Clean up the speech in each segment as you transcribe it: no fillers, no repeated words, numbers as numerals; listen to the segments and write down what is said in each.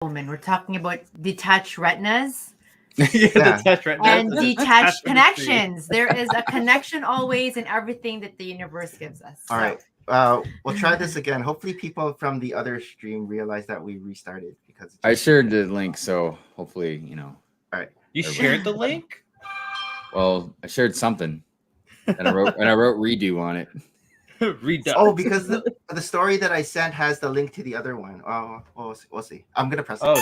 Woman. We're talking about detached retinas Detached retina. and detached connections. There is a connection always in everything that the universe gives us. All right. We'll try this again. Hopefully, people from the other stream realize that we restarted because I shared the link, so hopefully, All right. You shared the link? Well, I shared something, and I wrote redo on it. Redone. Oh, because the story that I sent has the link to the other one. Oh, we'll see. I'm gonna press it. Oh,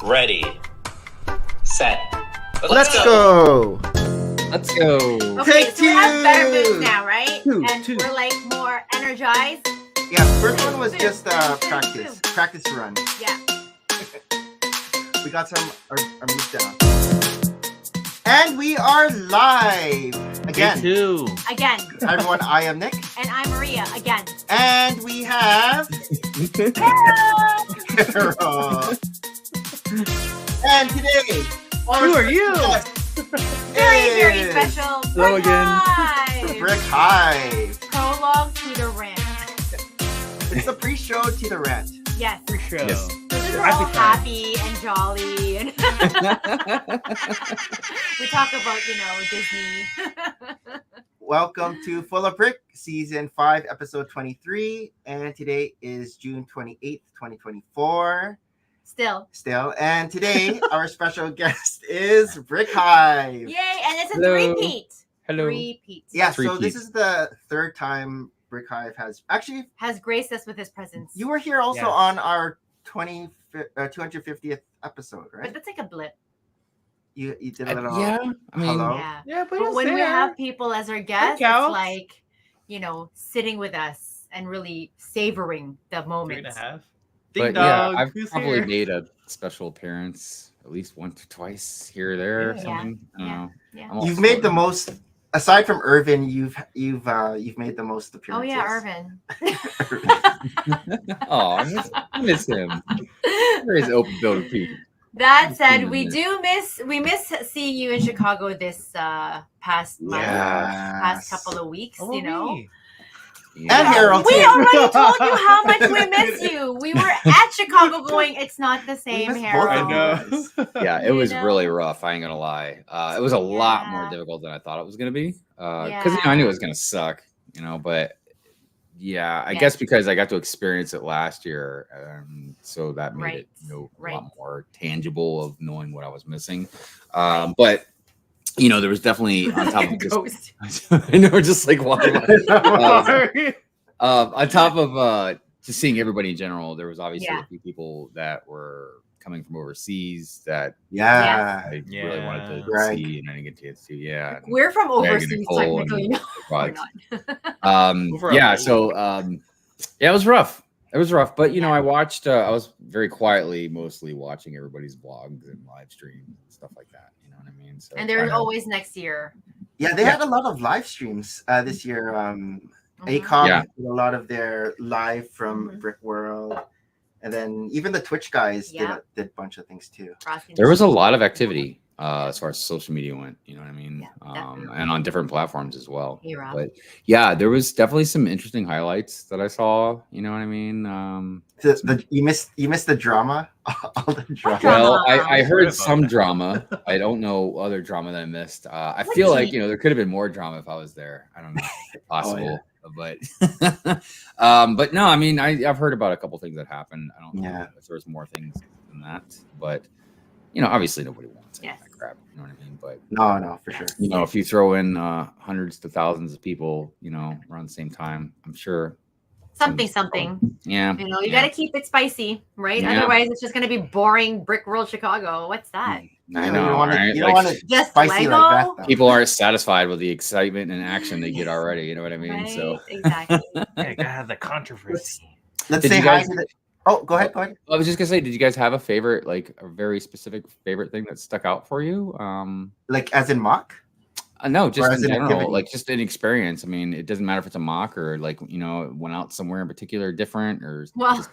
Ready, set, Let's go. Let's go. Okay, Take so we have better two. boots now, right? And two. we're like more energized. Yeah, first one was just practice run. Yeah. We got our moves down, and we are live again. Two. Again. Hi everyone, I am Nick, And I'm Maria again. and we have Carol. And today, Who are you? Very special. Hello Brick again. Hive. Brick Hive. Prologue to the rant. It's the pre-show to the rant. Yes. For sure. Yes. So this is all Happy time. happy and jolly, and we talk about Disney. Welcome to Full of Brick, Season 5, Episode 23. And today is June 28th, 2024. Still. And today, our special guest is Brick Hive. Yay! And it's a Hello. repeat. Hello. Repeat. Yeah, Three so this peats. is the third time Brick Hive has... Actually, Has graced us with his presence. you were here also Yes. on our 250th episode, But right? that's like a blip. You did a little... Yeah, I mean, Hello? Yeah. Yeah, But when we have people as our guests, it's counts. like, sitting with us and really savoring the moment. 3.5. but Ding yeah, dong. I've Who's probably here? made a special appearance at least once or twice here or there or Yeah. something. I don't Yeah. know. Yeah. I'm all You've made for the it. most... Aside from Irvin, you've made the most Oh appearances. yeah, Irvin. Oh, I miss him. Very open building people. That said, we miss seeing you in Chicago this past month, past couple of weeks. Oh, you know, me. Yeah. And Harold, we too. already told you how much we miss you. We were at Chicago going. It's not the same, miss both Harold. of I know. Yeah, it You was know? really rough. I ain't gonna lie. It was a lot more Yeah. difficult than I thought it was gonna be. Because Yeah. I knew it was gonna suck. But yeah, I Yeah. guess because I got to experience it last year, so that made it Right. a Right. lot more tangible of knowing what I was missing. But there was definitely on top of Ghost. I know, just like walking. Sorry. On top of just seeing everybody in general, there was obviously Yeah. a few people that were coming from overseas that Yeah. I really wanted to Greg. see, and I didn't get a chance to. Yeah, We're from Greg and overseas, Nicole and technically. No, we're Rod. not. Over Yeah, a so yeah, it was rough. It was rough, but I watched. I was very quietly, mostly watching everybody's vlogs and live streams and stuff like that. You know what I mean? So And there's kinda- always next year. Yeah, they had a lot of live streams this year. Mhm. ACOM Yeah. did a lot of their live from Mhm. Brick World. And then even the Twitch guys Yeah. did a bunch of things too. Crossing there was a the- lot of activity as far as social media went. You know what I mean? Yeah, definitely. And on different platforms as well. Hey, Rob. But yeah, there was definitely some interesting highlights that I saw. You know what I mean? You missed the drama, all the drama. Well, I Sorry heard about some that. drama. I don't know other drama that I missed. I What feel do like you- there could have been more drama if I was there. I don't know, possible, but no. I mean, I've heard about a couple things that happened. I don't know Yeah. if there was more things than that, but obviously nobody wants any of Yes. that crap. You know what I mean? But No, for sure. if you throw in hundreds to thousands of people, around the same time, I'm sure. something. Yeah, You yeah. got to keep it spicy, right? Yeah. Otherwise, it's just going to be boring brick world Chicago. What's that? I You know. don't want right? you don't Like, want it Just spicy Lego? like that. Though. people aren't satisfied with the excitement and action they get already. You know what I mean? Right? So Exactly. Yeah, you gotta have the controversy. Let's Did say you hi guys- to the. Oh, go ahead. I was just gonna say, did you guys have a favorite, like a very specific favorite thing that stuck out for you? Like as in mock. No, just as in an general, activity? like just an experience. I mean, it doesn't matter if it's a mock or like went out somewhere in particular different or Well, just-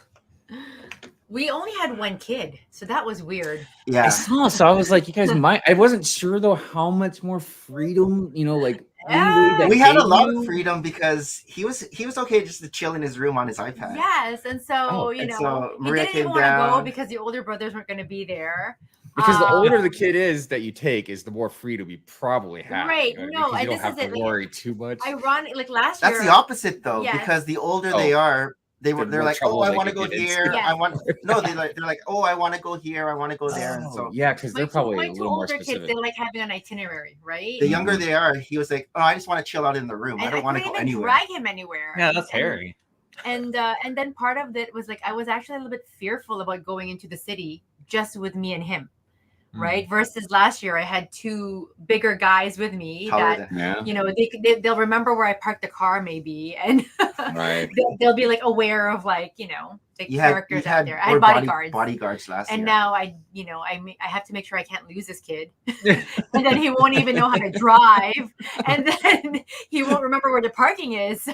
We only had one kid, so that was weird. I Yeah. saw, so I was like, you guys might. I wasn't sure though how much more freedom, like Yeah. that We had a gave lot you. of freedom because he was okay just to chill in his room on his iPad. Yes, and so Oh, you and know, so he Maria didn't came want to go down. because the older brothers weren't going to be there. Because the older the kid is that you take is the more freedom you probably have. Right, You know what I mean? no, 'Cause you don't this have is to it, like, worry too much. Ironic, like last year. That's the opposite though, Yes. because the older Oh. they are, they're The more like, trouble oh, I they want to could go get into. here. Yes. I want they're like, oh, I want to go here. I want to go there. And so yeah, because they're probably my a two little more older kids, specific. they like having an itinerary, right? the younger they are, he was like, oh, I just want to chill out in the room. I And don't want to couldn't go even anywhere. drag him anywhere. Yeah, that's hairy. And then part of it was like I was actually a little bit fearful about going into the city just with me and him, right? Versus last year, I had two bigger guys with me Taller that than- Yeah, you know they'll remember where I parked the car maybe, and right. they'll be like aware of like the You had characters out there. I more had bodyguards. bodyguards last And year. now I have to make sure I can't lose this kid, and then he won't even know how to drive, and then he won't remember where the parking is.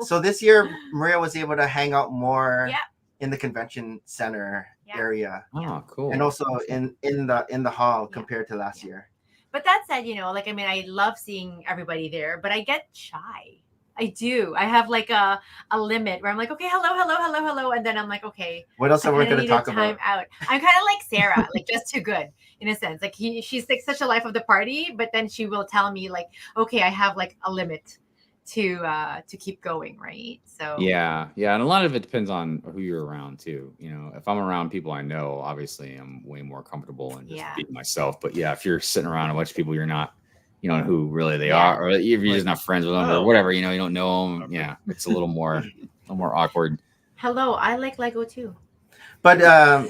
So this year, Maria was able to hang out more Yeah. in the convention center Yeah. area, Oh, cool. and also in the hall Yeah. compared to last year. But that said, I love seeing everybody there, but I get shy. I do. I have like a limit where I'm like, okay, hello, and then I'm like, okay, What else are we going to talk time about? out. I'm kind of like Sarah, like just too good in a sense. Like she's like such a life of the party, but then she will tell me like, okay, I have like a limit to keep going, right? So Yeah, and a lot of it depends on who you're around too. If I'm around people I know, obviously I'm way more comfortable and just Yeah. being myself. But yeah, if you're sitting around a bunch of people you're not, who really they Yeah. are, or if you're just not friends with them or Oh. whatever, you don't know them. Yeah, it's a little more awkward. hello, I like Lego too. But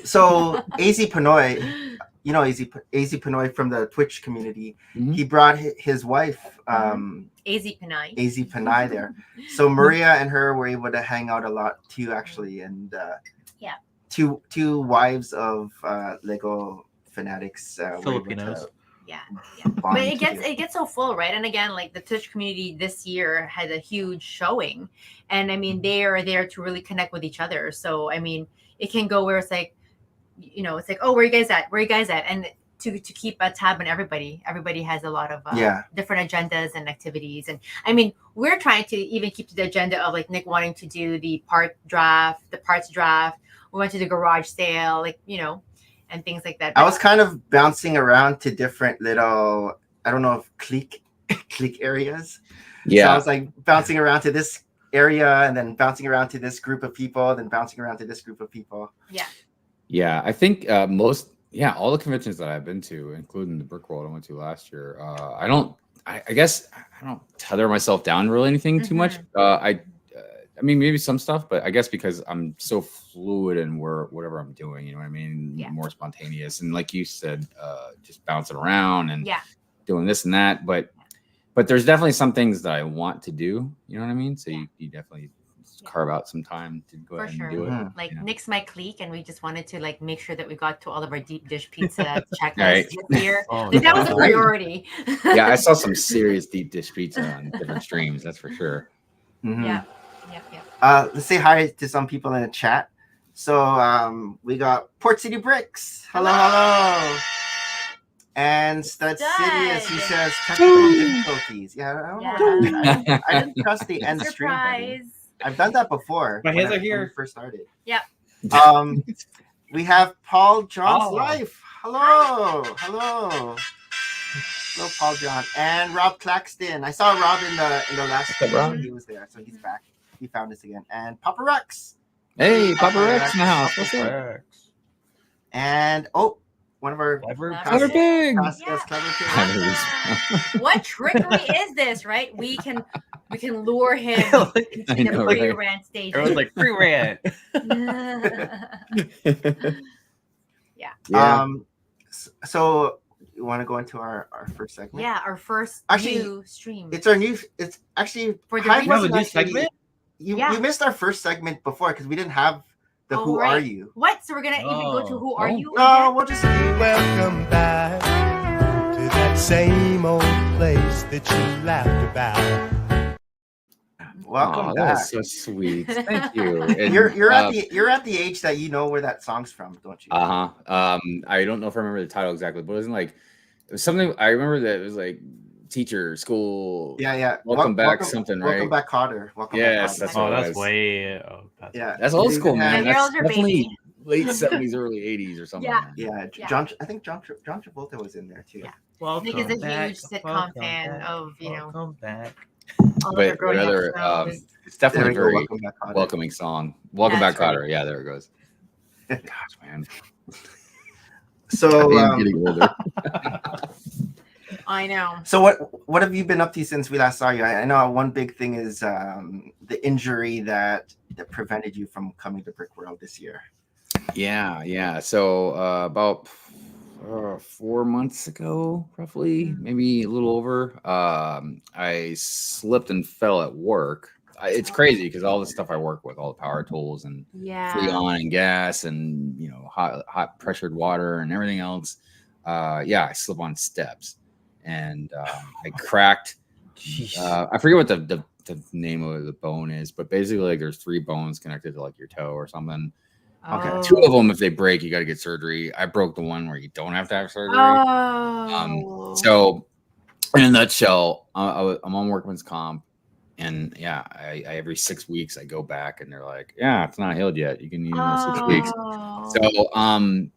so AZ Pinoy, AZ Pinoy from the Twitch community, Mhm. he brought his wife, AZ Pinay. AZ Pinoy there. So Maria and her were able to hang out a lot too, actually, and Yeah. two wives of Lego fanatics, were able to Filipinos. Yeah. bond But it together. gets so full, right? And again, like the Twitch community this year had a huge showing, and I mean they are there to really connect with each other. So I mean, it can go where it's like, it's like, oh, where you guys at? Where you guys at? And to keep a tab on everybody. Everybody has a lot of different agendas and activities, and I mean we're trying to even keep to the agenda of like Nick wanting to do the parts draft. We went to the garage sale, and things like that. I was kind of bouncing around to different little, I don't know if clique areas. Yeah, So I was like bouncing around to this area and then bouncing around to this group of people, then bouncing around to this group of people. Yeah, I think all the conventions that I've been to, including the Brick World I went to last year, I guess I don't tether myself down to really anything too much. I mean, maybe some stuff, but I guess because I'm so fluid in whatever I'm doing, you know what I mean? Yeah. More spontaneous. And like you said, just bouncing around and Yeah. doing this and that. But there's definitely some things that I want to do, you know what I mean? So Yeah. you definitely carve out some time to go For ahead sure. and do it. Mhm. Like Yeah. Nick's my clique, and we just wanted to like make sure that we got to all of our deep dish pizza checklist Right. this year. Oh, Like, that was a no. priority. Yeah, I saw some serious deep dish pizza on different streams, that's for sure. Mhm. Yeah. Let's say hi to some people in the chat. So we got Port City Bricks. Hello. And Stud Sidious, he says technical difficulties. Yeah, I don't know. I didn't trust the end stream button. Surprise. I've done that before. My when hands are when here. we first started. Yep. We have Paul John's Oh. life. Hello. Hello, Paul John. And Rob Claxton. I saw Rob in the last What's up, Rob? stream. He was there, so he's back. He found us again. And Papa Rex. Hey, Papa Rex in the house. What's up? Rex. And one of our Clever Clever pig. Pig. past Yeah. Clever Pig. Awesome. What trickery is this, right? We can lure him into I the know, free right? rant stage. Everyone's like free rant. Yeah. So you want to go into our first segment? Yeah, our first Actually, new stream. It's actually For the Hive You have a wasn't new actually- segment? You Yeah. missed our first segment before because we didn't have the Oh, Who right. Are You? What? So we're gonna even go to Who Are Oh. You? No, again? we'll just Welcome back to that same old place that you laughed about. Welcome Aw, back. that's so sweet. Thank you. And, You're at the age that you know where that song's from, don't you? I don't know if I remember the title exactly, but it wasn't like it was something. I remember that it was like teacher, school. Yeah. Welcome back, something, right? Welcome back, Cotter. Welcome Yes, back, that's Cotter. what it that's was. way. That's Yeah. That's old You school, even man. had- You're That's older, definitely baby. late 70s, early 80s or something. Yeah. Man. Yeah, Yeah. John. I think John Travolta was in there too. Yeah. Welcome Nick is a back, huge sitcom welcome fan back, of, you know, welcome back. all of But her growing up another, shows. it's There definitely we go. very Welcome back, Cotter. welcoming song. Welcome That's back, right. Cotter. Yeah, there it goes. Gosh, man. So, I'm getting older. I know. so what have you been up to since we last saw you? I know one big thing is the injury that prevented you from coming to Brick World this year. Yeah. So about 4 months ago, roughly, maybe a little over, I slipped and fell at work. It's crazy because all the stuff I work with, all the power tools and Yeah. freon and gas and hot pressured water and everything else. I slip on steps and I cracked. I forget what the name of the bone is, but basically like there's 3 bones connected to like your toe or something. Okay. Oh. 2 of them, if they break, you got to get surgery. I broke the one where you don't have to have surgery. Oh. So in a nutshell, I'm on workman's comp, and I every 6 weeks I go back and they're like, yeah, it's not healed yet. You can need another 6 weeks. Oh. So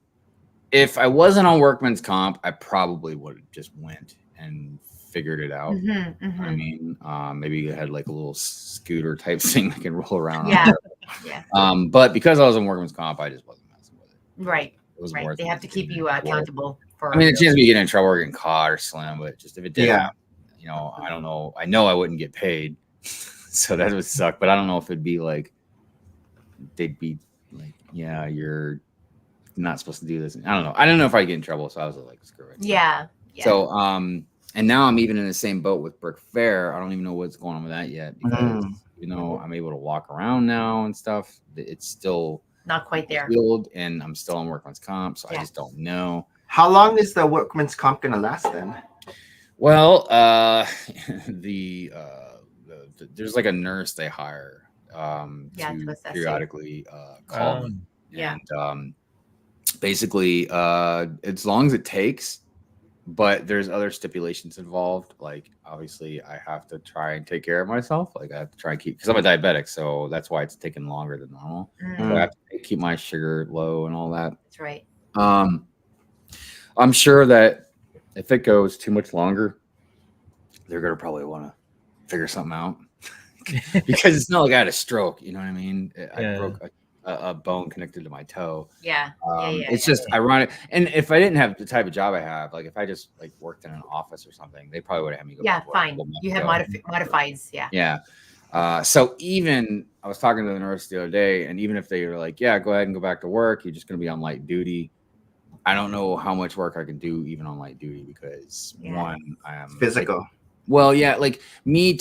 if I wasn't on workman's comp, I probably would have just went and figured it out. I mean, maybe you had like a little scooter type thing that can roll around. Yeah. But because I was on workman's comp, I just wasn't messing with it. Right. It was Right. worth They it have to just keep getting you in trouble. accountable for. I mean, the chance of me getting in trouble or getting caught or slim, but just if it did, Yeah. I don't know. I know I wouldn't get paid, so that would suck. But I don't know if it'd be like they'd be like, yeah, you're not supposed to do this. I don't know. I don't know if I'd get in trouble, so I was like, screw it. Yeah. So and now I'm even in the same boat with Brick Fair. I don't even know what's going on with that yet because I'm able to walk around now and stuff. It's still Not quite there. healed, and I'm still on workman's comp, so I just don't know. How long is the workman's comp gonna last then? Well, there's like a nurse they hire to to assess you. periodically call me. Yeah. And basically, as long as it takes, but there's other stipulations involved. Like obviously, I have to try and take care of myself. Like I have to try and keep because I'm a diabetic, so that's why it's taking longer than normal. So I have to keep my sugar low and all that. That's right. I'm sure that if it goes too much longer, they're gonna probably want to figure something out because it's not like I had a stroke. You know what I mean? I broke a bone connected to my toe. Yeah. It's just ironic. And if I didn't have the type of job I have, like if I just like worked in an office or something, they probably would have had me go. Yeah. back to work Fine. a month You have ago. modifieds. Yeah. Yeah. So even I was talking to the nurse the other day, and even if they were like, yeah, go ahead and go back to work, you're just going to be on light duty. I don't know how much work I can do even on light duty because one, I am Physical. like me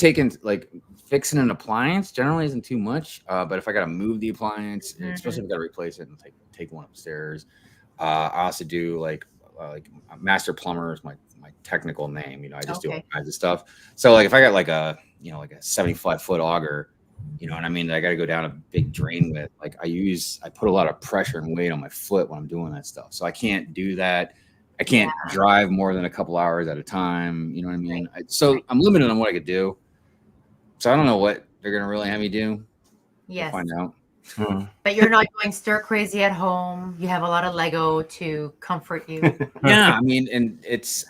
fixing an appliance generally isn't too much. But if I got to move the appliance, especially if I got to replace it and take one upstairs, I also do like master plumber is my technical name. I just do all kinds of stuff. So like if I got like a 75-foot auger, you know what I mean? I got to go down a big drain with. Like I put a lot of pressure and weight on my foot when I'm doing that stuff. So I can't do that. I can't drive more than a couple hours at a time. You know what I mean? So I'm limited on what I could do. So I don't know what they're gonna really have me do. Yes. We'll find out. But you're not going stir crazy at home. You have a lot of Lego to comfort you. Yeah, I mean, and it's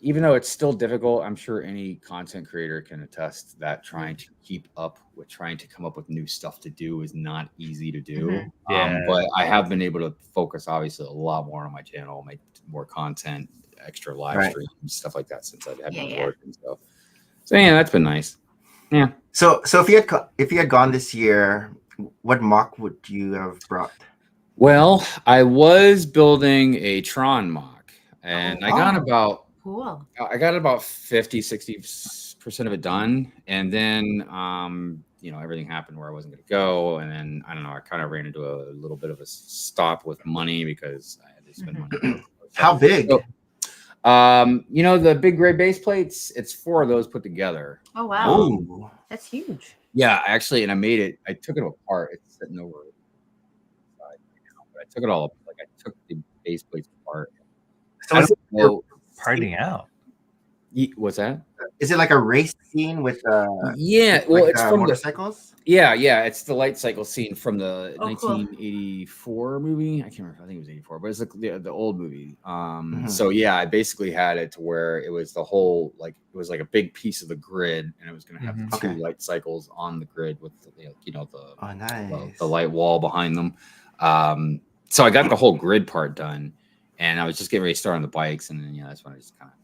even though it's still difficult, I'm sure any content creator can attest that trying to keep up with trying to come up with new stuff to do is not easy to do. But I have been able to focus obviously a lot more on my channel, make more content, extra live streams, stuff like that since I've had my work and stuff. So yeah, that's been nice. Yeah. So if you had gone this year, what mock would you have brought? Well, I was building a Tron mock, and I got about Cool. I got about 50-60% of it done, and then everything happened where I wasn't going to go, and then I don't know, I kind of ran into a little bit of a stop with money because I had to spend money. How big? So, You know the big gray base plates? It's 4 of those put together. Oh wow, Oh, that's huge. Yeah, actually, and I made it. I took it apart. It's sitting over side right now, but I took it all up. Like I took the base plates apart. so I is don't know. Partying out. What's that? it like a race scene with Yeah, well, like it's from the motorcycles? yeah. It's the light cycle scene from the Oh, cool. 1984 movie. I can't remember. I think it was 84, but it's like the old movie. Mhm. So yeah, I basically had it to where it was the whole like it was like a big piece of the grid, and it was going to have Mhm. the 2 Okay. light cycles on the grid with the, Oh, nice. the light wall behind them. So I got the whole grid part done, and I was just getting ready to start on the bikes, and then that's when I just kind of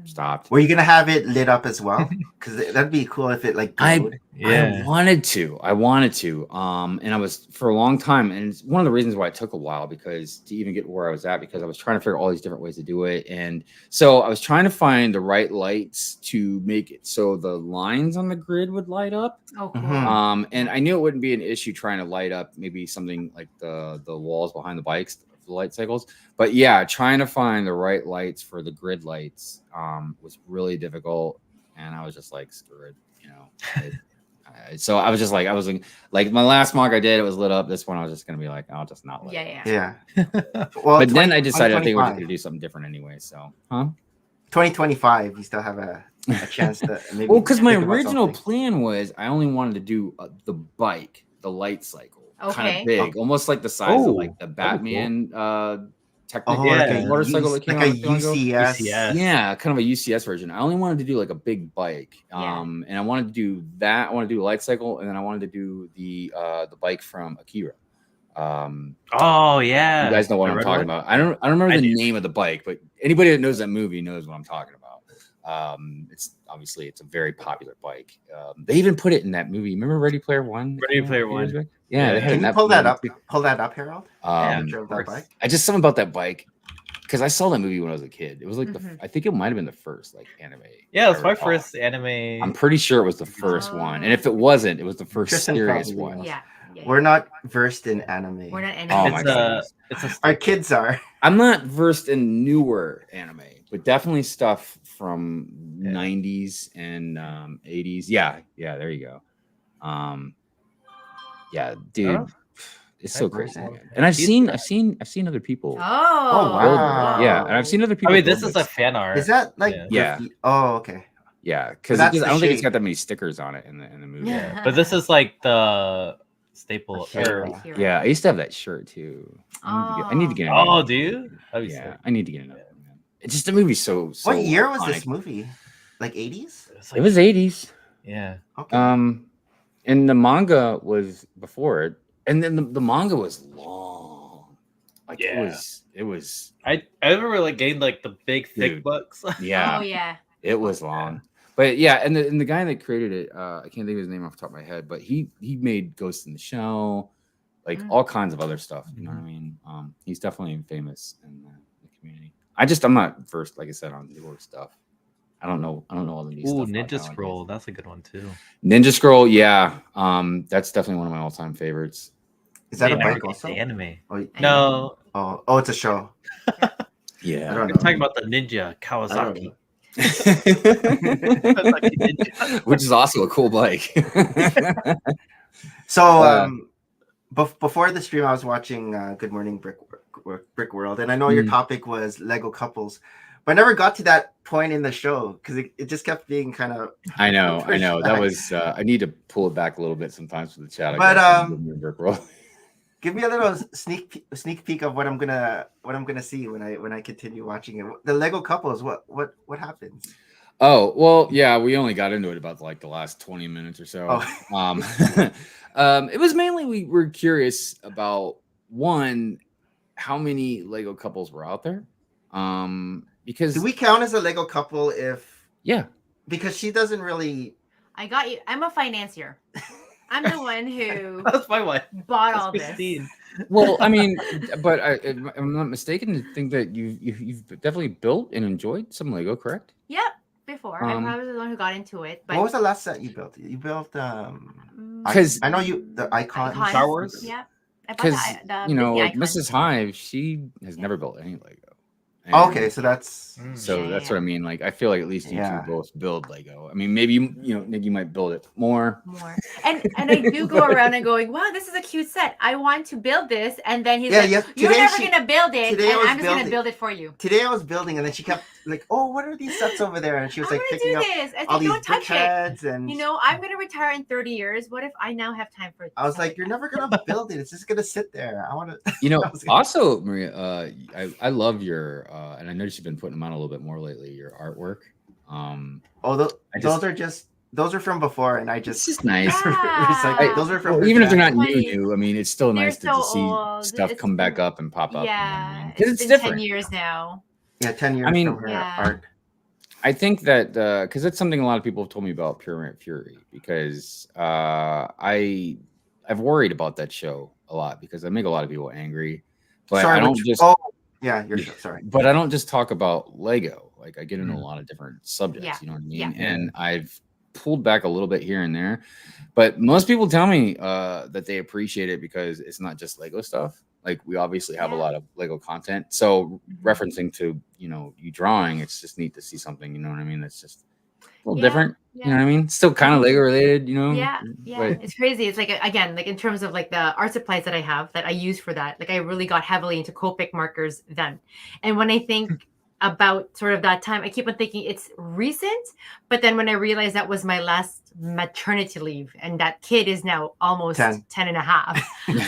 stopped. Were you gonna have it lit up as well? Because that'd be cool if it like glowed. Yeah. I wanted to. And I was for a long time, and it's one of the reasons why it took a while because to even get where I was at, because I was trying to figure all these different ways to do it. And so I was trying to find the right lights to make it so the lines on the grid would light up. Oh cool. Mhm. And I knew it wouldn't be an issue trying to light up maybe something like the walls behind the bikes, the light cycles. But yeah, trying to find the right lights for the grid lights was really difficult. And I was just like, screw it, so I was just like, like my last mock I did, it was lit up. This one I was just gonna be like, I'll just not lit up. Yeah. Well, But then I decided I think we're just 2025. gonna do something different anyway. So 2025, you still have a chance to maybe. well, because my think about original something. plan was I only wanted to do the bike, the light cycle, kind Okay. of big, almost like the size of Oh, like the that'd be cool. Batman technical Oh, like Yeah. a motorcycle that came like a out not too long ago. UCS. UCS. Yeah, kind of a UCS version. I only wanted to do like a big bike, Yeah. and I wanted to do that. I wanted to do a light cycle, and then I wanted to do the bike from Akira. Oh yeah. You guys know what The I'm red talking one? about. I don't remember I the do. name of the bike, but anybody that knows that movie knows what I'm talking about. It's obviously it's a very popular bike. They even put it in that movie. Remember Ready Player One? Ready Player One. Yeah, they Yeah. had it in Can you pull that movie up? too. Pull that up, Harold. Yeah, Picture of that course. bike. I just something about that bike because I saw that movie when I was a kid. It was like Mhm. I think it might have been the first like anime. Yeah, it was I my recall. first anime. I'm pretty sure it was the first one, and if it wasn't, it was the first Tristan serious probably one. knows. Yeah. We're not versed in anime. We're not any. Oh my it's God. it's a Our kids are. I'm not versed in newer anime, but definitely stuff from Yeah. 90s and 80s. Yeah, there you go. Yeah, dude, Oh. it's so Where's crazy. that? Man. And I've He's seen right. I've seen other people. Oh. wow. Yeah, and I've seen other I people. mean, this build is a fan art. Is that like? Yeah. Yeah. graffiti? Oh, okay. Yeah, because that's I the don't think it's shape. got that many stickers on it in the movie. Yeah. Yeah, but this is like the staple. Akira. Or, Yeah, I used to have that shirt too. I need to get another oh, one. do you? That'd be Yeah, sick. I need to get another one. Man. It's just the movie's so. What year was iconic. this movie? Like 80s? It's It like- was 80s. yeah. Okay. And the manga was before it, and then the manga was long. Like Yeah. it was I remember like getting like the big thick Dude. books. yeah, Oh yeah. it was long. But yeah, and the guy that created it, I can't think of his name off the top of my head, but he made Ghost in the Shell, like all kinds of other stuff. You know what I mean? He's definitely famous in the community. I'm not versed, like I said, on newer stuff. I don't know all the new Ooh, stuff. Ninja nowadays. Scroll. That's a good one too. Ninja Scroll, yeah. That's definitely one of my all-time favorites. Is that a They never bike get also? the anime. Oh, No, oh, it's a show. I Yeah. don't we're know. talking about the Ninja I don't Kawasaki. know. Kawasaki Ninja. Which is also a cool bike. So before the stream, I was watching Good Morning Brick World, and I know your topic was Lego couples, but I never got to that point in the show because it just kept being kind of. I know. Push That back. was. I need to pull it back a little bit sometimes for the chat. I But, guess, in the Brick World. Give me a little sneak peek of what I'm gonna see when I continue watching it. The Lego couples, what happens? Oh well, yeah. We only got into it about like the last 20 minutes or so. It was mainly we were curious about one, how many Lego couples were out there. Because Do we count as a Lego couple if? Yeah. Because she doesn't really. I got you. I'm a financier. I'm the one who That's my one. bought That's all this. Christine. Well, I mean, but if I'm not mistaken to think that you've definitely built and enjoyed some Lego, correct? Yep. Before I Um, probably was the one who got into it, but What was the last set you built? You built 'Cause- I know the icon. Icons. Star Wars? Yeah. I bought Because the you know, Disney like icons. Mrs. Hive, she has never built any Lego. Okay, so that's So that's Yeah. what I mean. Like, I feel like at least you Yeah. two both build Lego. I mean, maybe you know, Nick, you might build it more. And I do go around and going, wow, this is a cute set. I want to build this. And then he's Yeah, like, yeah, you're today never she- gonna build it, today I and was I'm just gonna building- build it for you. today I was building, and then she kept like, "Oh, what are these sets over there?" And she was I'm like gonna picking do up this. I all said, these don't touch it. heads, and You know, I'm gonna retire in 30 years. What if I now have time for I was stuff like, "You're that? never gonna build it. It's just gonna sit there." I want to. You know, I was gonna- also, Maria, I love your and I noticed you've been putting them out a little bit more lately. Your artwork. Oh, I just- those are from before, and I It's just just nice. Yeah. those are from Well, her even if they're chat. not Funny. new, I mean, it's still They're nice to so just see old. stuff It's come back been- up and pop up. Yeah, because it's it's been different. 10 years now. Yeah, 10 years I mean, from her Yeah. art. I think that because that's something a lot of people have told me about Pyramid Fury, because I've worried about that show a lot because I make a lot of people angry, but Sorry, I don't which- just. Oh, yeah, you're sorry. But I don't just talk about Lego. Like, I get into a Mm. lot of different subjects. Yeah, You know what I mean? yeah. And I've pulled back a little bit here and there, but most people tell me that they appreciate it because it's not just Lego stuff. Like, we obviously have a Yeah. lot of Lego content. So Mhm. referencing to, you know, you drawing, it's just neat to see something, you know what I mean? That's just a little Yeah, different. You know yeah. what I mean? Still kind of Lego related, you know? Yeah, yeah, But it's crazy. It's like again, like in terms of like the art supplies that I have that I use for that. Like I really got heavily into Copic markers then, and when I think about sort of that time, I keep on thinking it's recent, but then when I realized that was my last maternity leave, and that kid is now almost 10 and a half,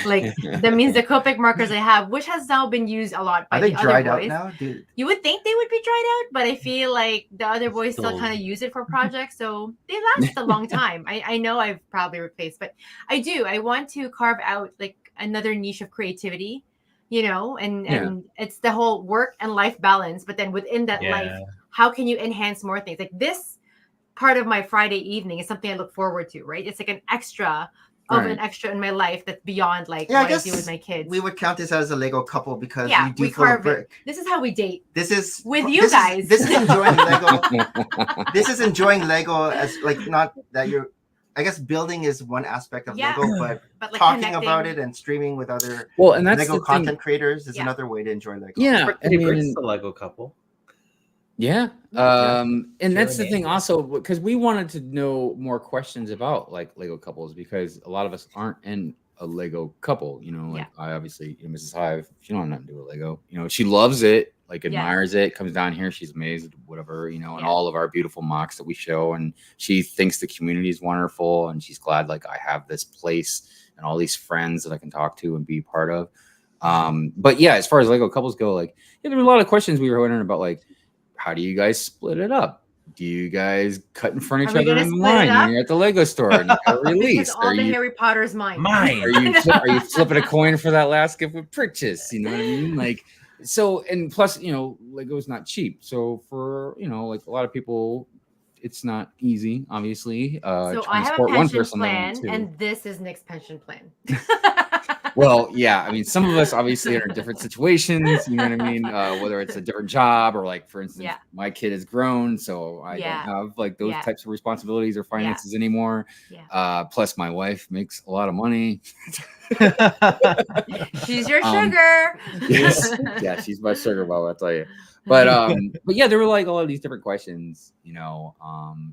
like that means the Copic markers I have, which has now been used a lot by Are they the other dried out boys. now, dude? You would think they would be dried out, but I feel like the other boys still Still- kind of use it for projects, so they last a long time. I know I've probably replaced, but I want to carve out like another niche of creativity, you know, and it's the whole work and life balance. But then within that life, Yeah. how can you enhance more things? Like this part of my Friday evening is something I look forward to, right? It's like an extra of Right. an extra in my life that's beyond like Yeah, I what I do guess with my kids. We would count this as a Lego couple because Yeah, you do we full of carve it. brick. This is how we date. This is With you this guys. Is, this is enjoying Lego. This is enjoying Lego as like not that you're. I guess building is one aspect of Yeah. Lego, but But like talking connecting. about it and streaming with other well, and that's Lego the content thing. creators is Yeah. another way to enjoy Lego. Yeah, I Pretty Bricks mean, is a Lego couple. yeah. Yeah. And that's the Really thing amazing. also, because we wanted to know more questions about like Lego couples, because a lot of us aren't in a Lego couple, you know, like I obviously, you know, Mrs. Hive, she don't have nothing to do with Lego, you know, she loves it, like Yeah. admires it, comes down here, she's amazed, whatever, you know, and Yeah. all of our beautiful mocks that we show, and she thinks the community is wonderful, and she's glad like I have this place and all these friends that I can talk to and be part of. But yeah, as far as Lego couples go, like there were a lot of questions we were wondering about, like, how do you guys split it up? Do you guys cut in front of Are each we other gonna in split line it when up? you're at the Lego store and you got a Because release? all the Harry Potter's mine. Mine. Are you flipping a coin for that last gift with purchase? You know what I mean? Like, so, and plus, you know, Lego's not cheap. So for, you know, like a lot of people, it's not easy, obviously. So trying I to have a support one pension person, let alone plan, two. and this is Nick's pension plan. Well, yeah, I mean, some of us obviously are in different situations, you know what I mean? Whether it's a different job or, like, for instance, Yeah. my kid is grown, so I Yeah. don't have like those Yeah. types of responsibilities or finances anymore. Yeah. Plus, my wife makes a lot of money. She's your Um, sugar. Yes, yeah, she's my sugar mom, I'll tell you. But yeah, there were like all of these different questions, you know,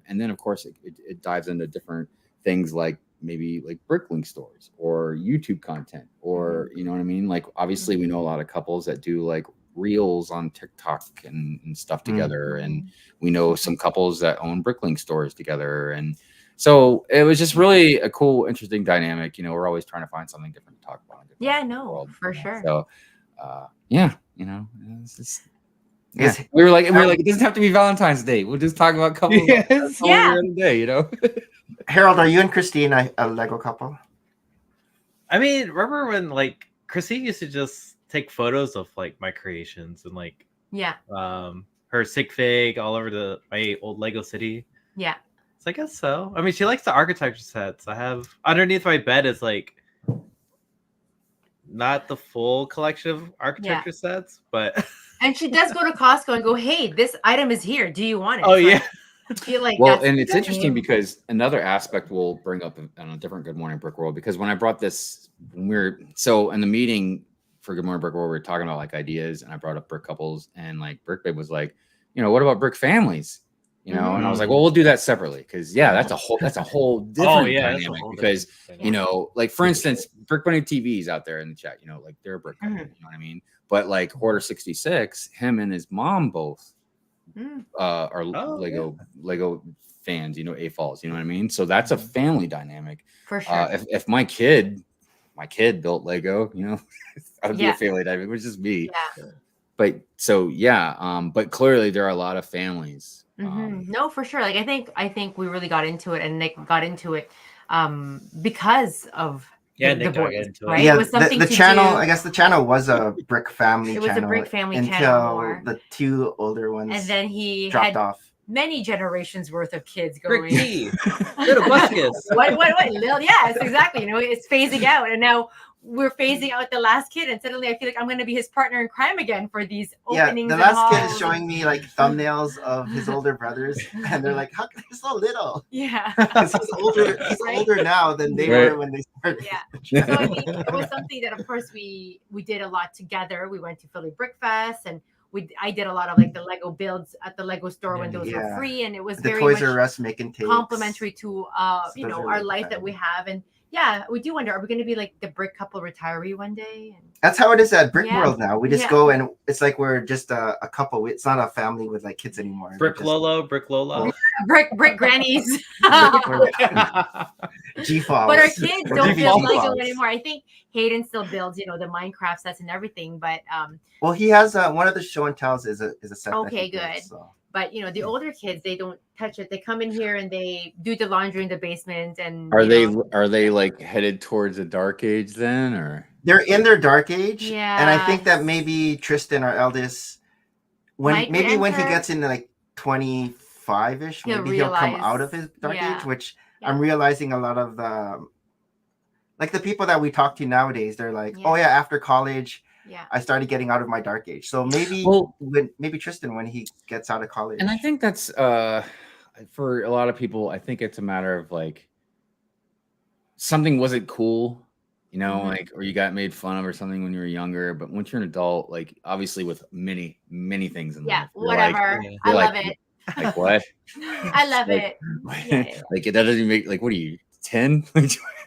and then of course it dives into different things like maybe like bricklink stores or YouTube content, or you know what I mean? Like obviously we know a lot of couples that do like reels on TikTok and stuff together, and we know some couples that own bricklink stores together, and so it was just really a cool, interesting dynamic. You know, we're always trying to find something different to talk about. in different Yeah, parts of the no, world, for you know? sure. So yeah, you know, it's just, yeah. Yes. We were like, it doesn't have to be Valentine's Day. We'll just talk about couples Yes. every Yeah. other day, you know. Harold, are you and Christine a Lego couple? I mean, remember when like Christine used to just take photos of like my creations and like Yeah. her sig fig all over my old Lego city. Yeah. So I guess so. I mean, she likes the architecture sets. I have underneath my bed is like not the full collection of architecture sets, but And she does go to Costco and go, hey, this item is here. Do you want it? oh So yeah. I feel like Well, that's and it's the interesting thing. because another aspect we'll bring up on a different Good Morning Brick World, because when I brought this, when we were so in the meeting for Good Morning Brick, where we were talking about like ideas, and I brought up brick couples, and like Brick Babe was like, what about brick families? And I was like, well, we'll do that separately, because that's a whole different dynamic. Because like for instance, Brick Bunny TV's out there in the chat, like they're a brick couple, you know what I mean? But like Hoarder 66, him and his mom both are Lego fans, A Falls, you know what I mean? So that's a family dynamic. For sure. If my kid built Lego, I would be a family dynamic, which is me. Yeah. But so but clearly there are a lot of families. No, for sure. Like I think we really got into it, and Nick got into it because of the boys, right? Yeah, it was something the to channel. do. I guess the channel was a brick family. It was channel a brick family until channel more. The two older ones. And then he dropped had off. many generations worth of kids Brick going. T, little buckets. What? Lil, yes, exactly. It's phasing out, and now we're phasing out the last kid, and suddenly I feel like I'm going to be his partner in crime again for these openings. The last kid is showing me like thumbnails of his older brothers, and they're like, "How come they're so little?" Yeah, because he's older. He's older now than they were when they started. Yeah. So I mean, it was something that, of course, we did a lot together. We went to Philly Brick Fest, and I did a lot of like the Lego builds at the Lego store when those were free, and it was the very Toys much R Us making takes. Complimentary to So our life that we have. And we do wonder, are we going to be like the brick couple retiree one day? And that's how it is at Brick World now. We just go, and it's like we're just a couple. It's not a family with like kids anymore. Brick Lola. brick grannies. G-Falls. But our kids don't build Lego anymore. I think Hayden still builds, the Minecraft sets and everything. But well, he has one of the show and tells is a set. Okay, good. Builds, so. But the older kids, they don't touch it. They come in here and they do the laundry in the basement. And are they like headed towards a dark age then, or they're in their dark age? Yeah. And I think that maybe Tristan, our eldest, when he gets into like 25-ish, maybe he'll come out of his dark age. Which I'm realizing a lot of the people that we talk to nowadays, they're like, oh yeah, after college. Yeah, I started getting out of my dark age. So maybe Tristan when he gets out of college. And I think that's for a lot of people, I think it's a matter of like something wasn't cool, like, or you got made fun of or something when you were younger. But once you're an adult, like obviously with many, many things in life. Whatever. I love it. Like what? I love it. Like that doesn't make like, what are you, 10?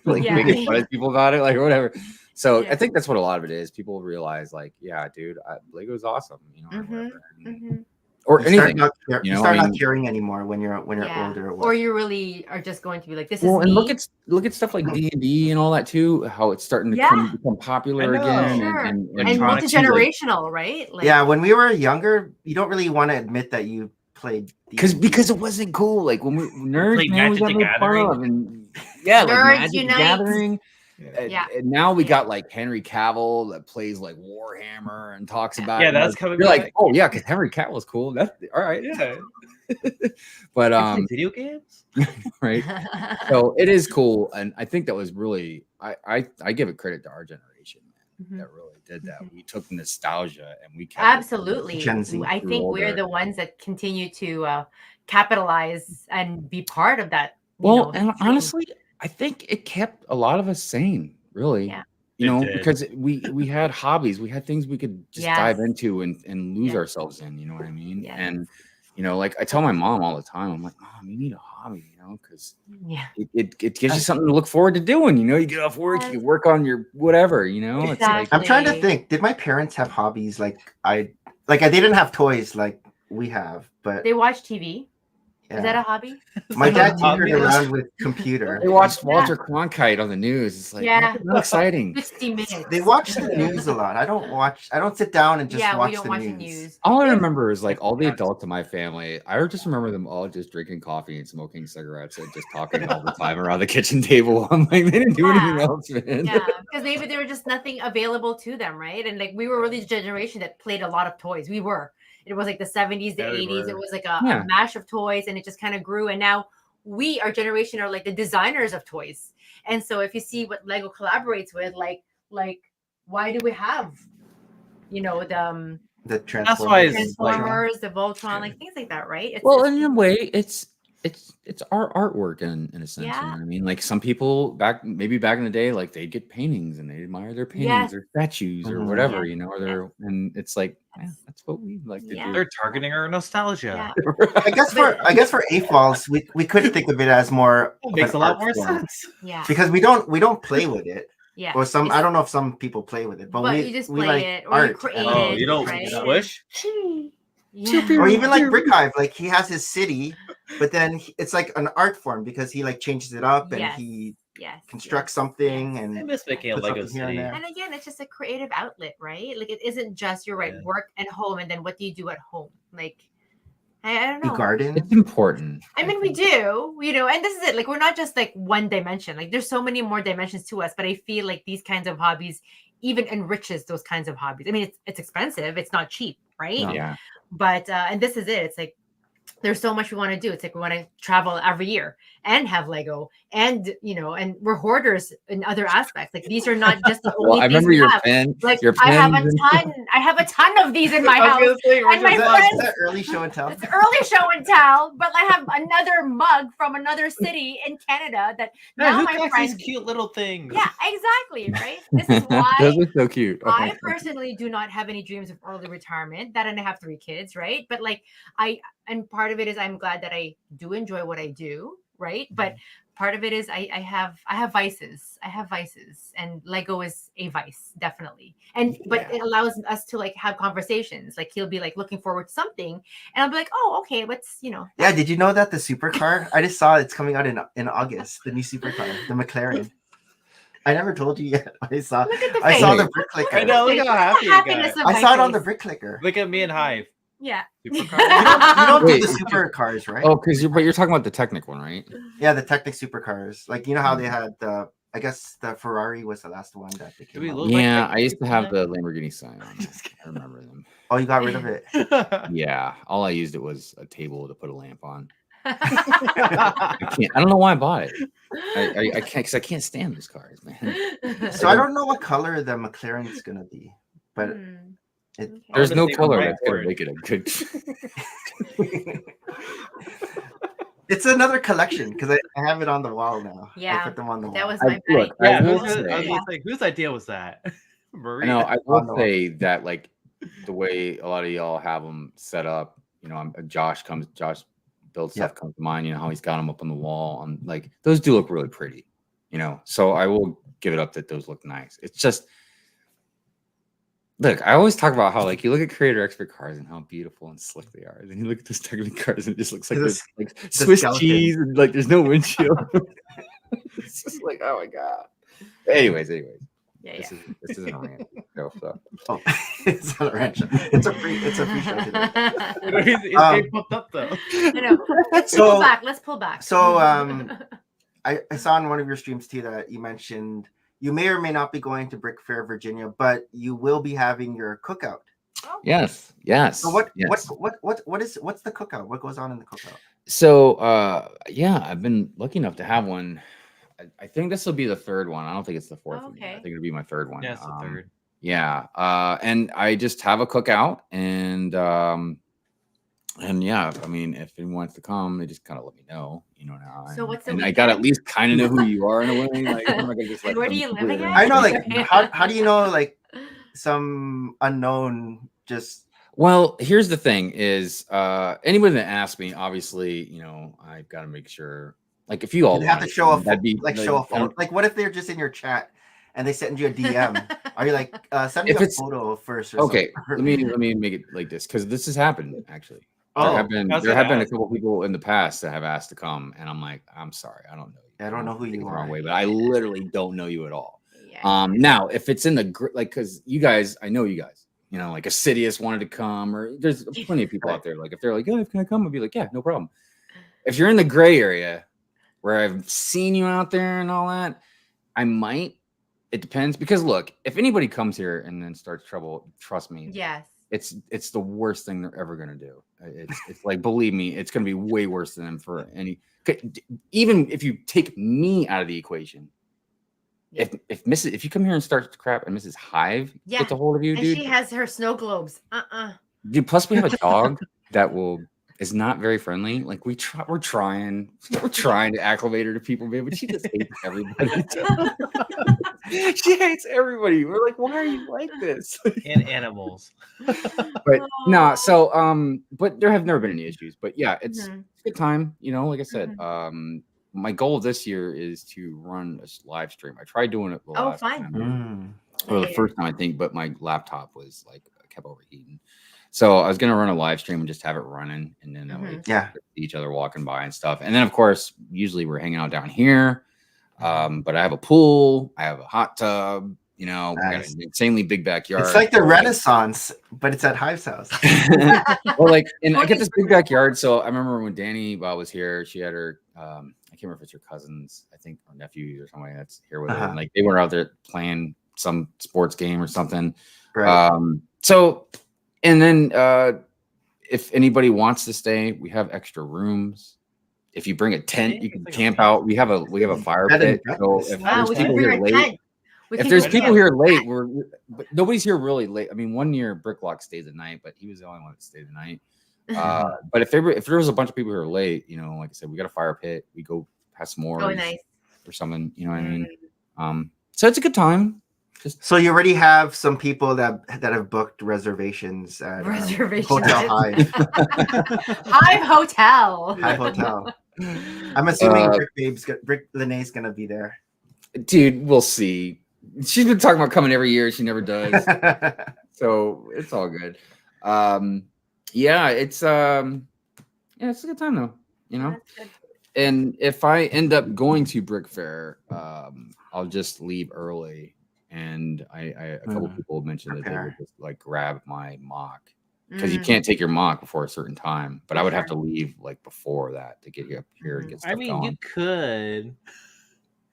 Making fun of people about it, like whatever. So I think that's what a lot of it is. People realize, like, yeah, dude, Lego's awesome, or anything. You start not caring anymore when you're older, or you really are just going to be like, this is me. And look at stuff like D&D and all that too. How it's starting to become popular again, and multi-generational, right? Like, when we were younger, you don't really want to admit that you played because it wasn't cool. Like when we nerds, man, we got made fun of, and like Magic Gathering. And now we got like Henry Cavill that plays like Warhammer and talks about that's coming. You're like, oh yeah, because Henry Cavill is cool. That's all right. Yeah. But video games, right? So it is cool, and I think that was really I give it credit to our generation, man, that really did that. We took nostalgia and we kept absolutely. Gen Z. I think we're the ones that continue to capitalize and be part of that. And honestly, I think it kept a lot of us sane, really. Yeah. Because we had hobbies, we had things we could just dive into and lose ourselves in, you know what I mean? Yes. And like I tell my mom all the time, I'm like, Mom, you need a hobby, because it gives you something to look forward to doing. You get off work, you work on your whatever, Exactly. It's like, I'm trying to think, did my parents have hobbies they didn't have toys like we have, but they watch TV. Is that a hobby? My dad tinkered around with computer. They watched Walter Cronkite on the news. It's like, not exciting. 60 minutes. They watch the news a lot. I don't sit down and just watch the news. All I remember is like all the adults in my family. I just remember them all just drinking coffee and smoking cigarettes and just talking all the time around the kitchen table. I'm like, they didn't do anything else, man. Yeah, because maybe there were just nothing available to them, right? And like we were really the generation that played a lot of toys. We were. It was like the 70s, the 80s. It was like a mash of toys, and it just kind of grew. And now our generation, are like the designers of toys. And so if you see what Lego collaborates with, like why do we have, the Transformers, the Voltron, like things like that, right? In a way, it's it's our artwork in a sense. You Yeah. know what I mean? Like some people back in the day, like they'd get paintings and they admire their paintings Yes. or statues or Mhm. whatever, Yes. you know, or they're and it's like that's what we like to Yeah. do. They're targeting our nostalgia. Yeah. I guess for AFOLs, we could think of it as more It of makes an a lot art more form. sense. Yeah. Because we don't play with it. Yeah. Or some It's- I don't know if some people play with it, but But we you just we play like it or you art. create and Oh, it, you don't right? squish? Yeah. Or even like Brick Hive, like he has his city, but then it's like an art form because he like changes it up and Yes. he Yes. constructs yes, something yes. I and miss making a Put Lego something here and city. there. And again, it's just a creative outlet, right? Like it isn't just you're right, Yeah. work and home, and then what do you do at home? Like I don't you know. garden. It's important. I mean, we do, and this is it. Like, we're not just like one dimension. Like, there's so many more dimensions to us. But I feel like these kinds of hobbies even enriches those kinds of hobbies. I mean, it's expensive. It's not cheap, right? No. Yeah. But and this is it. It's like there's so much we want to do. It's like we want to travel every year and have Lego, and and we're hoarders in other aspects. Like these are not just the only Well, I things remember we your have. pen. Like your I have a pens and- ton. I have a ton of these in my I was house. gonna say, And my Is friends- that early show and tell? It's early show and tell, but I have another mug from another city in Canada that Yeah, now who my collects friends. these cute little things? Yeah, exactly. Right. This is why Those are so cute. Oh, I personally do not have any dreams of early retirement. That and I have 3 kids, right? But like and part of it is I'm glad that I do enjoy what I do, right? But part of it is I have vices. I have vices, and Lego is a vice, definitely. And but Yeah. it allows us to like have conversations. Like he'll be like looking forward to something, and I'll be like, oh, okay, let's Yeah, did you know that the supercar? I just saw it's coming out in August. The new supercar, the McLaren. I never told you yet. I saw Look at the I saw face. the brick clicker. I know, look how happy you happiness got. of I my saw it on face. the brick clicker. Look at me and Hive. Yeah. Supercar. You don't do Wait. the supercars, right? Oh, because you're talking about the Technic one, right? Yeah, the Technic supercars. Like how they had the. I guess the Ferrari was the last one that they Do we came out. look with. like Yeah, Technic I used to people have now? the Lamborghini sign on. I remember them. Oh, you got rid of it. Yeah, all I used it was a table to put a lamp on. Oh. I don't know why I bought it. I can't because I can't stand those cars, man. So I don't know what color the McLaren is gonna be, but Hmm, it, okay. There's no Honestly, color right that's gonna word. make it a good. it's another collection because I have it on the wall now. Yeah, I put them on the wall. That was I- my look, bite. Yeah, I will I was say- gonna say, whose idea was that? Maria. No, I Oh, will no. say that like the way a lot of y'all have them set up, Josh builds stuff comes to mind. You know how he's got them up on the wall. Like those do look really pretty. So I will give it up that those look nice. It's just. Look, I always talk about how like you look at creator expert cars and how beautiful and slick they are. Then you look at those Technic cars and it just looks like there's like Swiss skeleton. cheese and like there's no windshield. It's just like, oh my god. Anyways, Yeah, this yeah. isn't a rant. So. Oh, it's not a ranch. It's a free show today. he's getting pumped up though. I know. Let's So- pull back. Let's pull back. So I saw in one of your streams too that you mentioned you may or may not be going to Brick Fair, Virginia, but you will be having your cookout. Yes. So what's the cookout? What goes on in the cookout? So yeah, I've been lucky enough to have one. I think this will be the 3rd one. I don't think it's the 4th one yet. I Okay. think it'll be my 3rd one. Yeah, it's the 3rd. Yeah. And I just have a cookout and yeah, I mean, if anyone wants to come, they just kind of let me know, now. So what's the and I gotta at weekend? least kind of know who you are in a way. Like, I'm not gonna just And like. where do some you live completely again? I know, random- like, how do you know, like, some unknown just. Well, here's the thing: is anybody that asks me, obviously, I've got to make sure. Like, if you all You have want to show a that'd be show a phone. Like, what if they're just in your chat and they send you a DM? Are you like, send me If a it's- photo first? Or Okay, something? let me make it like this because this has happened actually. Oh, there I have been was a gonna couple people in the past that have asked to come, and I'm like, I'm sorry, I don't know you. I don't know who take it you the wrong are. way, but I literally don't know you at all. Yeah. Now if it's in the like, because you guys, I know you guys. Like Assidious wanted to come, or there's plenty of people out there. Like if they're like, "Yeah, can I come?" I'll be like, "Yeah, no problem." If you're in the gray area, where I've seen you out there and all that, I might. It depends because look, if anybody comes here and then starts trouble, trust me, Yes. it's the worst thing they're ever gonna do. It's like, believe me, it's gonna be way worse than them for any. Even if you take me out of the equation, Yeah. if you come here and start crap and Mrs. Hive gets a hold of you, And dude. she has her snow globes. Dude, plus we have a dog that will is not very friendly. Like we're trying to acclimate her to people, man, but she just hates everybody. She hates everybody. We're like, why are you like this? And animals. But no, so but there have never been any issues. But yeah, it's a good time. You know, like I said, my goal this year is to run a live stream. I tried doing it the last time. Or the first time, I think, but my laptop was like kept overheating. So I was gonna run a live stream and just have it running, and then that way see each other walking by and stuff. And then of course, usually we're hanging out down here. But I have a pool, I have a hot tub, you know, we got an insanely big backyard. It's like the Renaissance, but it's at Hive's house. Well, like, and I get this big backyard. So I remember when Danny was here, she had her I can't remember if it's her cousins, I think, or nephews or somebody that's here with her. And like they were out there playing some sports game or something. Right. So and then if anybody wants to stay, we have extra rooms. If you bring a tent, you can camp out. We have a fire pit. So if there's people here late, but nobody's here really late. I mean, one year Bricklock stayed the night, but he was the only one that stayed the night. But if there was a bunch of people who are late, you know, like I said, we got a fire pit. We go have s'mores or something. You know what I mean? So it's a good time. So you already have some people that have booked reservations at Hotel Hive. Hive Hotel. Hive Hotel. I'm assuming Brick Lene's gonna be there. Dude, we'll see. She's been talking about coming every year. She never does. So it's all good. It's a good time though, you know. And if I end up going to Brick Fair, I'll just leave early. And a couple people mentioned that they would just like grab my mock because you can't take your mock before a certain time. But I would have to leave like before that to get you up here and get stuff going. You could.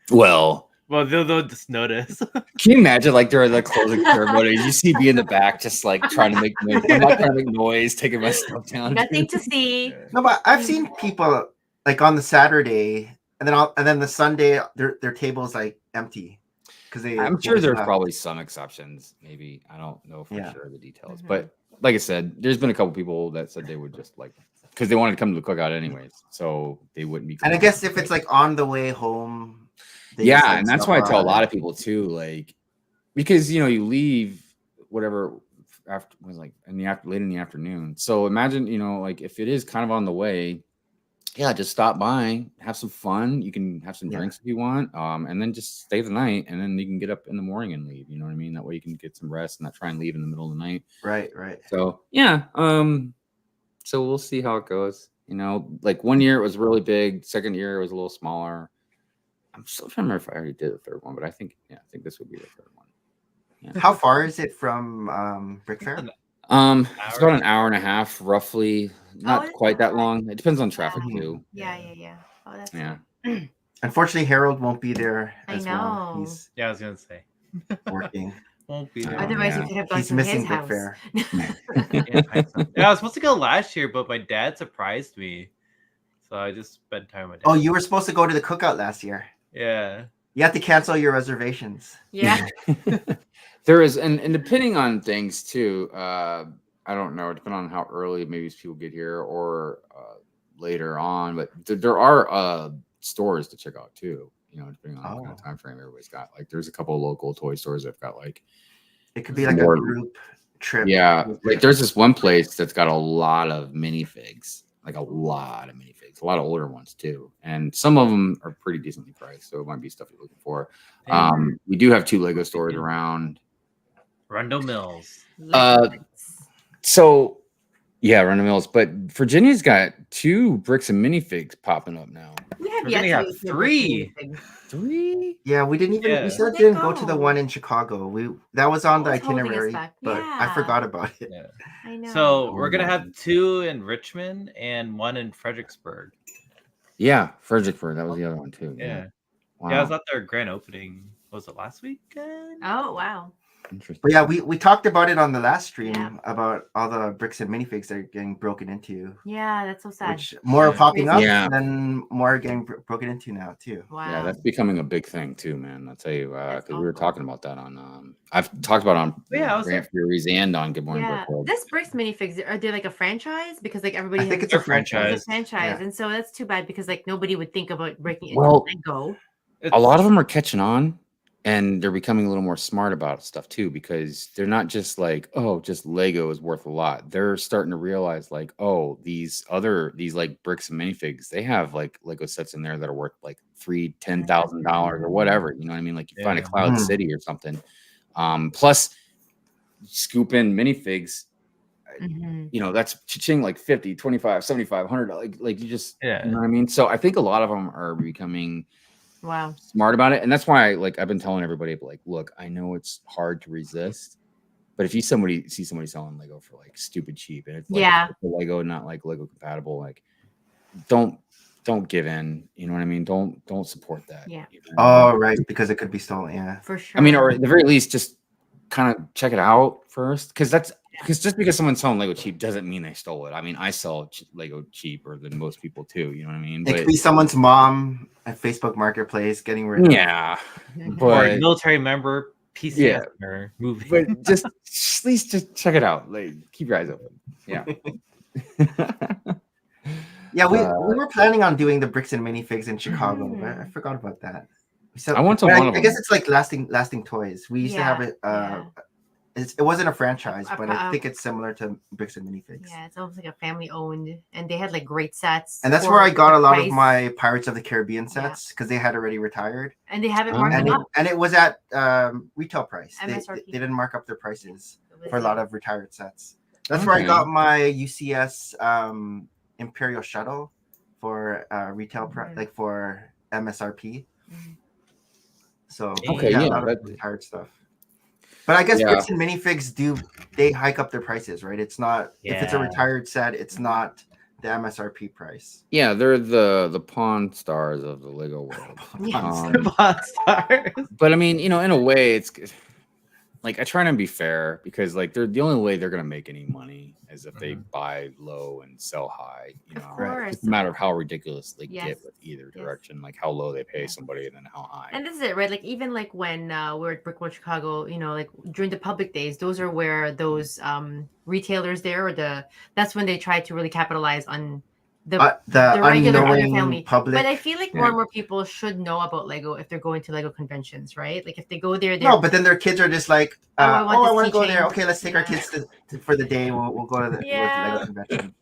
Well, they'll just notice. Can you imagine like during the closing ceremony, you see me in the back just like trying to make noise. I'm not trying to make noise, taking my stuff down. Nothing to see. No, but I've seen people like on the Saturday and then the Sunday their table's like empty. I'm sure there's probably some exceptions. Maybe I don't know for sure the details, but like I said, there's been a couple people that said they would just like because they wanted to come to the cookout anyways, so they wouldn't be. And I guess if it's like on the way home, and that's why I tell a lot of people too, like because you know you leave whatever after was like late in the afternoon. So imagine like if it is kind of on the way. Yeah, just stop by, have some fun. You can have some drinks if you want, and then just stay the night, and then you can get up in the morning and leave. You know what I mean? That way you can get some rest and not try and leave in the middle of the night. Right. So so we'll see how it goes. You know, like 1 year it was really big. Second year it was a little smaller. I'm still trying to remember if I already did the third one, but I think this would be the third one. Yeah. How far is it from Brick Fair? It's about an hour and a half, roughly. Not quite that long. It depends on traffic too. Yeah. Oh, that's good. Unfortunately, Harold won't be there as well. I was gonna say working. Won't be there. Otherwise, you could have gone He's to missing his Brick house. Fair. I was supposed to go last year, but my dad surprised me, so I just spent time with my dad. Oh, you were supposed to go to the cookout last year. Yeah. You have to cancel your reservations. Yeah. There is, and depending on things too. I don't know, depending on how early maybe people get here or later on, but there are stores to check out too, you know, depending on what kind of time frame everybody's got. Like there's a couple of local toy stores that've got like it could be like a group trip. Yeah, like there's this one place that's got a lot of minifigs, like a lot of older ones too, and some of them are pretty decently priced, so it might be stuff you're looking for. We do have 2 Lego stores around Rundle Mills. So, Rundle Mills, but Virginia's got 2 bricks and minifigs popping up now. We have 3. 3? Yeah, we didn't even. We still didn't go to the one in Chicago. That was on the itinerary, but I forgot about it. Yeah. I know. So we're gonna have 2 in Richmond and 1 in Fredericksburg. Yeah, Fredericksburg. That was the other one too. Yeah. Wow. Yeah, I was at their grand opening. Was it last weekend? Oh wow. Interesting. But yeah, we talked about it on the last stream about all the bricks and minifigs that are getting broken into. Yeah, that's so sad. Which more are popping up, and then more are getting broken into now too. Wow. Yeah, that's becoming a big thing too, man. I'll tell you, because we were talking about that on I've talked about it on Yeah, I was Grant Furies and on Good Morning Yeah, Brick World. this Bricks minifigs, are they like a franchise? Because like everybody I think has it's a They're franchise. it's a franchise, Yeah. and so that's too bad because like nobody would think about breaking it Well, into Lego. A lot of them are catching on, and they're becoming a little more smart about stuff too, because they're not just like, oh, just Lego is worth a lot. They're starting to realize like, oh, these like bricks and minifigs, they have like Lego sets in there that are worth like $10,000 or whatever. You know what I mean? Like you find a Yeah. Cloud Mhm. City or something. Plus scoop in minifigs, Mhm. you know, that's cha-ching like 50, 25, 75, 100. Like you just, Yeah. you know what I mean? So I think a lot of them are becoming Wow. smart about it, and that's why like I've been telling everybody, like, look, I know it's hard to resist, but if you see somebody selling Lego for like stupid cheap, and it's like Yeah. the Lego not like Lego compatible, like don't give in. You know what I mean? Don't support that. Yeah. You know what I mean? Oh, right, because it could be stolen. Yeah. For sure. I mean, or at the very least, just kind of check it out first, because just because someone's selling Lego cheap doesn't mean they stole it. I mean, I sell Lego cheaper than most people too. You know what I mean? It could be someone's mom at Facebook Marketplace getting rid of. Yeah, Or a but military member, PCS or movie. but just at least just check it out. Like, keep your eyes open. Yeah. Yeah, we were planning on doing the bricks and minifigs in Chicago. Mhm. But I forgot about that. So, I went to but one of I guess them. it's like lasting toys. We used to have it. Yeah. It wasn't a franchise, but I Um, think it's similar to bricks and minifigs. Yeah, it's almost like a family owned, and they had like great sets. And that's for where I got the a lot price, of my Pirates of the Caribbean sets because they had already retired, and they haven't Oh. marked and them it, up. and it was at retail price. They MSRP. didn't mark up their prices It was, for a lot of retired sets. That's where I Okay. got my UCS Imperial Shuttle for retail price, Mhm. like for MSRP. Mhm. So Okay, yeah, yeah, a lot of that- retired stuff. But I guess Yeah. bricks and minifigs they hike up their prices, right? It's not if it's a Yeah. retired set, it's not the MSRP price. Yeah, they're the Pawn Stars of the Lego world. Yes. Monstars. But I mean, you know, in a way, it's like I try to be fair, because like they're the only way they're gonna make any money is if they buy low and sell high. You Of know, course. it's a matter of how ridiculous they Yes. get with either Yes. direction, like how low they pay Yeah. somebody and then how high. And this is it, right? Like even like when we're at Brickworld Chicago, you know, like during the public days, those are where those retailers there, that's when they try to really capitalize on the regular other unknowing family. public. But I feel like more Yeah. and more people should know about Lego if they're going to Lego conventions, right? Like if they go there, No, but then their kids are just like, I want I this want to go keychain. there. Okay, let's take our Yeah. kids for the day. We'll go to the Yeah. Lego convention.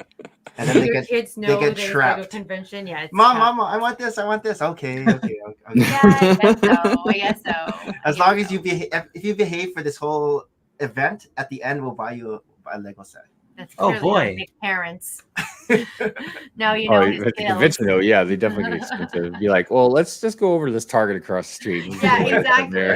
And then your kids know get that it's Lego trapped. convention. Yeah, it's Mom, tough. I want this. Okay. Yeah, I guess so. As long as if you behave for this whole event, at the end we'll buy you a Lego set. That's Oh, clearly how to boy. make parents. Now you know his at the skills. convention though, yeah, they definitely get to be like, well, let's just go over to this Target across the street. We Yeah, can go exactly. there.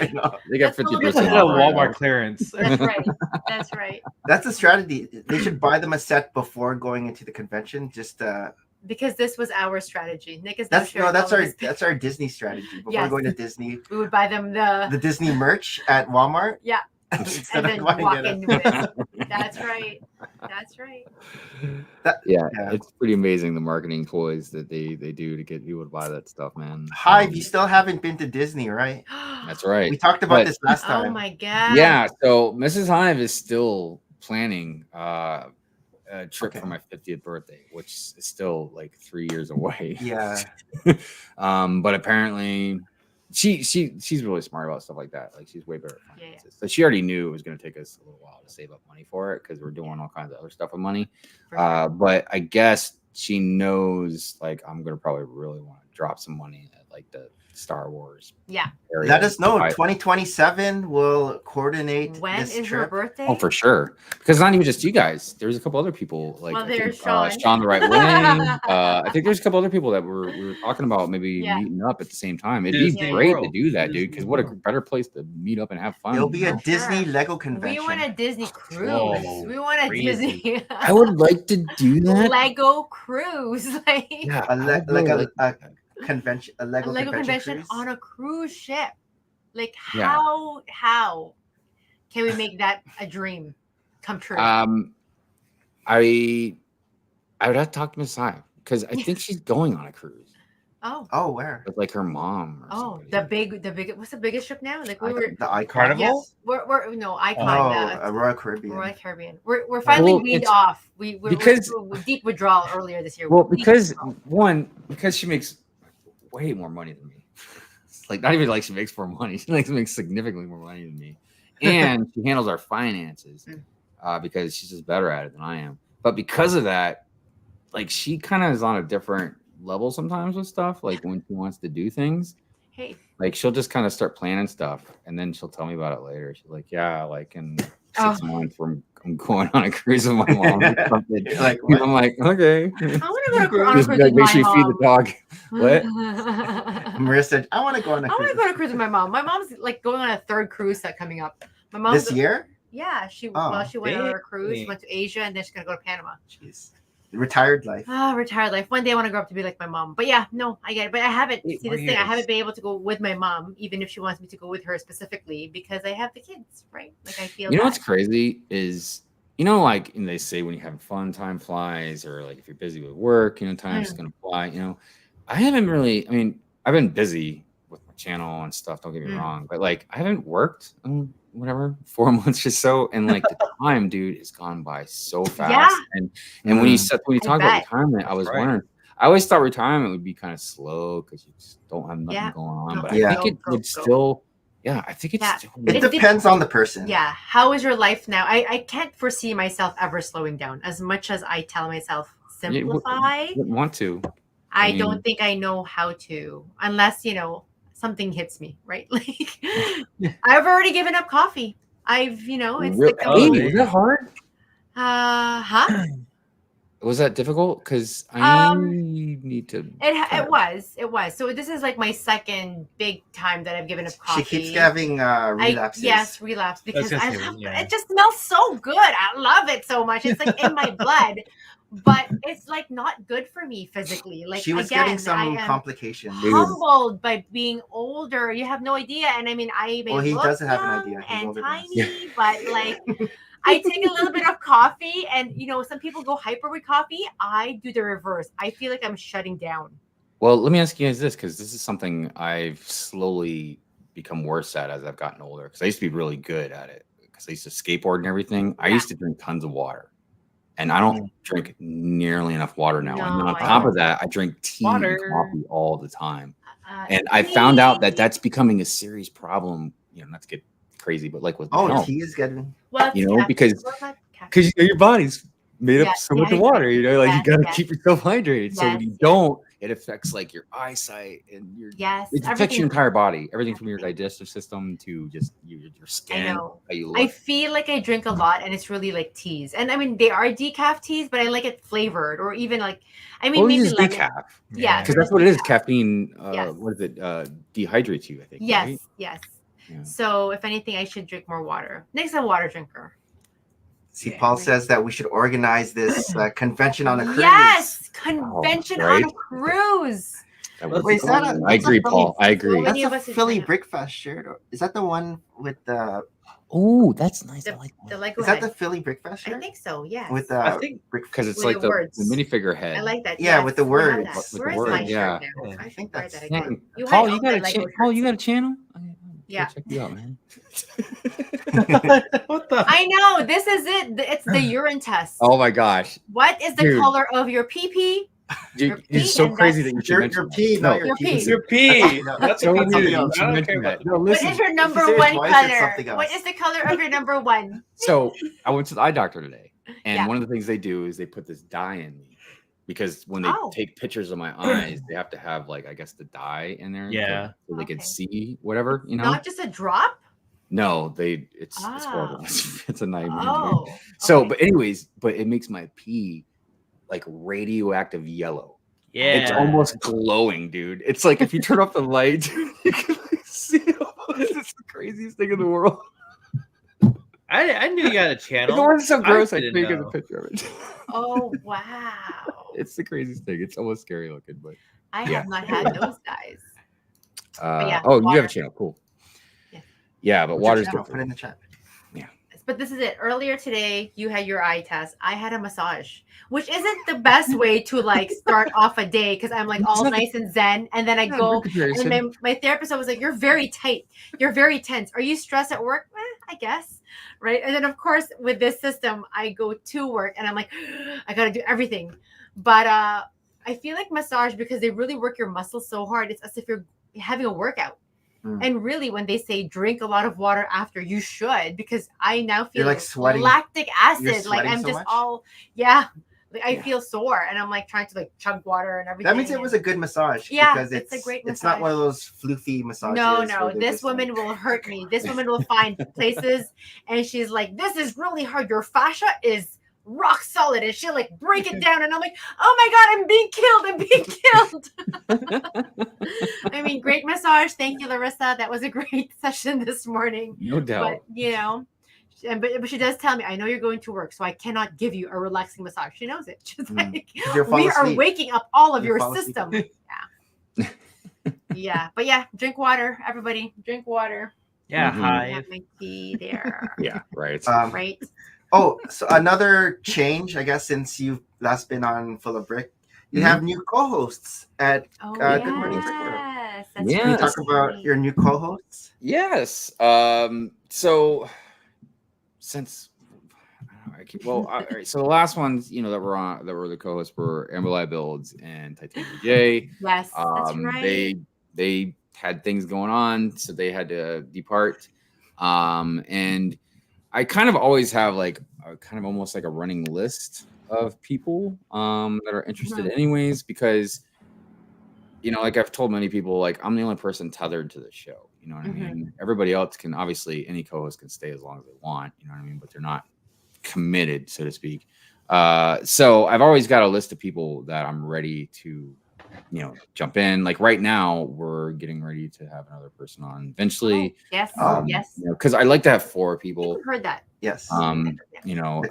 They got That's a little bit 50% This is more a off right now. Walmart clearance. That's right. That's right. That's the strategy. They should buy them a set before going into the convention. Just Because this was our strategy. Nick is that's our Disney strategy. Before Yes. going to Disney, We would buy them the Disney merch at Walmart. Yeah. Instead and of then buying walk it in with it. That's right. That's right. Yeah, Yeah. it's pretty amazing the marketing ploys that they do to get people to buy that stuff, man. Hive, you still haven't been to Disney, right? That's right. We talked about But- this last time. Oh my god. Yeah, so Mrs. Hive is still planning a trip Okay. for my 50th birthday, which is still like 3 years away. Yeah. But apparently she's really smart about stuff like that. Like she's way better at Yeah, yeah. finances. So she already knew it was going to take us a little while to save up money for it, because we're doing all kinds of other stuff with money. For sure. But I guess she knows like I'm going to probably really want to drop some money at like the Star Wars Yeah. area. Let us know. I- 2027 will coordinate When this is your trip. birthday? Oh, for sure. Because not even just you guys. There's a couple other people. Like Well, I think, there's Sean. Sean the Right Way. I think there's a couple other people that we were talking about maybe Yeah. meeting up at the same time. It'd be Disney great to World. do that, dude. Because what a Disney better place to meet up and have fun. It'll be you a know? Disney Sure. Lego We convention. want a Disney cruise. Whoa, We want a crazy. Disney I would like to do that. Lego cruise. Like Yeah, A le- I would like really a- like to do that. convention, a a Lego, Lego convention cruise. on a cruise ship. Like Yeah. how can we make that a dream come true? I would have to talk to Miss Hive because I think she's going on a cruise. Oh. Oh, where? with like her mom. Or Oh, somebody. the big. What's the biggest ship now? Like we were. The Icon. Carnival? Yes, we're no Icon. No, Royal Caribbean. Royal Caribbean. We're finally Well, weaned it's- off. We're because- through deep withdrawal earlier this year. Well, Deep because withdrawal. because she makes way more money than me. It's like not even like she makes more money. She makes significantly more money than me, and she handles our finances because she's just better at it than I am. But because of that, like she kind of is on a different level sometimes with stuff. Like when she wants to do things, Hey. like she'll just kind of start planning stuff, and then she'll tell me about it later. She's like, "Yeah, like in 6 months, I'm going on a cruise with my mom." Or something. Like, And I'm like, okay. I want to go on a Just cruise like, with make my sure you feed the mom. dog. What? Marissa, I want to go on a I want cruise. to go on a cruise with my mom. My mom's like going on a third cruise set coming up. My mom's This year? Yeah, she Oh, she went on a cruise, dang. went to Asia, and then she's gonna go to Panama. Jeez. Retired life. Retired life. One day I want to grow up to be like my mom. But yeah, no, I get it. But I haven't. 8 See, more this thing, I years. haven't been able to go with my mom, even if she wants me to go with her specifically, because I have the kids, right? Like I feel. You know what's bad. crazy is, like they say when you're having fun, time flies, or like if you're busy with work, time's gonna fly. I haven't really. I mean, I've been busy with my channel and stuff. Don't get me wrong, but like I haven't worked whatever 4 months or so, and like the time, dude, has gone by so fast. Yeah. And when you talk about bet. retirement, I was Right. wondering. I always thought retirement would be kind of slow because you just don't have nothing Yeah. going on. No, But Yeah. I think it would still. Yeah, I think it's Yeah. still. It It's depends on the person. Yeah. How is your life now? I can't foresee myself ever slowing down as much as I tell myself Yeah, simplify. wouldn't want to. I mean- don't think I know how to, unless something hits me, right? Like I've already given up coffee. It's Real- like Oh, was that hard? huh? Was that difficult? Because I Um, need to. It was. So this is like my second big time that I've given up coffee. She keeps having relapses. Yes, relapse because gonna I say, love yeah. it. Just smells so good. I love it so much. It's like in my blood, but it's like not good for me physically. Like She was again, getting some I am complications. humbled by being older. You have no idea. And I mean, I may Well, he look doesn't have an young idea. He's and older than us. tiny, but like I take a little bit of coffee, and some people go hyper with coffee. I do the reverse. I feel like I'm shutting down. Well, let me ask you guys this, because this is something I've slowly become worse at as I've gotten older. Because I used to be really good at it. Because I used to skateboard and everything. I Yeah. used to drink tons of water, and I don't drink nearly enough water now. and then No, on I top don't. of that, I drink tea Water. and coffee all the time. And I found out that that's becoming a serious problem. Not to get crazy, but like with my Oh, health. tea is getting. well, because because your body's made up Yeah, so much of dehydrated. water. Like Yes, you got to yes. keep yourself hydrated. So when Yes, you yes. don't, it affects like your eyesight and your. yes, It affects your entire body, everything from your digestive system to just your skin, I how know. you I look. feel like I drink a lot, and it's really like teas. And I mean, they are decaf teas, but I like it flavored, or even like, I mean, Well, maybe use lemon. decaf Yeah, because they're that's what it is. decaf. Caffeine. Yes. What is it? Dehydrates you, I think. Yes, Right? yes. Yeah. So if anything, I should drink more water. Next, I'm a water drinker. See, Paul says that we should organize this convention on a cruise. Yes, convention right? on a cruise. That would Wait, be is that awesome. a- I agree, that's a- Paul. I agree. Well, That's Many of a us in Philly China. Brickfest shirt. Or is that the one with the? Oh, that's nice. The, I like the that. Lego Is that head. the Philly Brickfest I shirt? think so. Yes. With I the think brick. Because it's with like the the words. minifigure head. I like that. Yeah, yes, with the we have words. that. With the Where is words, my shirt yeah. now? Yeah, I think Where that's- did I Yeah, go? You Paul, had you all got the a Lego Paul, you shirts. got a channel? Yeah. Check you out, man. what the? I know. This is it. It's the urine test. Oh my gosh, What is the Dude. color of your pee-pee? dude, pee it's so and crazy that's- that you should Your mention pee, that. not No, your Your pee. pee. Your pee. No, That's so what weird. it is. You I don't should care mention about that. the. No, What listen. is your number say it one twice, it's color? something What else. is the color of your number one? So I went to the eye doctor today, and Yeah. one of the things they do is they put this dye in me because when they Oh. take pictures of my eyes, they have to have like I guess the dye in there, Yeah. so they Okay. can see whatever Not just a drop? No, it's horrible. Oh. It's a nightmare. dude. Oh. So, okay. but anyways, it makes my pee like radioactive yellow. Yeah. It's almost glowing, dude. It's like if you turn off the light, you can like, see it. It's the craziest thing in the world. I knew you had a It channel. was so gross. I didn't couldn't get a know. picture of it. Oh, wow. It's the craziest thing. It's almost scary looking, but I yeah. have not had those guys. yeah, oh, you have water. a channel. Cool. Yeah. Yeah, but What's your water's channel? different. Put it in the chat. It's but this is it. Earlier today, you had your eye test. I had a massage, which isn't the best way to like start off a day because I'm like all nice and zen, and then I go and my therapist was like, "You're very tight. You're very tense. Are you stressed at work?" I guess, right? And then of course with this system, I go to work and I'm like, I gotta do everything, but I feel like massage because they really work your muscles so hard. It's as if you're having a workout. And really, when they say drink a lot of water after, you should, because I now feel You're like sweating. lactic acid. You're Like I'm so just much? all, like I feel sore, and I'm like trying to like chug water and everything. That means it was a good massage. Yeah, because it's a great It's not massage. one of those floofy massages. No, where they're this just woman like- will hurt me. This woman will find places, and she's like, "This is really hard. Your fascia is rock solid," and she'll like break it down, and I'm like, "Oh my god, I'm being killed! I'm being killed!" I mean, great massage. Thank you, Larissa. That was a great session this morning. No doubt. But you know, but she does tell me, "I know you're going to work, so I cannot give you a relaxing massage." She knows it. She's like, You'll fall "We are asleep. waking up all of You'll your fall asleep. system." Yeah. Yeah, but yeah, drink water, everybody. Drink water. Yeah, Mhm. I Hive. have my tea there. Yeah, right. Right. Oh, so another change, I guess, since you've last been on Full of Brick, you have new co-hosts at. Oh, Good morning, Victor. yes. That's Yeah. Can you right. talk about your new co-hosts? Yes. So since all right, so the last ones, that were the co-hosts were Amber Builds and Titanium J. Yes, that's right. They had things going on, so they had to depart. And I kind of always have like almost like a running list of people that are interested anyways, because like I've told many people, like I'm the only person tethered to the show. You know what I mean? Everybody else can, obviously any co-host can stay as long as they want, you know what I mean? But they're not committed, so to speak. So I've always got a list of people that I'm ready to jump in. Like right now we're getting ready to have another person on eventually. Yes. Yes. Because I like to have 4 people. I've heard that. Yes. The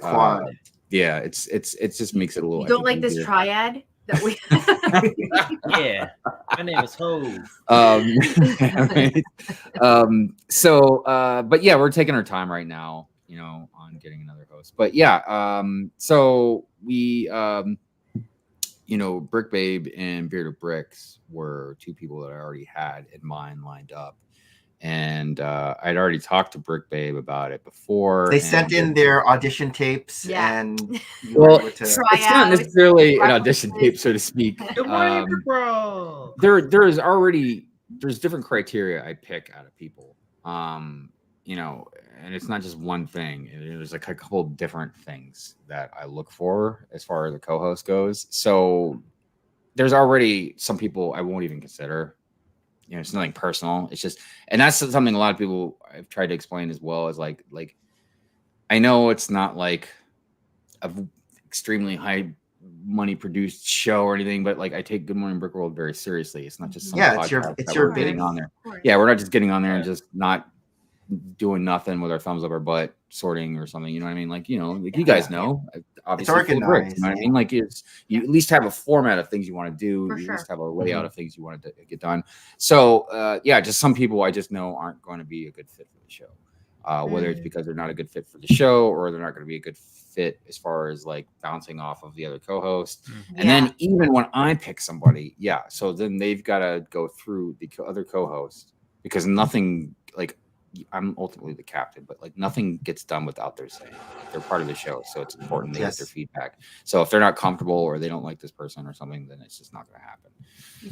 quad. Yeah, it just makes it a little. You don't like this triad that we Yeah, my name is Hove. But yeah, we're taking our time right now, on getting another host. But yeah, so we, Brick Babe and Bearded Bricks were 2 people that I already had in mind lined up. And I'd already talked to Brick Babe about it before. They sent in their audition tapes, and you were able to. It's not necessarily an audition tape, so to speak. Good morning, bro. There's different criteria I pick out of people. And it's not just one thing. There's like a couple of different things that I look for as far as the co-host goes. So there's already some people I won't even consider. It's nothing personal. It's just, and that's something a lot of people I've tried to explain as well, as like I know it's not like a extremely high money produced show or anything, but like I take Good Morning Brick World very seriously. It's not just some podcast it's that your we're getting on there. Of course. Yeah, we're not just getting on there and just not doing nothing with our thumbs up our butt sorting or something. You know what I mean? Like, you guys know, obviously, It's organized. you know what I mean? Like you at least have a format of things you want to do. For You sure. at least have a layout of things you want to get done. So just some people I just know aren't going to be a good fit for the show. Whether it's because they're not a good fit for the show or they're not going to be a good fit as far as like bouncing off of the other co-host. And then even when I pick somebody, so then they've got to go through the other co-host, because nothing, like, I'm ultimately the captain, but like nothing gets done without their say. They're part of the show, so it's important they get their feedback. So if they're not comfortable or they don't like this person or something, then it's just not going to happen.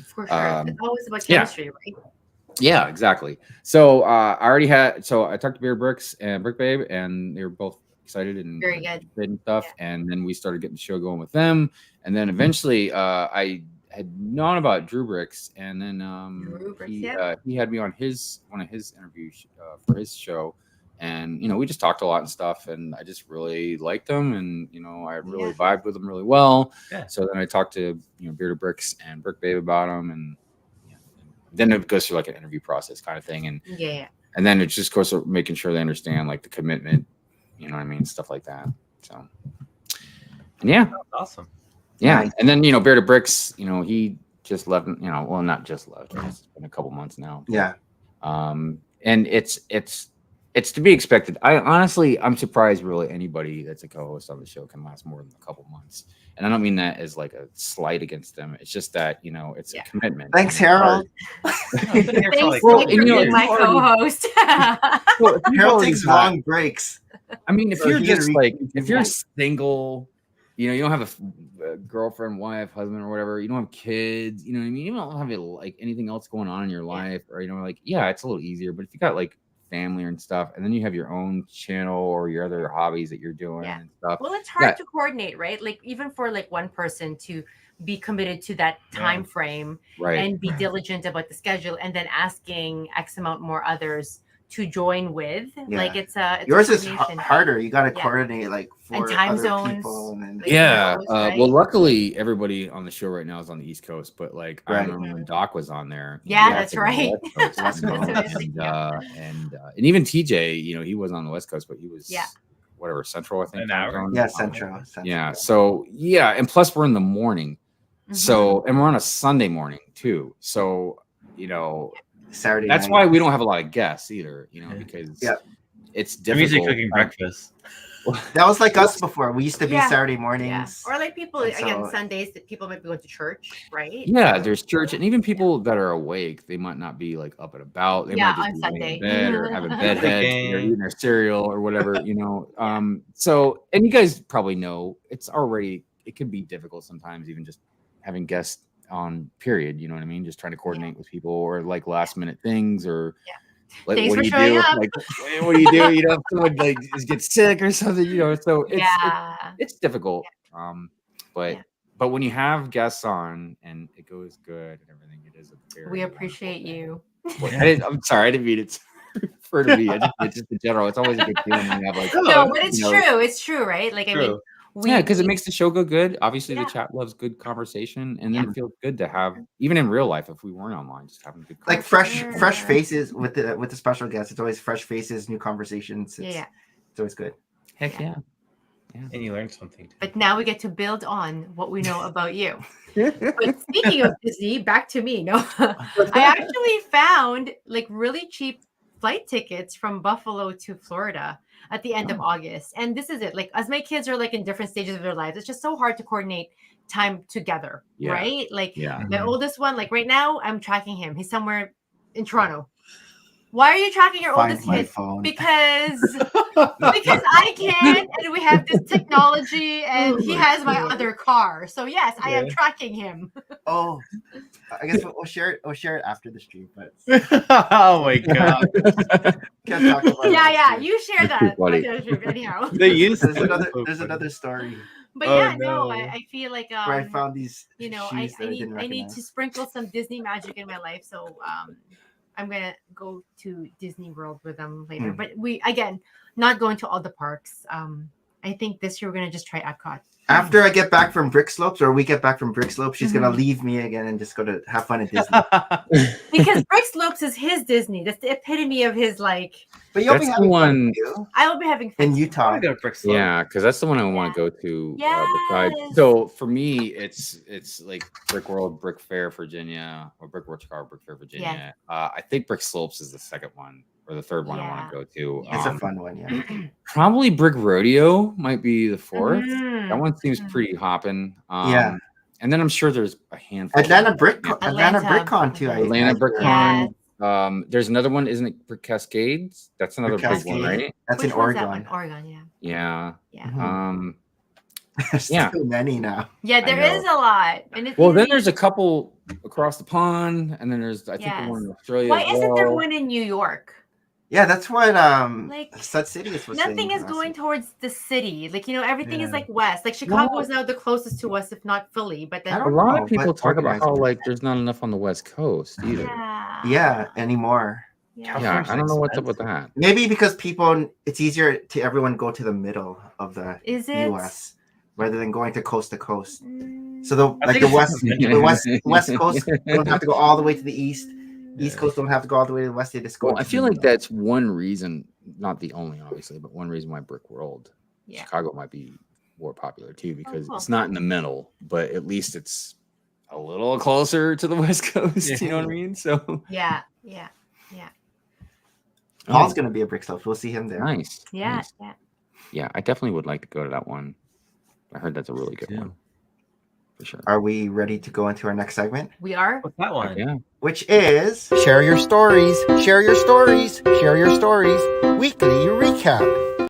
For sure. It's always about chemistry, right? Yeah, exactly. So I talked to Bearded Bricks and Brick Babe, and they were both excited and Very good and stuff. And then we started getting the show going with them. And then eventually I had known about Drew Bricks, and then he had me on one of his interviews for his show, and we just talked a lot and stuff, and I just really liked him, and I really vibed with him really well. So then I talked to Bearded Bricks and Brick Babe about him, and then it goes through like an interview process kind of thing, and and then it just goes to making sure they understand like the commitment, you know what I mean, stuff like that. So and That's awesome. Yeah, Nice. and then Bearded Bricks, he just left. Not just left. It's been a couple months now. Yeah. And it's It's to be expected. I'm surprised really anybody that's a co-host on the show can last more than a couple months. And I don't mean that as like a slight against them. It's just that, it's a commitment. Thanks, And it's Harold. Thanks, Nick, Well, for and being my it's already- co-host. Well, if you've Harold already takes got- long breaks. I mean, if So you're he can just read- like, if you're single, you don't have a girlfriend, wife, husband, or whatever, you don't have kids, you know what I mean? You don't have like anything else going on in your life, or, like, yeah, it's a little easier. But if you got like family and stuff, and then you have your own channel or your other hobbies that you're doing and stuff. Well, it's hard to coordinate, right? Like even for like one person to be committed to that time frame and be diligent about the schedule, and then asking X amount more others to join with. Like it's yours is coordination. harder. You got to coordinate like for and time other zones. people and Like, right? Well, luckily everybody on the show right now is on the East Coast, but like I remember when Doc was on there. Yeah, that's right. And even TJ, he was on the West Coast, but he was whatever, Central, I think. An hour. Yeah, Central. Yeah. So and plus we're in the morning. So and we're on a Sunday morning too. So Saturday. That's night. why we don't have a lot of guests either, because it's I'm usually difficult. cooking breakfast. That was like us before. We used to be Saturday mornings. Or like people again Sundays that people might be going to church, right? Yeah, there's church, and even people that are awake, they might not be like up and about. They might just on be Sunday. laying in bed or having bedheads or eating their cereal or whatever, So, and you guys probably know it can be difficult sometimes, even just having guests on period. You know what I mean? Just trying to coordinate with people or like last minute things or. Like, Thanks what for do you showing do? up. Like, what do you do? If someone like gets sick or something, So it's difficult. But when you have guests on and it goes good and everything, it is a very. We appreciate you. I'm sorry, I didn't mean it to refer to me. It's just in general. It's always a good feeling when you have like. No, but it's true. It's true, right? Like I mean. Because it makes the show go good. Obviously, the chat loves good conversation, and then it feels good to have, even in real life, if we weren't online, just having good. Like fresh faces with the special guests. It's always fresh faces, new conversations. It's always good. Heck yeah. And you learn something. But now we get to build on what we know about you. But speaking of Disney, back to me. No, I actually found like really cheap flight tickets from Buffalo to Florida at the end of August. And this is it. Like as my kids are like in different stages of their lives, it's just so hard to coordinate time together, right? Like my oldest one, like right now I'm tracking him. He's somewhere in Toronto. Why are you tracking your oldest kid? Because I can, and we have this technology, and he has my other car. So yes, I am tracking him. Oh, I guess we'll share it. We'll share it after the stream. But oh my god! Can't talk about you share that. Anyhow, there's another story. But I feel like where I found these. I need to sprinkle some Disney magic in my life. So I'm gonna go to Disney World with them later. But we not going to all the parks. I think this year we're gonna just try Epcot. After I get back from Brick Slopes, or we get back from Brick Slopes, she's gonna leave me again and just go to have fun at Disney. Because Brick Slopes is his Disney. That's the epitome of his like. But you'll be having fun. I will be having fun in Utah. Go to Brick Slopes. Yeah, because that's the one I want to go to. So for me, it's like Brick World, Brick Fair, Virginia, or Brick World Chicago, Brick Fair, Virginia. I think Brick Slopes is the second one or the third one I want to go to. It's a fun one, Probably Brick Rodeo might be the fourth. That one seems pretty hopping. And then I'm sure there's a handful. Atlanta BrickCon too. Atlanta BrickCon. There's another one, isn't it? Brick Cascades. That's another big one, right? That's in Oregon. Oregon, yeah. There's too many now. Yeah, there is a lot. And then there's a couple across the pond, and then there's I think the one in Australia. Why isn't there one in New York? Yeah, that's what Stud City is. Nothing is going towards the city. Like everything is like west. Like Chicago is now the closest to us, if not Philly. But then a lot of people talk about how like there's not enough on the West Coast either. Yeah, anymore. Yeah, I don't know what's up with that. Maybe because it's easier to everyone go to the middle of the U.S. rather than going to coast. So the west coast don't have to go all the way to the east. East Coast don't have to go all the way to the west. They just go. Well, I feel like that's one reason, not the only, obviously, but one reason why Brick World, Chicago might be more popular too, because it's not in the middle, but at least it's a little closer to the West Coast. You know what I mean? So yeah. Paul's going to be a Bricks Loaf. We'll see him there. Nice. Yeah, nice. yeah. Yeah, I definitely would like to go to that one. I heard that's a really good too. one. For sure. Are we ready to go into our next segment? We are. What's that one? Yeah. Which is Share Your Stories, Share Your Stories, Share Your Stories, Weekly Recap.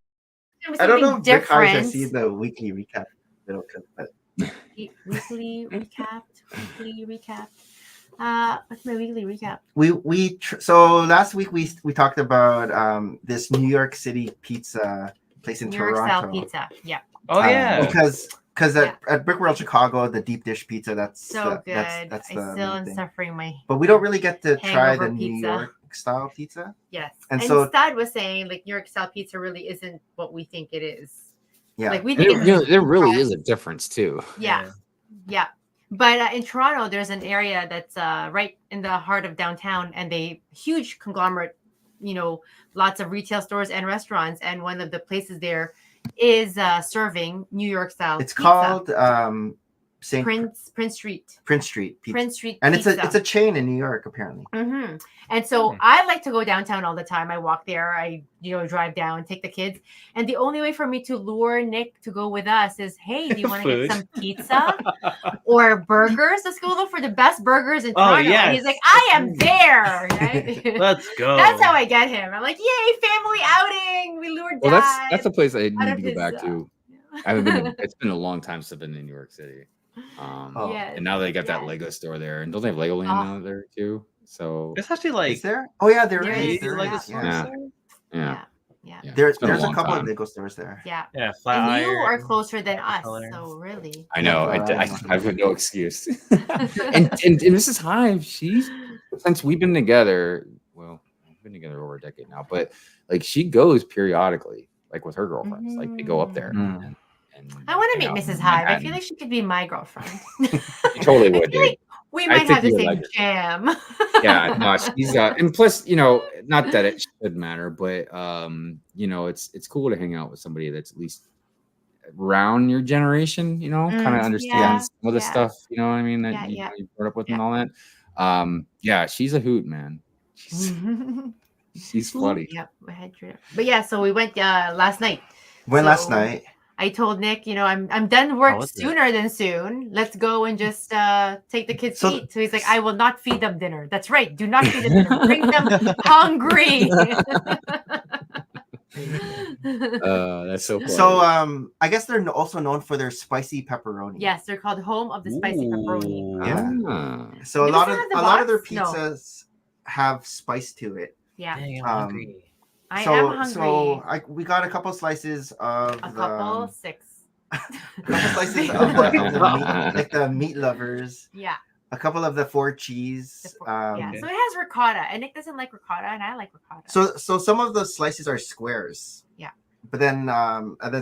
I don't know if Brick Hives has seen the weekly recap. But Weekly recap. What's my weekly recap? So last week we talked about this New York City pizza place in New York Toronto. style pizza. Yeah. Oh yeah. Because at Brick World Chicago, the deep dish pizza, that's So good. That's I the still main am thing. suffering my But we don't really get to try hangover the New pizza. York style pizza. Yes. And And so- Stad was saying like New York style pizza really isn't what we think it is. Yeah. Like we think There really is a difference too. Yeah. But in Toronto, there's an area that's right in the heart of downtown, and they huge conglomerate, lots of retail stores and restaurants. And one of the places there is serving New York style. It's pizza. called St. Prince Street. Prince Street Pizza. Prince Street And pizza. it's a chain in New York apparently. Mm-hmm. And so I like to go downtown all the time. I walk there. I drive down, take the kids, and the only way for me to lure Nick to go with us is, hey, do you want to get some pizza or burgers? Let's go look for the best burgers in Toronto. yes. And he's like, I am there. Right? Let's go. That's how I get him. I'm like, yay, family outing. We lured Well, Dad. that's a place I out need of to go his, back to. I haven't been. It's been a long time since I've been in New York City. Yes, And now they got that yes. Lego store there, and don't they have Legoland now there too? So It's actually like Is there? Oh yeah, there There is. is, There yeah. is. Yeah. Yeah. yeah. There's It's been a long couple of time. Lego stores there. Yeah. yeah, And flat you are iron. closer than us, color. so really. I know. Yeah. I've got no excuse. and Mrs. Hive, since we've been together, well, we've been together over a decade now, but like she goes periodically, like with her girlfriends, like they go up there. And I want to hang meet out Mrs. in Hive. I Manhattan. feel like she could be my girlfriend. You totally would, I feel like dude. we I might think have the you would same like it. jam. Yeah, no, she's and plus, not that it should matter, but it's cool to hang out with somebody that's at least around your generation, kind of understands some of the stuff, you know what I mean, that you brought up with and all that. Yeah, she's a hoot, man. She's funny. Yep. But yeah, so we went last night. Last night. I told Nick, I'm done work what's it? sooner than soon. Let's go and just take the kids to eat. So he's like, I will not feed them dinner. That's right. Do not feed them dinner. Bring them hungry. That's so funny. So I guess they're also known for their spicy pepperoni. Yes, they're called Home of the Spicy Pepperoni. Ooh. Yeah. So Did a we still have the lot of their box? No. pizzas have spice to it. Yeah, Dang, I'm hungry. I am hungry. So we got a couple slices of A couple, 6. a couple slices of the meat, like the meat lovers. Yeah. A couple of the 4 cheese. Yeah. So it has ricotta, and Nick doesn't like ricotta, and I like ricotta. So some of the slices are squares. Yeah. But then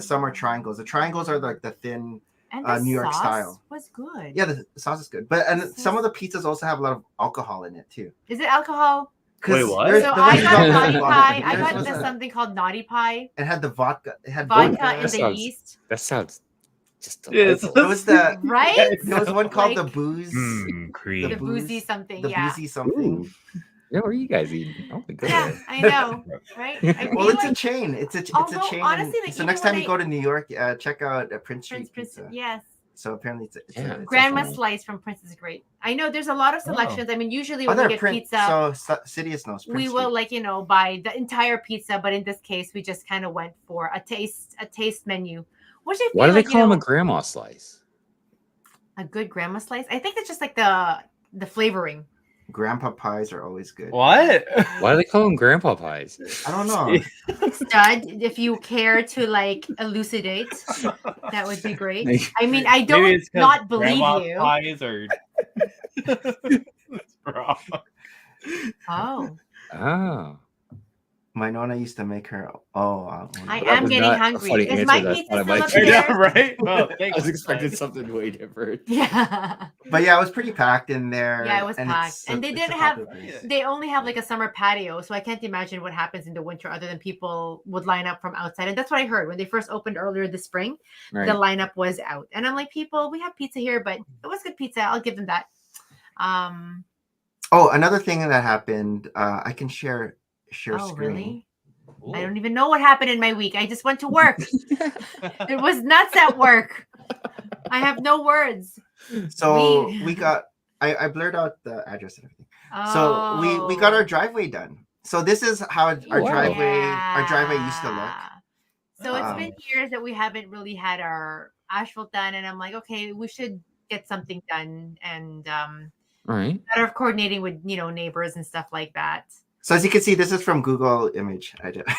some are triangles. The triangles are like the thin. and the New York sauce style. was good. Yeah, the sauce is good. But some of the pizzas also have a lot of alcohol in it too. Is it alcohol? 'Cause Wait, what? there's- So there I was got no naughty alcohol. pie. I Theirs got was something called naughty pie. It had the vodka. It had Vodka vodka. in That the sounds- yeast. That sounds just Yes. delightful. It was the Right? there was one called the Like- booze. The Cream. The boozy booze- something. The Yeah. boozy something. Ooh. Yeah, what are you guys eating? Oh my Yeah, goodness. I know. Right? I Well, feel it's a like chain. It's a Although, chain. honestly, like, so even next time when you go to New York, check out Prince Street Prince, Pizza. yes. So apparently it's Yeah. a Grandma definitely- Slice from Prince is great. I know there's a lot of Oh. selections. I mean, usually Oh, when we they're get Prince. pizza, So Sidious knows. we Prince will Street. buy the entire pizza, but in this case, we just kind of went for a taste menu. Which I feel Why do they like, call them a grandma slice? a good grandma slice? I think it's just like the flavoring. Grandpa pies are always good. What? Why do they call them grandpa pies? I don't know. Stud, if you care to like elucidate, that would be great. Like- I mean, I Maybe don't it's 'cause not believe grandma you. Pies are. That's wrong. Oh, Oh. My nonna used to make her. I that am was getting not a hungry. funny Is my answer that pizza I still might up say. I there? know, right? Well, I thanks. was expecting something way different. Yeah. But yeah, it was pretty packed in there. Yeah, it was and packed. it's And they it's didn't a have- popular place. They only have like a summer patio, so I can't imagine what happens in the winter other than people would line up from outside. And that's what I heard when they first opened earlier this spring. Right. The lineup was out. And I'm like, people, we have pizza here, but it was good pizza. I'll give them that. Oh, another thing that happened. I can share share Oh, screen. really? Ooh. I don't even know what happened in my week. I just went to work. It was nuts at work. I have no words. So we got. I blurred out the address and everything. So we got our driveway done. So this is how our driveway used to look. So it's been years that we haven't really had our asphalt done, and I'm like, okay, we should get something done, and Right. matter of coordinating with neighbors and stuff like that. So as you can see, this is from Google Image. I didn't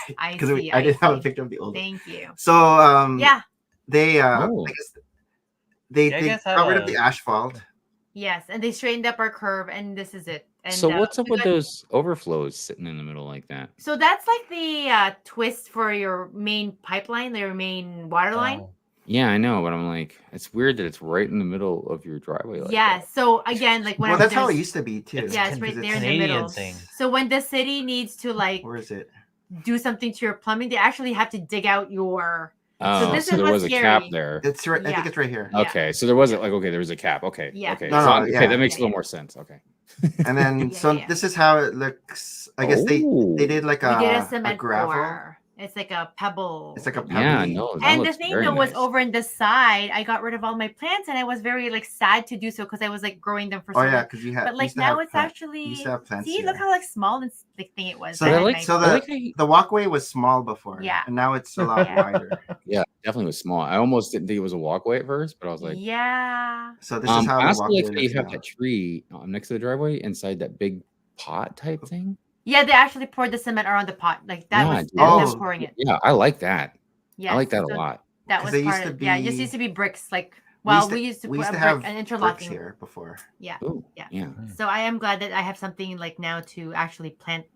have a picture of the old one. Thank you. So Yeah. they I Oh. guess they got rid of the asphalt. Yes, and they straightened up our curve, and this is it. And So what's up we with got- those overflows sitting in the middle like that? So that's like the twist for your main pipeline, your main water line. Oh. Yeah, I know, but I'm like, it's weird that it's right in the middle of your driveway. Like Yeah. that. So again, like when Well, that's how it there's- used to be too. Yeah, it's right Because there in the Canadian middle. thing. So when the city needs to like Where is it? do something to your plumbing, they actually have to dig out your. Oh, this so is there what's was a scary. cap there. It's right. I Yeah. think it's right here. Yeah. Okay, so there wasn't like there was a cap. Okay, Yeah. okay, No, so, no, okay, yeah. that makes Yeah, a little yeah. more sense. Okay, And then Yeah. this is how it looks. I guess they did like We did a a cement gravel. pour. It's like a pebble. It's like a yeah, pebbly. no, that And the looks thing very though was nice. over in the side, I got rid of all my plants, and I was very like sad to do so because I was like growing them for so Oh yeah, long. because you had. But you like used to now have it's plant- actually you used to have plants see, here. look how like small and like thing it was. So I that had like- my- so I like how the walkway was small before. Yeah. And now it's a lot Yeah. wider. Yeah, definitely was small. I almost didn't think it was a walkway at first, but I was like, yeah. So this is how I the also walkway like how you looks have now. that tree next to the driveway inside that big pot type thing. Yeah, they actually poured the cement around the pot. Like that Yeah, was dude. them Oh. pouring it. Yeah, I like that. Yeah. I like that a lot. That 'Cause was they used part to of yeah, it just be- used to be bricks. Like We we used to put a brick, have an bricks interlocking. here before. Yeah. Ooh, Yeah. yeah. So I am glad that I have something like now to actually plant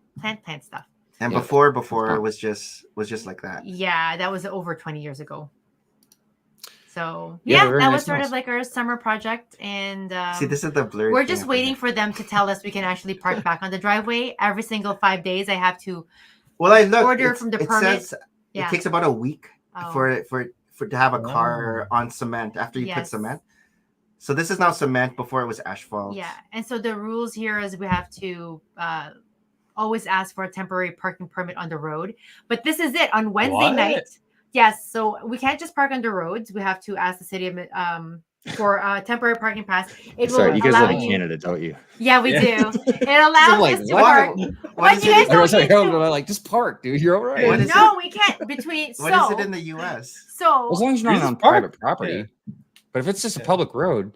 stuff. And Yeah. before it was just like that. Yeah, that was over 20 years ago. So Yeah, yeah, very that nice was sort house. of like our summer project, and See, this is the blurred. we're thing just up waiting there. for them to tell us we can actually park back on the driveway. Every single 5 days, I have to Well, I looked. order it's- from the it permit. says Yeah. it takes about a week Oh. for to have a car on cement after you put Yes. cement. So this is now cement. Before it was asphalt. Yeah, and so the rules here is we have to always ask for a temporary parking permit on the road. But this is it on Wednesday What? night. Yes, so we can't just park on the roads. We have to ask the city for a temporary parking pass. It Sorry, will you guys allow live in you. Canada, don't you? Yeah, we Yeah. do. It allows I'm like, us to what? park. What But is you it? guys in- don't Sorry, need to- I'm like, just park, dude. You're all right. What is No, we can't. Between What so is it in the U.S.? so As long as you're You not on just park. private property. Yeah. But if it's just a Yeah. public road,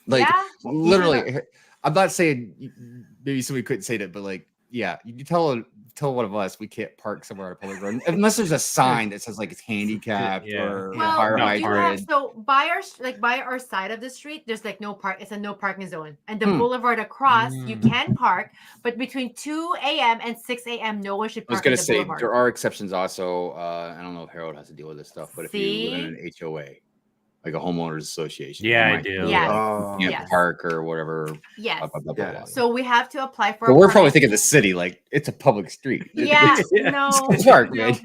like yeah. literally, I'm not saying maybe somebody couldn't say that, but like, yeah, you tell one of us we can't park somewhere on a public road unless there's a sign that says like it's handicapped Yeah. or Well, fire we do have hydrant. so by our side of the street, there's like no park. It's a no parking zone, and the Hmm. boulevard across you can park, but between 2 a.m. and 6 a.m. no one should I was park on gonna the say boulevard. there are exceptions also. I don't know if Harold has to deal with this stuff, but if you live in an HOA, like a homeowners association, Yeah, you I might do. be able to, Yes. Oh, you can't Yes. park or whatever. Yes. Blah, blah, blah, blah, Yeah. blah. So we have to apply for. But a we're probably permit. thinking the city, like it's a public street. Yeah. Yeah. No. It's park, no, man.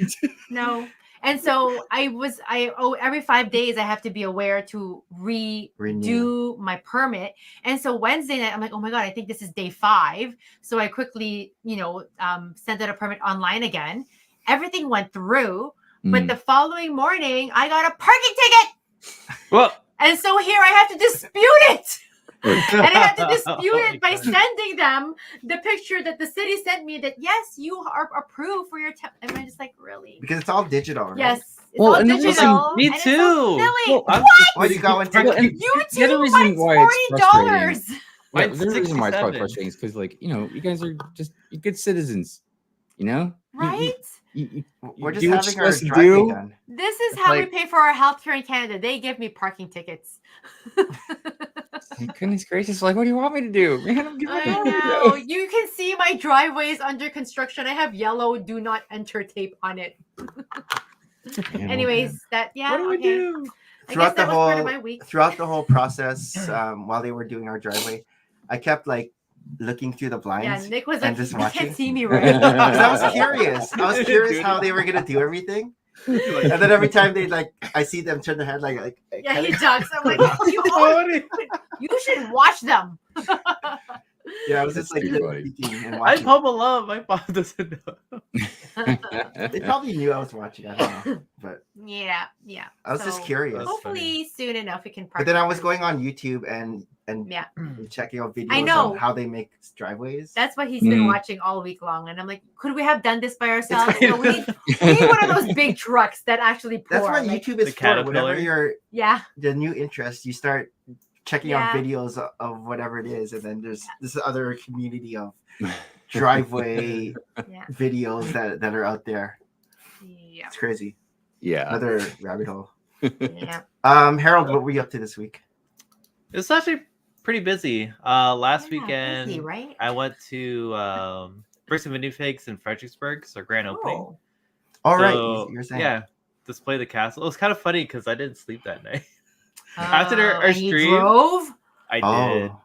No. And so every 5 days I have to be aware to redo my permit. And so Wednesday night I'm like, oh my god, I think this is day 5. So I quickly, sent out a permit online again. Everything went through, but Mm. the following morning I got a parking ticket. Well, And so here I have to dispute it. And I have to dispute Oh it by my God. sending them the picture that the city sent me that yes, you are approved for your and I'm just like, really? because it's all digital, right? Yes. It's Well, all and digital. listen, me and it's so too. silly. I'm Well, you got one Well, ticket. and You the other too, reason mine's why it's $40. Yeah, Mine's the reason why it's probably 67. frustrating is because, like, you guys are just good citizens, you know? Right? We're just do what having you're our supposed to driveway do. done. This is It's how we like- pay for our healthcare in Canada. They give me parking tickets. Goodness gracious, like, what do you want me to do? Man, I'm giving I know. You can see my driveway is under construction. I have yellow "Do not enter" tape on it. Anyways, what do we okay. do? I Throughout guess that the was part of whole- my week. Throughout the whole process, while they were doing our driveway, I kept like looking through the Yeah, blinds. Nick was and like, just "You watching. can't see me right." Because I was curious. I was curious how they were gonna do everything. And then every time they I see them turn their head like Yeah, he ducks. I'm like, you should watch them. Yeah, I was just That's like too funny. peeking and I watching. pummel up. My mom doesn't know. They probably knew I was watching. I don't know, but Yeah. I was just So, curious. That's Hopefully soon enough we can. But then I was partner. going on YouTube and Yeah, checking out videos I know. on how they make driveways. that's what he's been Mhm. watching all week long, and I'm like, could we have done this by ourselves? kind No, we need one of those big trucks that actually pour. That's what like, YouTube is the for. Whatever caterpillar. Yeah, the new interest, you start checking out Yeah. videos of whatever it is, and then there's this other community of driveway yeah, videos that are out there. yeah, It's crazy. Yeah. Another rabbit hole. yeah. Harold, what were you up to this week? It's actually pretty busy. Last Yeah, weekend, busy, right? I went to Bricks and Minifigs in Fredericksburg, so grand opening. Oh, All right, So, you're saying. yeah, display the castle. It was kind of funny because I didn't sleep that night. After our and you stream, drove, I did. Oh,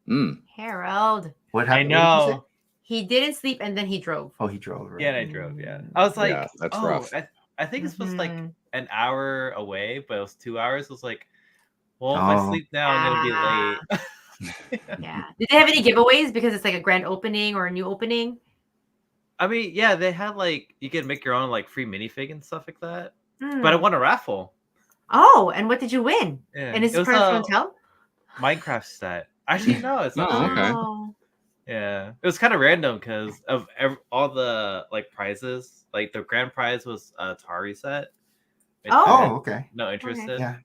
Mm. Harold. what I happened? What did you say? know. He didn't sleep, and then he drove. Oh, he drove. Right? Yeah, and I drove. Yeah, I was like, Yeah, that's oh, rough. I think this was like Mhm. an hour away, but it was 2 hours. I was like, well, if Oh. I sleep now, I'm gonna be late. Yeah. Did they have any giveaways because it's like a grand opening or a new opening? I mean, yeah, they had like you could make your own like free minifig and stuff like that. Hmm. But I won a raffle. Oh, and what did you win? Yeah, And is it it was part of a Hotel? Minecraft set. Actually, no, it's not. Oh, okay. Oh. Yeah, it was kind of random because of all the like prizes. Like the grand prize was a Atari set. which I Oh. had Oh, okay. no interest Okay. in. Yeah.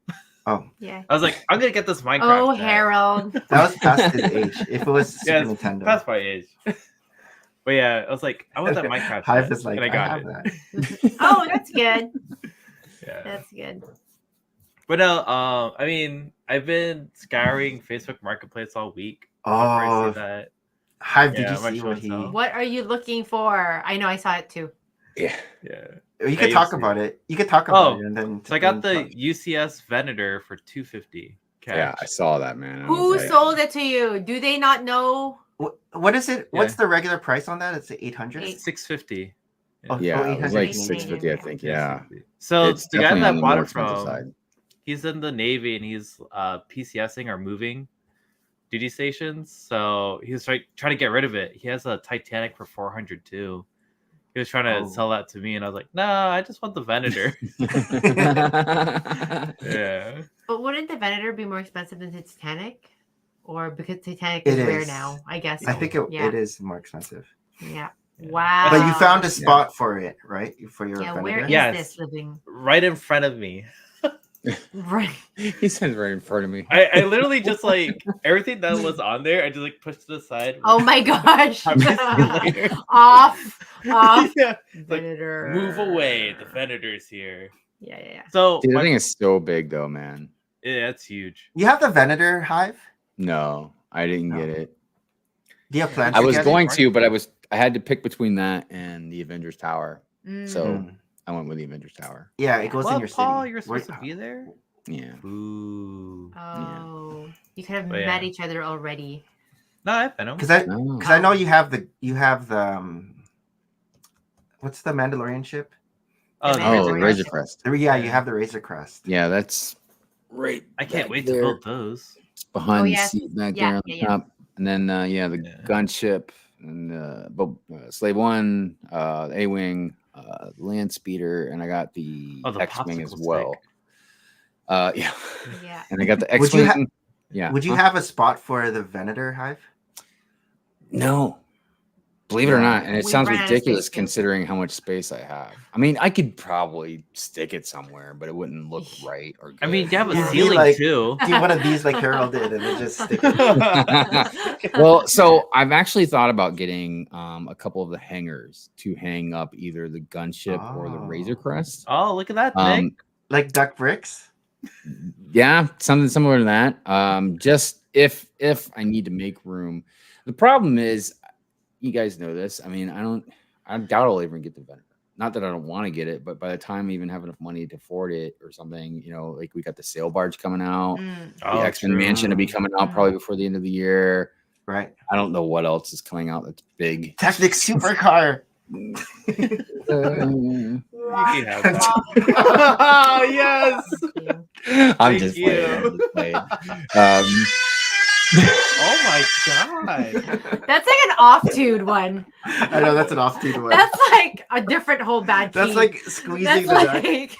Oh, Yeah. I was like, I'm gonna get this Minecraft. Oh, set. Harold. that was past his age. If it was Yeah, Super it's Nintendo, past my age. But yeah, I was like, I want that Minecraft. Hive set, is like, and I I got have it. that. Oh, that's good. Yeah. That's good. But no, I mean, I've been scouring Facebook Marketplace all week. Before I Oh, see that. Hive, Yeah, did I'm not you see sure what he? myself. What are you looking for? I know I saw it too. Yeah. Yeah. You Yeah, could you'll talk see. about it. You could talk about Oh, it, and then. So I got the then UCS Venator for $250 cash. Yeah, I saw that, man. I Who was like, sold it to you? Do they not know? what is it? Yeah. What's the regular price on that? It's 800. $650. Oh, Yeah, it was 800. like 650, I think. Yeah. So It's the guy definitely that on the bought more it expensive from, side. he's in the Navy and he's PCSing or moving duty stations. So he was trying to get rid of it. He has a Titanic for 400 too. He was trying to Oh. sell that to me, and I was like, "No, I just want the Venator." Yeah. But wouldn't the Venator be more expensive than the Titanic? Or because Titanic It is rare is. now, I guess. I think it Yeah. is more expensive. Yeah. Yeah. Wow. But you found a spot for it, right? For your Yeah, Venator? where is Yes. this living? Right in front of me. Right. He stands right in front of me. I literally just like everything that was on there, I just like pushed to the side. Oh my gosh. I'll see you later. Off. Yeah. Like, Venator. move away. The Venator's here. Yeah. So Dude, my- that thing is so big, though, man. yeah, that's huge. You have the Venator, Hive? No, I didn't No. get it. Do you have plans I to was get going it? to, but I had to pick between that and the Avengers Tower. So Mm. I went with the Avengers Tower. Yeah, it goes in Well, your Paul, city. you're Where- supposed to be there. Yeah. Ooh. Oh. You could have But met yeah. each other already. No, I've been him. Because I Oh. because I know you have the what's the Mandalorian ship? Oh, the the Oh, Razor the Razor Razor Crest. Crest. Yeah, you have the Razor Crest. Yeah, that's right. I can't back wait there. to build those. It's behind Oh, the yes. seat back Yeah, there on yeah, the yeah. top. And then, the Yeah. gunship, and Slave One, A-Wing, Land Speeder, and I got the Oh, the X-Wing as popsicle well. stick. Yeah. Yeah. And I got the Would you X-Wing. Yeah. Would you Huh? have a spot for the Venator, Hive? No. Believe it or Yeah. not, and it We sounds ran out of ridiculous space, too. considering how much space I have. I mean, I could probably stick it somewhere, but it wouldn't look right or good. I mean, you have a Yeah. ceiling Like- too. Do one of these like Harold did and then just stick it. Well, so I've actually thought about getting a couple of the hangers to hang up either the gunship or the Razor Oh. Crest. Oh, look at that thing. Like duck bricks? Yeah, something similar to that. Just if I need to make room. The problem is, you guys know this. I mean, I doubt I'll even get the Venator. Not that I don't want to get it, but by the time I even have enough money to afford it or something, like we got the sail barge coming out, Mm. the Oh, X-Men true. Mansion to be coming out probably before the end of the year. Right. I don't know what else is coming out that's big. Technic supercar. You can have that. Oh, yes. I'm Thank just you. playing. I'm just playing. Oh my god. That's like an off-tuned one. I know that's an off-tuned one. That's like a different whole bad key. That's like squeezing That's the deck. like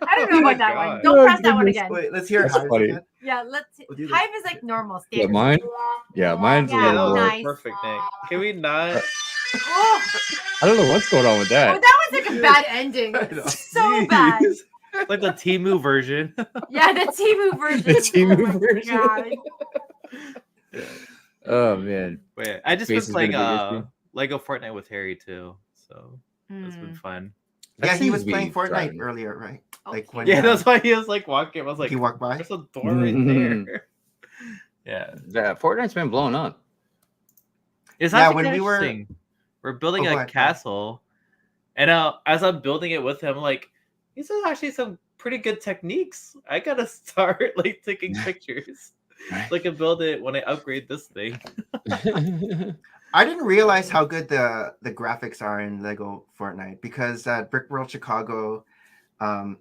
I don't know Oh my about that one. God. Don't Oh, press that one goodness. again. Wait, let's hear That's Hive funny. again. Yeah, let's. We'll do this. Hive is like normal Yeah, standard. mine. Yeah, mine's Yeah, a little more. nice. Perfect, Nick. Can we not? Oh, I don't know what's going on with oh, that. that was like a bad ending. I know. So bad. Like the Temu version. Yeah, the Temu version. The Temu Oh my version. God. Oh man. Wait, I just Space been has been playing a big issue. Lego Fortnite with Harry too, so it's been Mm. fun. Yeah, That he was seems to playing be Fortnite driving. earlier, right? Like when Yeah, that's why he was like walking. I was like, he walked by. there's a door right there. Yeah, Yeah, Fortnite's been blowing up. it's Yeah, actually when kinda we were- interesting. We're building Oh, a go ahead. castle, and as I'm building it with him, like these are actually some pretty good techniques. I gotta start like taking pictures. Right. So I can build it when I upgrade this thing. I didn't realize how good the graphics are in Lego Fortnite because at Brick World Chicago,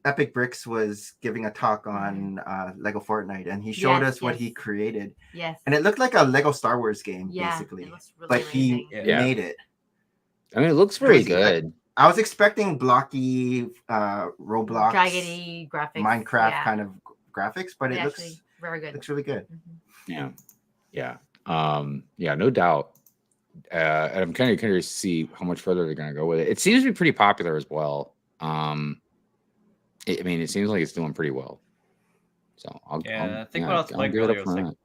Epic Bricks was giving a talk on Lego Fortnite, and he showed Yes, us what yes. he created, Yes. and it looked like a Lego Star Wars game, Yeah, basically. it looks really But he amazing. Yeah. made it. I mean, it looks really Crazy. good. I was expecting blocky Roblox, Draggedy graphics. Minecraft yeah. kind of graphics, but it Actually, looks very good. really good. Mhm. Yeah, no doubt. And I'm kind of curious to see how much further they're going to go with it. It seems to be pretty popular as well. I mean, it seems like it's doing pretty well. So I think what I was playing give it earlier up was for like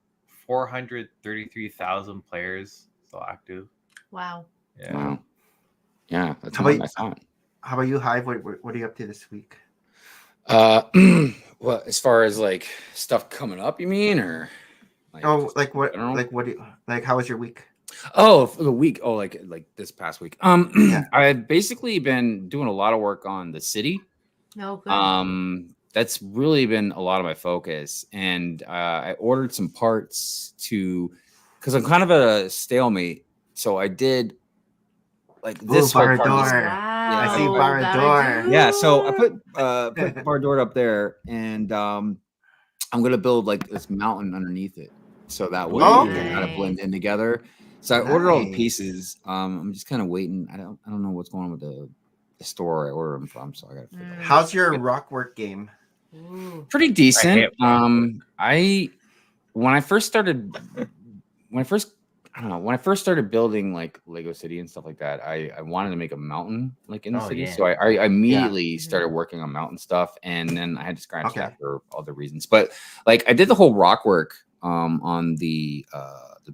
433,000 players still active. Wow. Yeah. that. Wow. Yeah, that's How more than about- I thought. How about you, Hive? What are you up to this week? Well, as far as like stuff coming up, you mean, or like, Oh, just like what? general? Like what? How was your week? Oh, for the week. Oh, like this past week. Yeah. I've basically been doing a lot of work on the city. No good. That's really been a lot of my focus, and I ordered some parts because I'm kind of at a stalemate. So I did like this whole part. Barador. Wow. I see Barador. Yeah, so I put Bardor up there, and I'm gonna build like this mountain underneath it, so that way Oh, they okay. kind of blend in together. So I ordered all the Nice. pieces. I'm just kind of waiting. I don't know what's going on with the store I ordered them from, so I gotta figure it out. How's your Rockwork game? Ooh. Pretty decent. hate Rockwork. When I first started building like Lego City and stuff like that, I wanted to make a mountain like in the Oh, city. yeah. So I immediately started working on mountain stuff, and then I had to scratch that for other reasons. But like I did the whole rock work on the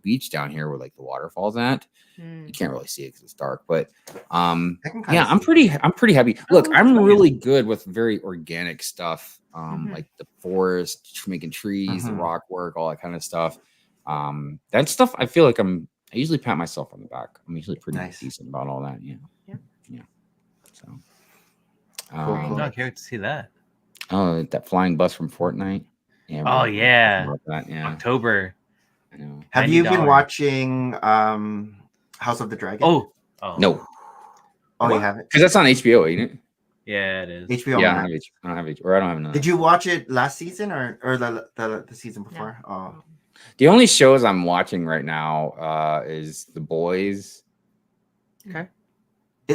beach down here where like the waterfall's at. You can't really see it because it's dark, but yeah, I'm pretty happy. Look, I'm really good with very organic stuff, like the forest, making trees, the rock work, all that kind of stuff. That stuff, I feel like I usually pat myself on the back. I'm usually pretty decent about all that. Yeah. So, No, I can't wait to see that. oh, that flying bus from Fortnite. Yeah. Oh, really yeah. about that. Yeah. October. I know. Have you been $90. watching House of the Dragon? Oh. No, Oh, you What? haven't? because that's on HBO, ain't it? Yeah, it is. HBO Yeah, I Max. don't have HBO, or I don't have none. Did you watch it last season or the season before? Oh, The only shows I'm watching right now is The Boys.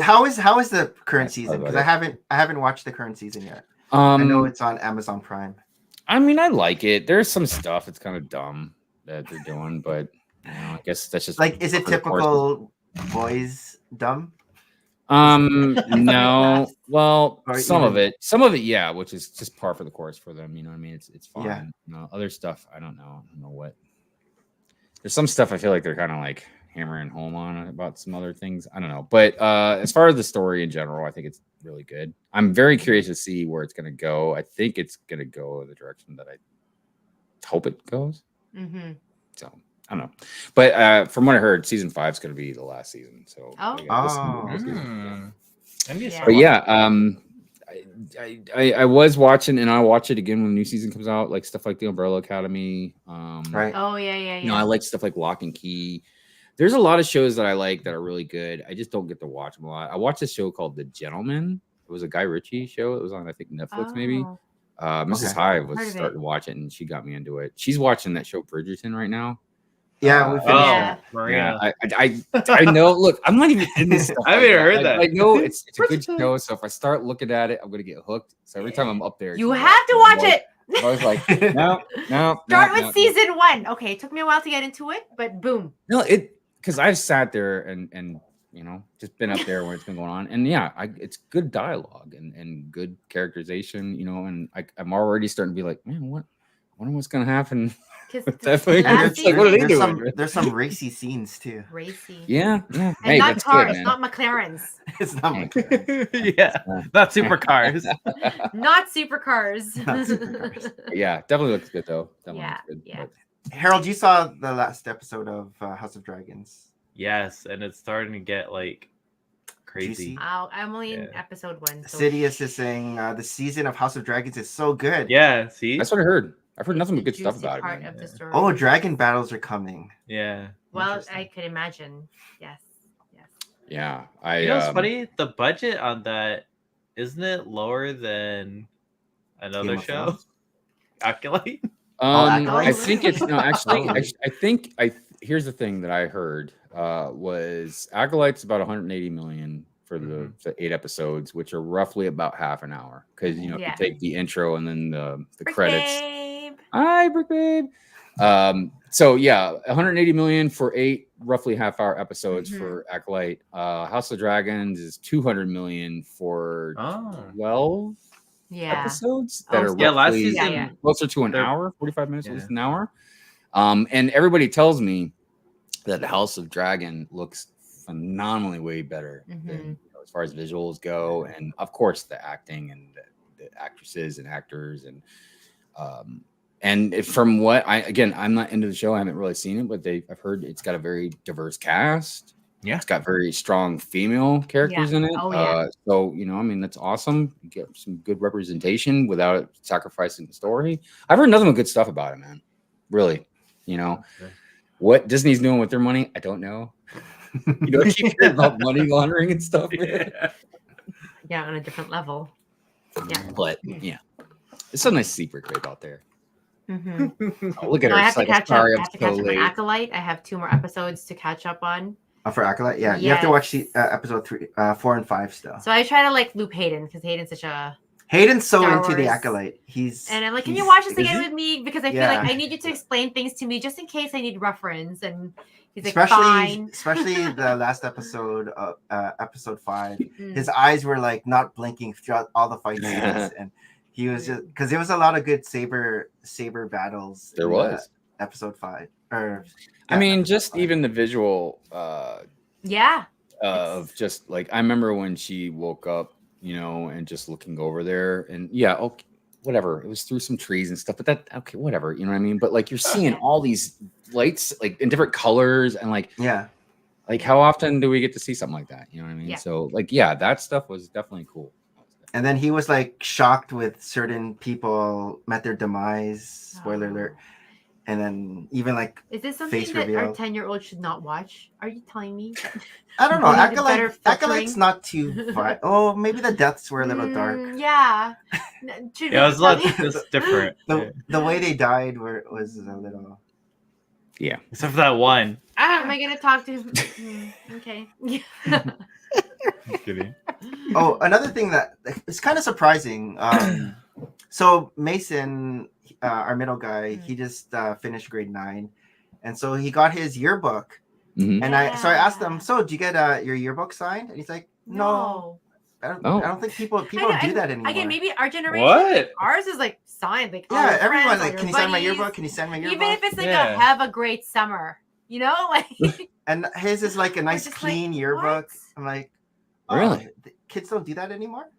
how is the current That's season? about Because it. I haven't watched the current season yet. I know it's on Amazon Prime. I mean, I like it. There's some stuff that's kind of dumb that they're doing, but you know, I guess that's just Like, is it for the course. typical boys dumb? No. Well, Or some of even- it, yeah, which is just par for the course for them. You know what I mean? It's fine. Yeah. You know, other stuff, I don't know. I don't know what. There's some stuff I feel like they're kind of like hammering home on about some other things. I don't know. But as far as the story in general, I think it's really good. I'm very curious to see where it's going to go. I think it's going to go the direction that I hope it goes. Mm-hmm. So I don't know. But from what I heard, season 5 is going to be the last season. So Oh. I got this Oh. season. I need to Yeah. start But watching. yeah, I was watching, and I'll watch it again when the new season comes out, like stuff like the Umbrella Academy. Right. Oh yeah. You know, I like stuff like Lock and Key. There's a lot of shows that I like that are really good. I just don't get to watch them a lot. I watched a show called The Gentleman. It was a Guy Ritchie show. It was on, I think, Netflix maybe. Oh. Mrs. Okay. Hive was Heard of it. starting to watch it, and she got me into it. She's watching that show Bridgerton right now. Yeah, we finished Yeah. that. Marina. I know. Look, I'm not even in this stuff. I haven't heard that. I know it's a good show. So if I start looking at it, I'm gonna get hooked. So every time I'm up there, You just have to watching, watch it. I was like, no. Start with season 1. Okay, it took me a while to get into it, but boom. No, it because I've sat there and just been up there when it's been going on, and it's good dialogue and good characterization, and I'm already starting to be like, man, I wonder what's gonna happen. Definitely, There's some racy scenes too. Racy. Yeah. And Hey, not that's cars, good, man. not McLarens. It's not McLaren. Yeah, not supercars. Not supercars. Not supercars. Yeah, definitely looks good though. Definitely Yeah, looks good, yeah. but- Harold, you saw the last episode of House of Dragons. Yes, and it's starting to get like crazy. Juicy. I'm only in Yeah. episode 1. So Sidious is saying the season of House of Dragons is so good. Yeah, see? That's what I heard. I've heard nothing but good the stuff juicy about it. part Man. of the story. Oh, dragon battles are coming. Yeah. Well, Interesting. I could imagine. Yes. Yeah, You know what's funny? The budget on that, isn't it lower than another Game of show? Thrones? Acolyte? Acolyte? I think it's no. Actually, Oh. I think here's the thing that I heard was Acolyte's about 180 million for the 8 episodes, which are roughly about half an hour. Because if Yeah. you take the intro and then the Brick credits. Babe. Hi, Brick Babe. So yeah, 180 million for 8 roughly half-hour episodes Mhm. for Acolyte. House of Dragons is 200 million for Oh. 12 Yeah. episodes Oh, that are so- Yeah, last roughly season. Yeah. closer to an they're- hour, 45 minutes, at Yeah. least an hour. And everybody tells me that House of Dragon looks phenomenally way better than as far as visuals go, and of course the acting and the actresses and actors and from what I'm not into the show, I haven't really seen it, but I've heard it's got a very diverse cast. Yeah. It's got very strong female characters in it. Oh, yeah. So that's awesome. You get some good representation without sacrificing the story. I've heard nothing but good stuff about it, man. Really, what Disney's doing with their money, I don't know. I keep hearing about money laundering and stuff. Man. Yeah, on a different level. Yeah. But it's so nice to see Brick Babe out there. Mm-hmm. Oh, look at No, her. I have It's to like, catch up. sorry, I I'm have to so catch up on late. Acolyte. I have 2 more episodes to catch up on. For Acolyte, yeah, you have to Yes. watch the episode 3, 4, and 5 still. So I try to loop Hayden because Hayden's such a. Hayden's so Star into the Wars. Acolyte. And I'm like, can he's- you watch this is again he? with me? Because I feel Yeah. like I need you to explain things to me just in case I need reference. And he's like, fine. Especially the last episode of episode 5. Mm. His eyes were like not blinking throughout all the fight scenes, and he was just because there was a lot of good saber battles. There in was. episode 5. Or I mean, episode just 5. even the visual Yeah. of just like I remember when she woke up, and just looking over there, and okay, whatever. It was through some trees and stuff, but whatever, you know what I mean? But like you're seeing all these lights like in different colors, and like how often do we get to see something like that? You know what I mean? Yeah. So that stuff was definitely cool. And then he was like shocked with certain people met their demise. Spoiler alert. And then even like Is this something face that our reveal. 10-year-old should not watch? Are you telling me? I don't know. We need better Acolyte's filtering. not too far. Oh, maybe the deaths were a little dark. Yeah. Yeah, it was a lot it's different. The way they died was a little. Yeah. Except for that one. Am I gonna talk to him? Okay. Just kidding. Oh, another thing that it's kind of surprising. So Mason, our middle guy, he just finished grade 9, and so he got his yearbook. Mhm. And I asked him, so do you get your yearbook signed? And he's like, no. I don't think people I don't do and that anymore. Again, maybe our generation. What? Ours is like signed. Like all Yeah, your everyone friends, all like, your can you sign my buddies. yearbook? Can you send my yearbook? Even if it's like Yeah. a have a great summer, like. And his is like a nice just clean like, yearbook. what? I'm like, Really? the kids don't do that anymore?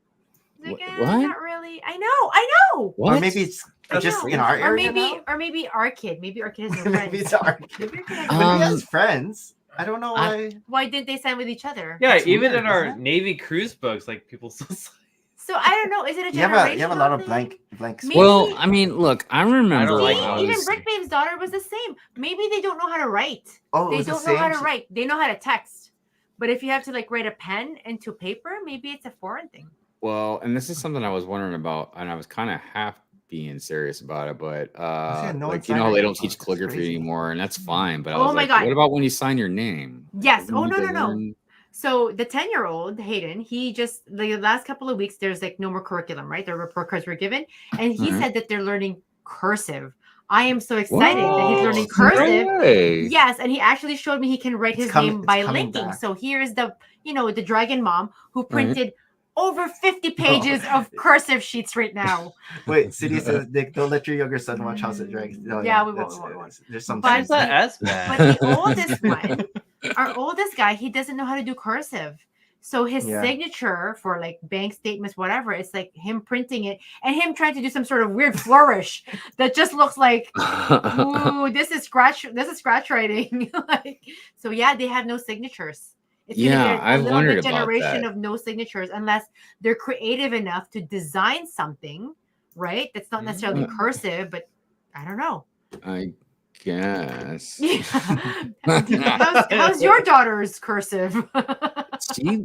Like, What? Not really. I know. Or maybe it's I just know. in our Or area maybe, now? or maybe our kid. Maybe our kid has no friends. Maybe it's our Maybe kid. our kid has But no he friends. has friends. I don't know why. Why didn't they sign with each other? Yeah, That's even weird, in our isn't it? Navy cruise books, like people still sign. So I don't know. Is it a You have a lot of generational blank Maybe- space. Well, I mean, look, I remember don't when like I See, even was- Brick Babe's daughter was the same. Maybe they don't know how to write. Oh, it They was the don't know how same? to write. They know how to text. But if you have to like write a pen into paper, maybe it's a foreign thing. Well, and this is something I was wondering about, and I was kind of half being serious about it, but no like one's you know how signed they it. don't teach It's calligraphy crazy. anymore, and that's fine. But I Oh was my like, God. what about when you sign your name? Yes. Like, Oh, we no, need to no, no. learn- So the 10-year-old Hayden, he just the last couple of weeks there's like no more curriculum, right? The report cards were given, and he Mhm. said that they're learning cursive. I am so excited that he's Whoa, learning no cursive. way. Yes, and he actually showed me he can write his coming- name it's by coming linking. back. So here's the the dragon mom who Right. printed over 50 pages of cursive sheets right now. Wait, City says, Nick, don't let your younger son watch House of Dragons. No, Yeah, we won't, that's- we won't. There's some But Why is that as But bad? the oldest one, our oldest guy, he doesn't know how to do cursive. So his Yeah. signature for like bank statements, whatever, it's like him printing it and him trying to do some sort of weird flourish that just looks like, ooh, this is scratch writing. Like, so yeah, they have no signatures. It's gonna Yeah, be a I've little wondered bit about generation that. of no signatures unless they're creative enough to design something, right? That's not necessarily cursive, but I don't know. I guess. How's your daughter's cursive?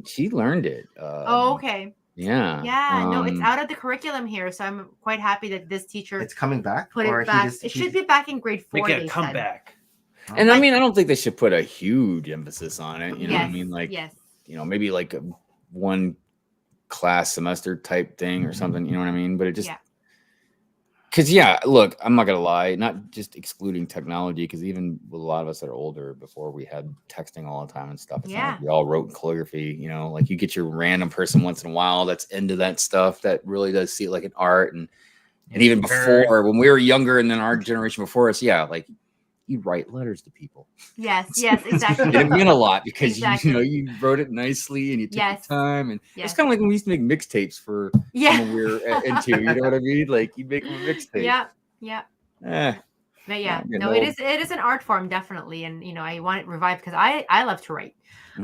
she learned it. Oh, okay. Yeah. Yeah, no, it's out of the curriculum here, so I'm quite happy that this teacher It's coming back? put or it back. He It should be back in grade 4. Make it a They said. comeback. And I mean, I don't think they should put a huge emphasis on it. You know what I Yes, mean? Like, yes. Maybe like a one class semester type thing or something. You know what I mean? But it just, Yeah. because look, I'm not gonna lie, not just excluding technology, because even with a lot of us that are older, before we had texting all the time and stuff, it's not like we all wrote in calligraphy. Like you get your random person once in a while that's into that stuff that really does see it like an art, and even before when we were younger, and then our generation before us, like you write letters to people. Yes, exactly. It meant a lot because Exactly. you wrote it nicely and you took your time, and it's kind of like when we used to make mixtapes for someone we were into. You know what I mean? Like you make them a mixtape. Yeah. Eh, But yeah, no, it is an art form definitely, and I want it revived because I love to write.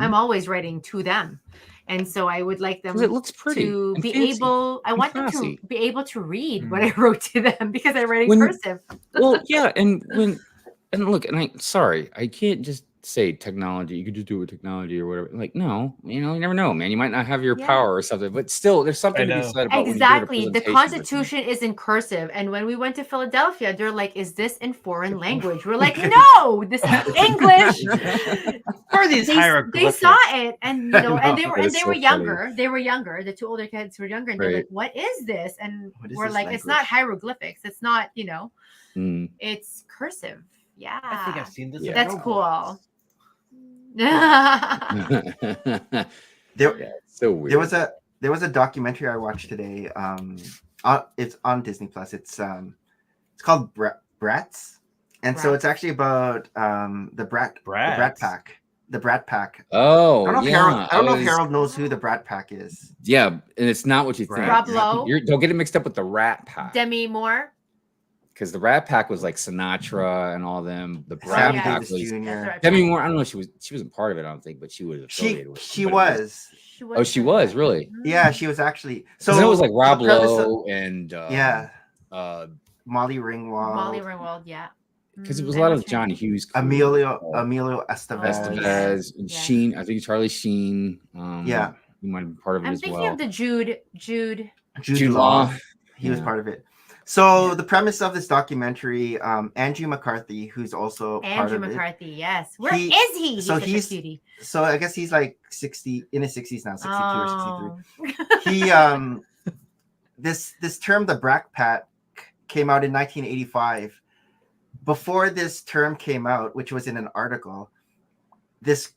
I'm always writing to them, and so I would like them it looks pretty to and be fancy able. I and want them to classy. be able to read what I wrote to them because I write in When- cursive. Well, yeah, and look, and I can't just say technology. You could just do it with technology or whatever. Like, no, you never know, man. You might not have your power or something, but still, there's something to be said about exactly. when you The give it a presentation or Constitution is in cursive, and when we went to Philadelphia, they're like, "Is this in foreign language?" We're like, "No, this is English." What are these They hieroglyphics? saw it, and and they were That is so younger. They were younger. The two older kids were younger, and they're Right. like, "What is this?" And What is we're this like, "It's not language? hieroglyphics. It's not, Mm. it's cursive." Yeah, I think I've seen this. Yeah. in that's Roblox. cool. So weird. There was a documentary I watched today. It's on Disney Plus. It's called Bratz, and so it's actually about the Brat Pack. The Brat Pack. Oh, I don't know if Harold knows who the Brat Pack is. Yeah, and it's not what you think. Rob Lowe? Don't get it mixed up with the Rat Pack. Demi Moore. Because the Rat Pack was like Sinatra and all them. The Sam Brat yeah. Pack Davis was Jr. Demi Moore. I don't know. She wasn't part of it. I don't think, but she was affiliated with. She somebody. was. Oh, she was really. Yeah, she was actually. So it was like Rob Lowe and Molly Ringwald. Molly Ringwald, yeah. because it was a lot of John Hughes, crew. Emilio Estevez. Estevez, and Sheen. I think Charlie Sheen. Yeah, he might have been part of it I'm as thinking well. of the Jude. Jude Law. Law. He was part of it. So the premise of this documentary, Andrew McCarthy, who's also Andrew part of McCarthy, yes. Where He- is he? so He's such a cutie. it. So I guess he's like 60, in his 60s now, 62 Oh. or 63. He this term, the Brat Pack, came out in 1985. Before this term came out, which was in an article, this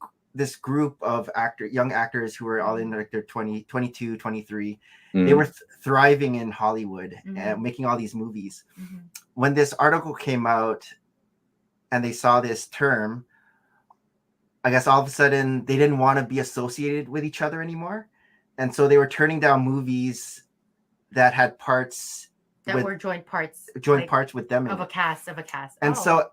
group of young actors who were all in like their 22, 23, they were thriving in Hollywood and making all these movies. Mhm. When this article came out and they saw this term, I guess all of a sudden they didn't want to be associated with each other anymore. And so they were turning down movies that had parts That were joint parts. parts with them in of a it. cast. And so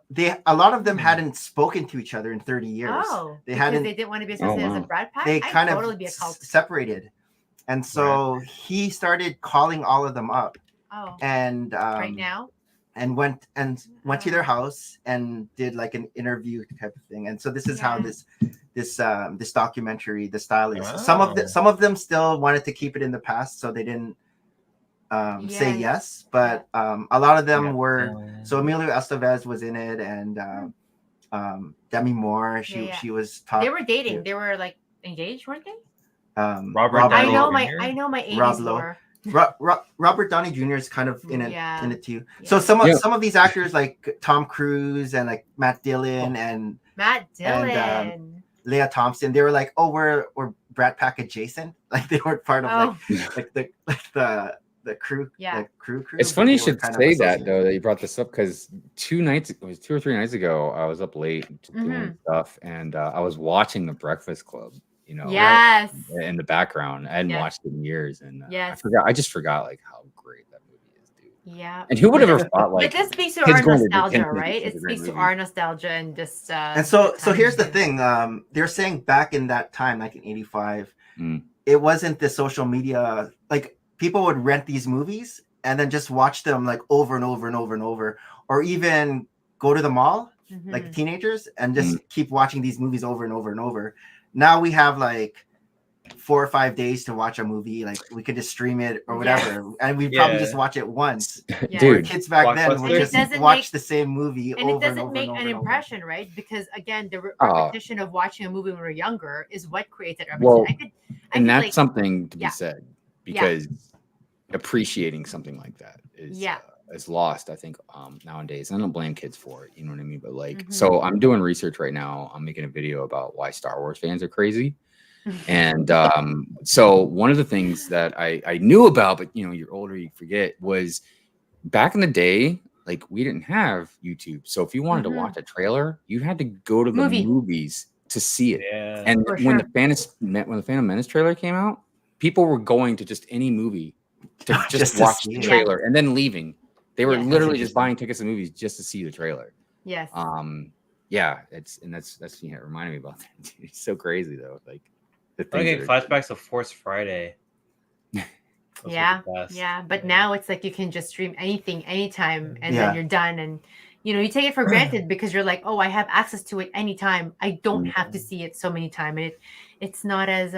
a lot of them hadn't spoken to each other in 30 years. Oh, they because hadn't. they didn't want to be associated as a wow. Brat Pack. They I'd kind of totally be a cult. separated. And so he started calling all of them up Oh, and right now. and went to their house and did like an interview type of thing. And so this is how this documentary, the style is. Some of them still wanted to keep it in the past, so they didn't say Yes. yes, but a lot of them Yeah. were. So Emilio Estevez was in it, and Demi Moore. Yeah. She was They top. were dating. They were like engaged, weren't they? Robert Rob Downey I Lowe. know my Jr.? I know my Rob 80s Lowe. lore. Robert Downey Jr. is kind of in it Yeah. in it too. Yeah. So some Yeah. of these actors like Tom Cruise and like Matt Dillon and Matt Dillon. And, Leah Thompson, they were like, oh, we're Brat Pack adjacent. Like they weren't part of like the crew. Yeah. The crew. It's but funny you they were should kind of say that associated. though, that you brought this up, because 2 or 3 nights ago, I was up late doing stuff, and I was watching The Breakfast Club. You know, Yes. in the background. I hadn't Yes. watched it in years, and Yes. I just forgot like how great that movie is, dude. Yeah. And who would have ever thought like But this speaks to kids our going to nostalgia, detention right? is It a great speaks to movie. our nostalgia and just And so the here's the time. thing. They're saying back in that time, 1985, Mm. it wasn't the social media. Like people would rent these movies and then just watch them like over and over and over and over, or even go to the mall like teenagers and just keep watching these movies over and over and over. Now we have like 4 or 5 days to watch a movie. Like we could just stream it or whatever, and we probably just watch it once. Yeah. Dude, Kids back then would Blockbuster. just And it doesn't watch make- the same movie And over it and doesn't over make and over an and over. impression, right? Because again, the Oh. repetition of watching a movie when we're younger is what creates that Well, repetition. I and could that's like, something to be yeah. said, because appreciating something like that is is lost, I think, nowadays. I don't blame kids for it, you know what I mean? But like, so I'm doing research right now. I'm making a video about why Star Wars fans are crazy. And so one of the things that I knew about, but you know, you're older, you forget, was back in the day, like we didn't have YouTube. So if you wanted to watch a trailer, you had to go to the movies to see it. Yeah. And For when sure. the Phantom Menace trailer came out, people were going to just any movie to Just just to watch see the it. trailer and then leaving. They were Yes. literally That's just buying tickets to movies just to see the trailer. Yes. Yeah, that's you know, it reminded me about that. Dude. It's so crazy though. Like the I'm things getting that are- flashbacks of Force Friday. Those were Yeah. the best. Yeah. But now it's like you can just stream anything, anytime, and Yeah. then you're done. And you know, you take it for granted because you're like, oh, I have access to it anytime. I don't have to see it so many times. And it's not as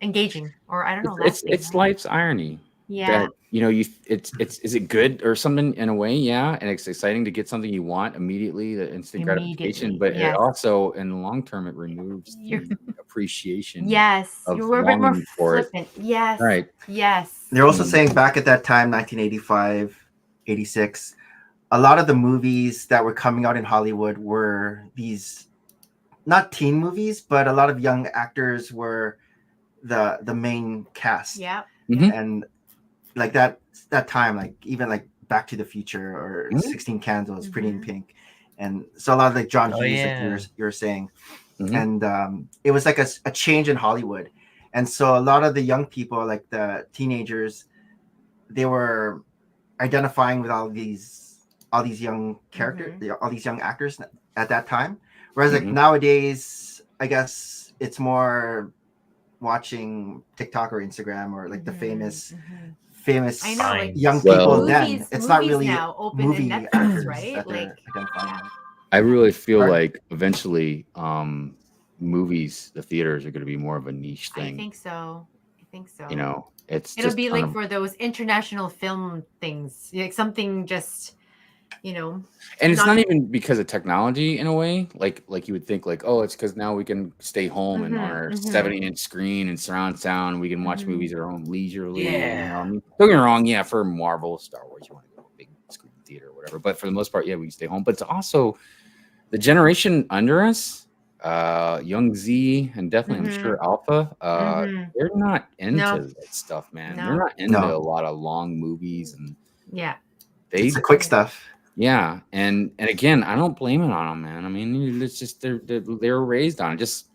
engaging, or I don't know. it's life's irony. Yeah. That, you know, it's is it good or something in a way? Yeah, and it's exciting to get something you want immediately, the instant gratification. But Immediately, it also, in the long term, it removes the appreciation. Yes. of You're a bit more longing for it. flippant. Yes. Right. Yes. They're also saying back at that time, 1985, 86, a lot of the movies that were coming out in Hollywood were these not teen movies, but a lot of young actors were the main cast. Yeah. Mhm. And like that time, like even like Back to the Future or 16 Candles, Pretty in Pink. And so a lot of like John Oh, Hughes, yeah. like you're saying. Mhm. And it was like a change in Hollywood. And so a lot of the young people, like the teenagers, they were identifying with all these young characters, all these young actors at that time. Whereas like nowadays, I guess it's more watching TikTok or Instagram or like the famous I know, like, young Well, people. movies, Then it's not movies really now open in movie Netflix, actors right? that they're Like, identifying with. I really feel Right. like eventually, movies, the theaters are going to be more of a niche I thing. think so. You know, it's It'll just be kind like of- for those international film things, like something just, you know. and it's not- not even because of technology in a way, like you would think, like, oh, it's because now we can stay home and on our 70-inch screen and surround sound, we can watch movies at our own leisurely. You know? I mean, don't get me wrong, yeah, for Marvel, Star Wars, you want to go to a big screen theater or whatever, but for the most part, yeah, we can stay home. But it's also the generation under us, young Z, and definitely I'm sure Alpha, they're not into that stuff, man. They're not into a lot of long movies, and Yeah. It's the quick stuff. yeah, and again, I don't blame it on them, man. I mean, it's just they're raised on it. Just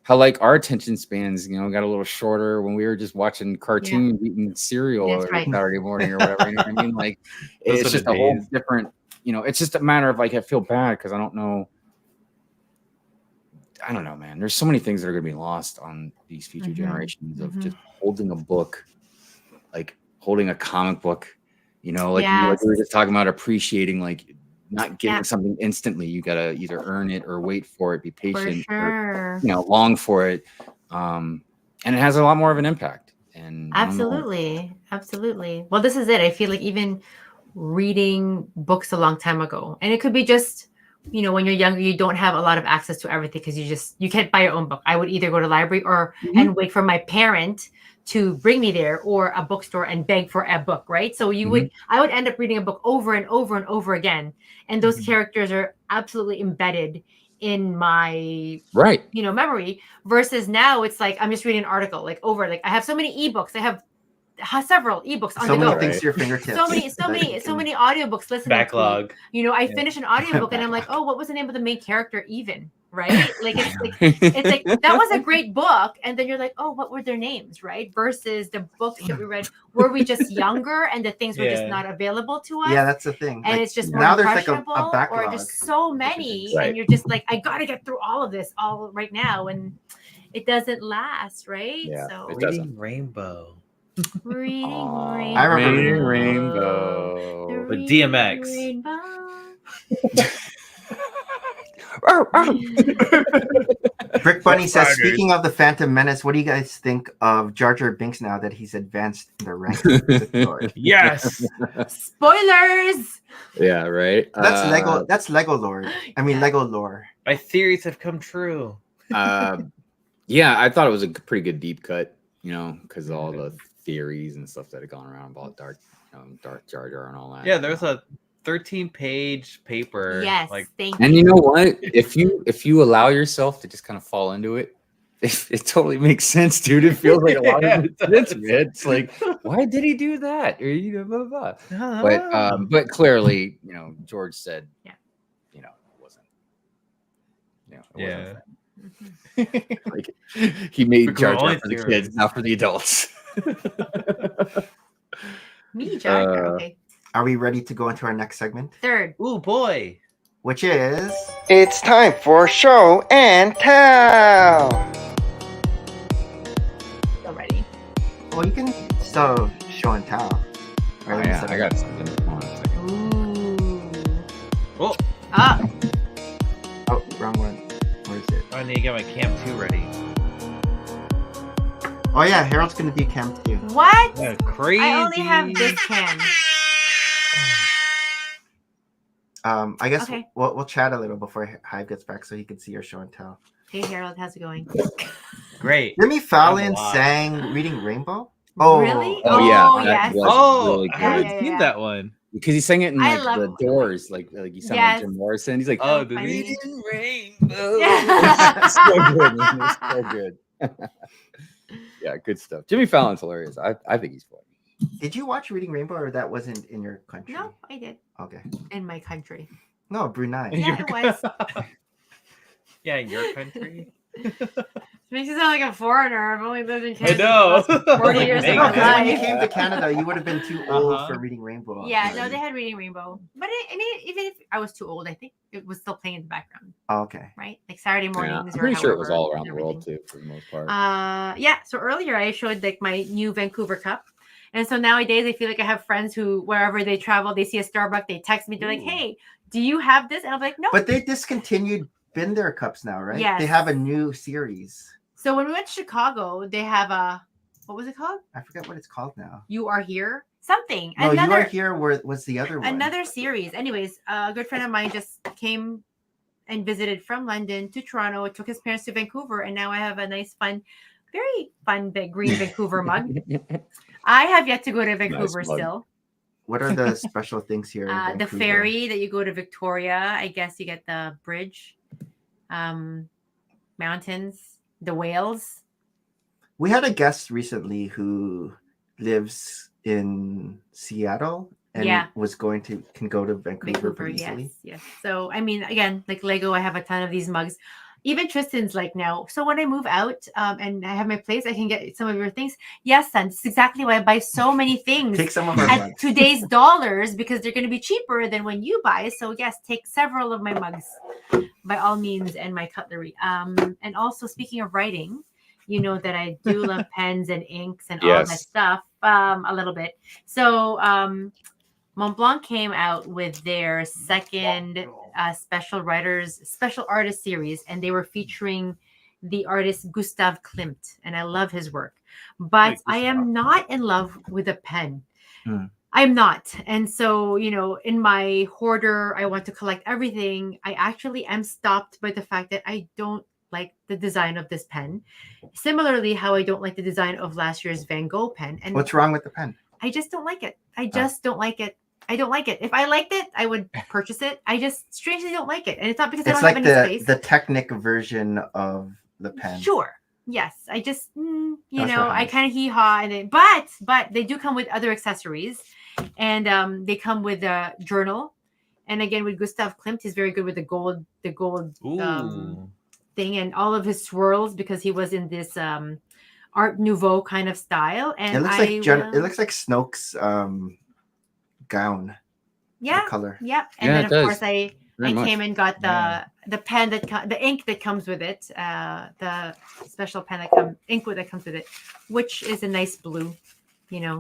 how like our attention spans, you know, got a little shorter when we were just watching cartoons, eating cereal That's every right. Saturday morning or whatever. You know what I mean? Like Those it's were the just a whole days. different. You know, it's just a matter of like I feel bad because I don't know. I don't know, man. There's so many things that are going to be lost on these future generations of just holding a book, like holding a comic book. You know, like, like we were just talking about appreciating, like not getting something instantly. You got to either earn it or wait for it, be patient, or, you know, long for it. And it has a lot more of an impact. And I don't know. Absolutely. Well, this is it. I feel like even reading books a long time ago, and it could be just, when you're younger, you don't have a lot of access to everything because you can't buy your own book. I would either go to library or and wait for my parent to bring me there, or a bookstore and beg for a book, right? So I would end up reading a book over and over and over again, and those characters are absolutely embedded in my Right. memory. Versus now, it's like I'm just reading an article like over. Like I have so many ebooks. I have several ebooks on So the many go. things to your fingertips. So many audiobooks listening Backlog. to. I finish an audiobook and I'm like, oh, what was the name of the main character even? Right? Like it's like that was a great book, and then you're like, oh, what were their names, right? Versus the books that we read, were we just younger and the things were just not available to us? Yeah, that's the thing. And Like, it's just more now there's like a impressionable, backlog. or just so many, Right. and you're just like, I gotta get through all of this all right now, and it doesn't last, right? Yeah, So it doesn't. Reading Rainbow. reading Aw, rainbow. I remember Reading The Rainbow. With reading DMX. rainbow. Brick Bunny says, Spiders. speaking of the Phantom Menace, what do you guys think of Jar Jar Binks now that he's advanced in the ranks of the Lord? Yes. Spoilers. Yeah, right. That's Lego. That's Lego lore. I mean, Yeah. Lego lore. My theories have come true. Yeah, I thought it was a pretty good deep cut, because of all the theories and stuff that had gone around about Dark Jar Jar and all that. Yeah, there's a 13-page paper. Yes, Like, thank you. And you know what? If you allow yourself to just kind of fall into it, it totally makes sense, dude. It feels like a lot Yeah, of it it's does. It's like, why did he do that? Or blah, blah, blah. Ah. But clearly, George said, Yeah. it wasn't. It Yeah. wasn't like he made Because Jar only Jar for the theories. kids, not for the adults. Me, Jar Jar. Okay. Are we ready to go into our next segment? Third. Ooh, boy. Which is... It's time for Show and Tell! Already. Well, you can still show and tell. Oh, yeah, I got something. Hold on a second. Ooh. Oh, Ah. Oh, wrong one. Where is it? I need to get my Camp 2 ready. Oh yeah, Harold's gonna do Camp 2. What? Yeah, crazy. I only have this can. I guess Okay. we'll chat a little before Hive gets back so he can see your show and tell. Hey, Harold, how's it going? Great. Jimmy Fallon lot. sang Reading Rainbow? Oh, Really? Oh, yeah. Oh, that yes. was Oh, really I good. haven't Yeah, seen yeah. that one. Because he sang it in I like love the it. Doors, like he sounded Yes. like Jim Morrison. He's like, Oh, So the funny. Reading Rainbow. Yeah. it's so good. Man. It's so good. Yeah, good stuff. Jimmy Fallon's hilarious. I think he's funny. did you watch Reading Rainbow or that wasn't in your country? No, I did. Okay. In my country. No, Brunei. Yeah, it was. Yeah, in your country. Makes you sound like a foreigner. I've only lived in I Canada know. for the past 40 years of No, No, my 'cause when you life. came to Canada, you would have been too old Uh-huh. for Reading Rainbow. Yeah, no, they had Reading Rainbow. But even if I was too old, I think it was still playing in the background, Oh, okay. right? Like Saturday Yeah, mornings. I'm or pretty sure it was however, all around the and world everything. too, for the most part. Yeah. So earlier I showed like my new Vancouver cup. And so nowadays I feel like I have friends who, wherever they travel, they see a Starbucks, they text me, they're like, Ooh. hey, do you have this? And I'm like, no. But they discontinued Binder cups now, right? Yes. They have a new series. So when we went to Chicago, they have a, what was it called? I forget what it's called now. You Are Here? Something. No, another, You Are Here was the other one. Another series. Anyways, a good friend of mine just came and visited from London to Toronto, took his parents to Vancouver, and now I have a nice, fun, very fun big green Vancouver mug. I have yet to go to Vancouver mug. still. What are the special things here? In The Vancouver? ferry that you go to Victoria. I guess you get the bridge, mountains, the whales. We had a guest recently who lives in Seattle and Yeah. can go to Vancouver pretty easily. Yes. So I mean, again, like Lego, I have a ton of these mugs. Even Tristan's like now. So when I move out and I have my place, I can get some of your things. Yes, son. This is exactly why I buy so many things Take some of our at mugs. today's dollars because they're going to be cheaper than when you buy. So yes, take several of my mugs by all means and my cutlery. And also speaking of writing, you know that I do love pens and inks and all that Yes. stuff a little bit. So Montblanc came out with their second special artist series, and they were featuring the artist Gustav Klimt, and I love his work. but Like, I am not in love with a pen. Hmm. I'm not. And so, in my hoarder, I want to collect everything. I actually am stopped by the fact that I don't like the design of this pen. Similarly, how I don't like the design of last year's Van Gogh pen. And What's wrong with the pen? I just don't like it. I just don't like it. I don't like it. If I liked it, I would purchase it. I just strangely don't like it. And it's not because I It's don't like have any space. the Technic version of the pen. Sure. Yes. I just, That's for I Hive. kind of hee-haw. But they do come with other accessories. And they come with a journal. And again, with Gustav Klimt, he's very good with the gold Ooh. thing and all of his swirls because he was in this Art Nouveau kind of style. And It looks it looks like Snoke's gown. yeah, The color. yeah. And Yeah, then it of does. course I Very much. came and got the pen the ink that comes with it, the special pen ink that comes with it, which is a nice blue.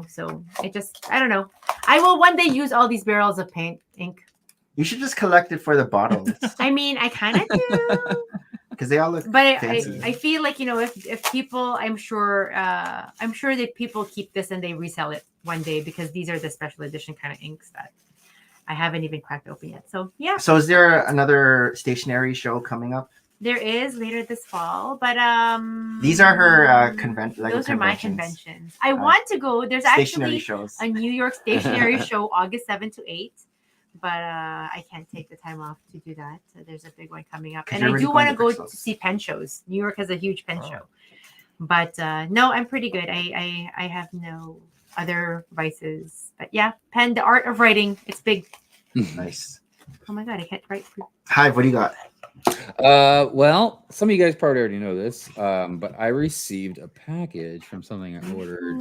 So I don't know. I will one day use all these barrels of ink. You should just collect it for the bottles I mean, I kind of do. because they all look But fancy. I feel like if people, I'm sure that people keep this and they resell it one day because these are the special edition kind of inks that I haven't even cracked open yet. So yeah, So is there another stationery show coming up? there is later this fall, but These are her those are my conventions. I want to go. There's stationery actually shows. a New York stationery show August 7 to 8. But I can't take the time off to do that. So there's a big one coming up. 'Cause And you're I already do want to going go to to see pen shows. New York has a huge pen show. But no, I'm pretty good. I have no other vices. But yeah, pen, the art of writing, it's big. Nice. Oh my God, I can't write. Hive, what do you got? Well, some of you guys probably already know this, but I received a package from something I ordered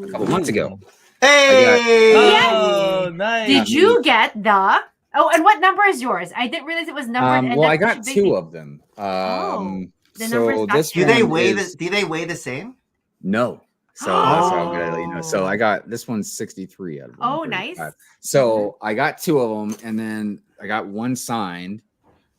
a couple months ago. Hey! Oh, nice. Did you get the... Oh, and what number is yours? I didn't realize it was numbered. Well, I got two of them. The So number's not this there. Do they one weigh is- do they weigh the same? No. So that's how I'm gonna let you know. So I got this one's 63 out of Oh, 135. nice. So I got two of them, and then I got one signed,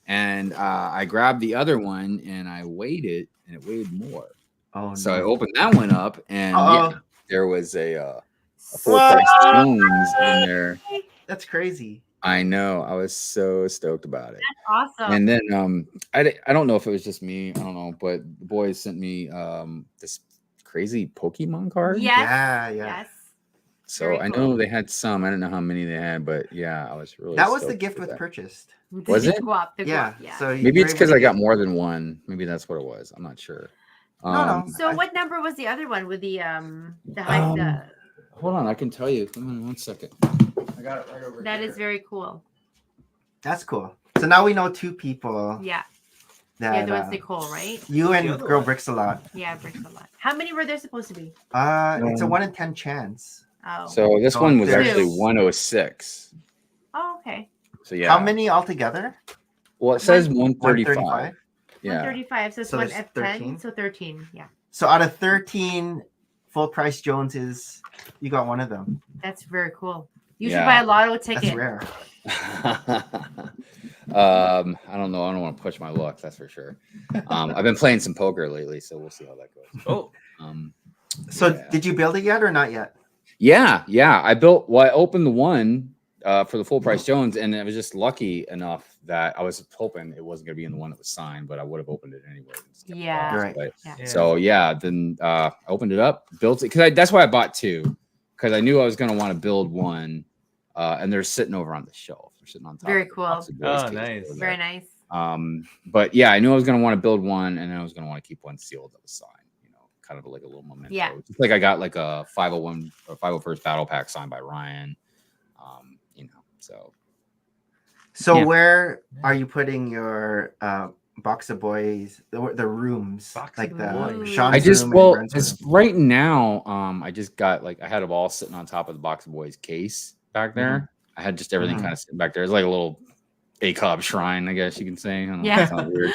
and I grabbed the other one and I weighed it, and it weighed more. Oh, So I no. opened that one up, and yeah, there was a full What? price Jones in there. That's crazy. I know. I was so stoked about it. That's awesome. And then I don't know if it was just me. I don't know, but the boys sent me this crazy Pokemon card. Yes. Yeah. Yes. So Very I cool. know they had some. I don't know how many they had, but yeah, I was really. That was the stoked gift with with that. purchased. Was it? Guap, the Yeah. guap, yeah. So Maybe you're it's able because to I got get- more than one. Maybe that's what it was. I'm not sure. No. So I- what number was the other one with the Hold on, I can tell you. Come on, 1 second. I got it right over that here. is very cool. That's cool. So now we know two people Yeah. that Yeah, the one's Nicole, right? you The and other Girl one. Bricks a lot. Yeah, bricks a lot. How many were there supposed to be? It's a 1 in 10 chance. Oh. So this Oh, one was there's- actually 106. Oh, okay. So yeah. How many altogether? Well, it says 135. 135. Yeah. 135. So it's So one there's F10. 13? So 13. Yeah. So out of 13 full price Joneses, you got one of them. That's very cool. You should Yeah. buy a lotto That's ticket. rare. I don't know. I don't want to push my luck. That's for sure. I've been playing some poker lately, so we'll see how that goes. Oh, So Yeah. did you build it yet or not yet? Yeah. I opened the one for the full price Jones, and I was just lucky enough that I was hoping it wasn't going to be in the one that was signed, but I would have opened it anyway. and just kept it Yeah. off. Right. But- Yeah. So yeah, then I opened it up, built it because that's why I bought two, because I knew I was going to want to build one, and they're sitting over on the shelf. They're sitting on top. Very of the cool. box of boys' Oh, case nice. over Very there. nice. But yeah, I knew I was going to want to build one, and I was going to want to keep one sealed that was signed. Kind of like a little memento. Yeah. Just like I got like a 501 or 501st battle pack signed by Ryan. So So Yeah. where are you putting your box of boys, the rooms, Box like of the boys. Sean's I just room and well, Brent's it's room? right now. I just got like I had them all sitting on top of the box of boys case back there. I had just everything Mhm. kind of sitting back there. It's like a little ACOB shrine, I guess you can say. I don't know, Yeah. it sounds weird.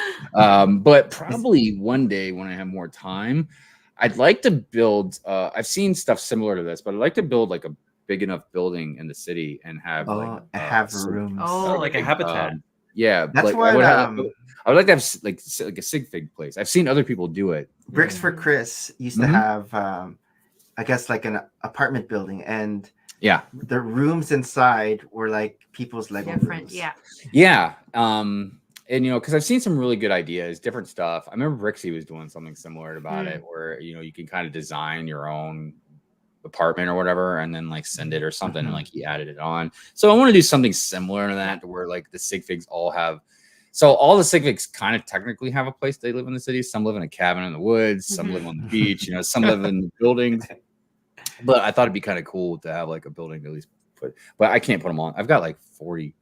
But probably one day when I have more time, I'd like to build. I've seen stuff similar to this, but I'd like to build like a big enough building in the city and have like have some- rooms. Oh, like a habitat. Yeah, That's like what I would like to have like a sig fig place. I've seen other people do it. Bricks for Chris used to have. I guess like an apartment building, and Yeah, the rooms inside were like people's Lego Different, rooms. yeah. and because I've seen some really good ideas, different stuff. I remember Brixie was doing something similar about it, where you can kind of design your own apartment or whatever, and then like send it or something, and like he added it on. So I want to do something similar to that, to where like the sig figs all have. So all the sig figs kind of technically have a place they live in the city. Some live in a cabin in the woods. Some live on the beach. Some live in the buildings. But I thought it'd be kind of cool to have like a building to at least put. But I can't put them on. I've got like 40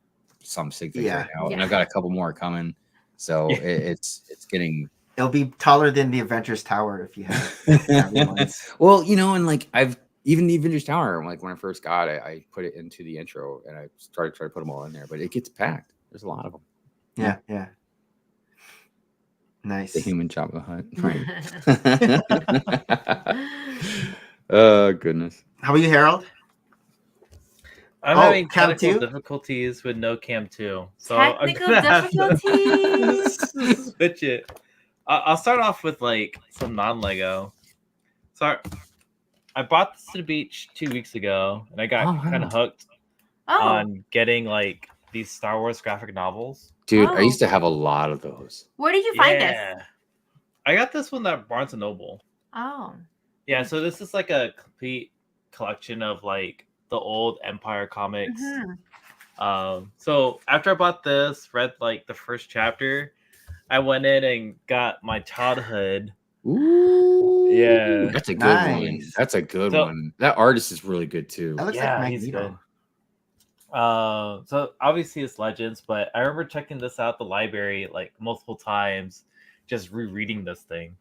some sig figs right now, and I've got a couple more coming. So it's getting. It'll be taller than the Avengers Tower if you have everyone's. Well, and like I've even the Avengers Tower. Like when I first got it, I put it into the intro, and I started trying to put them all in there, but it gets packed. There's a lot of them. Yeah. Nice. The human Jabba the Hutt. Oh goodness. How are you, Harold? I'm having Cam technical 2? difficulties with no Cam 2. So Technical I'm gonna difficulties. have to switch it. I'll start off with like some non-Lego. So I bought this to the beach 2 weeks ago, and I got kind of hooked on getting like these Star Wars graphic novels. Dude, I used to have a lot of those. Where did you find this? I got this one at Barnes & Noble. Oh. Yeah, so this is like a complete collection of like the old Empire comics. So after I bought this, read like the first chapter, I went in and got my childhood. Ooh, yeah, that's a good one. That's a good one. That artist is really good too. That looks like Magneto. So obviously it's Legends, but I remember checking this out at the library like multiple times, just rereading this thing.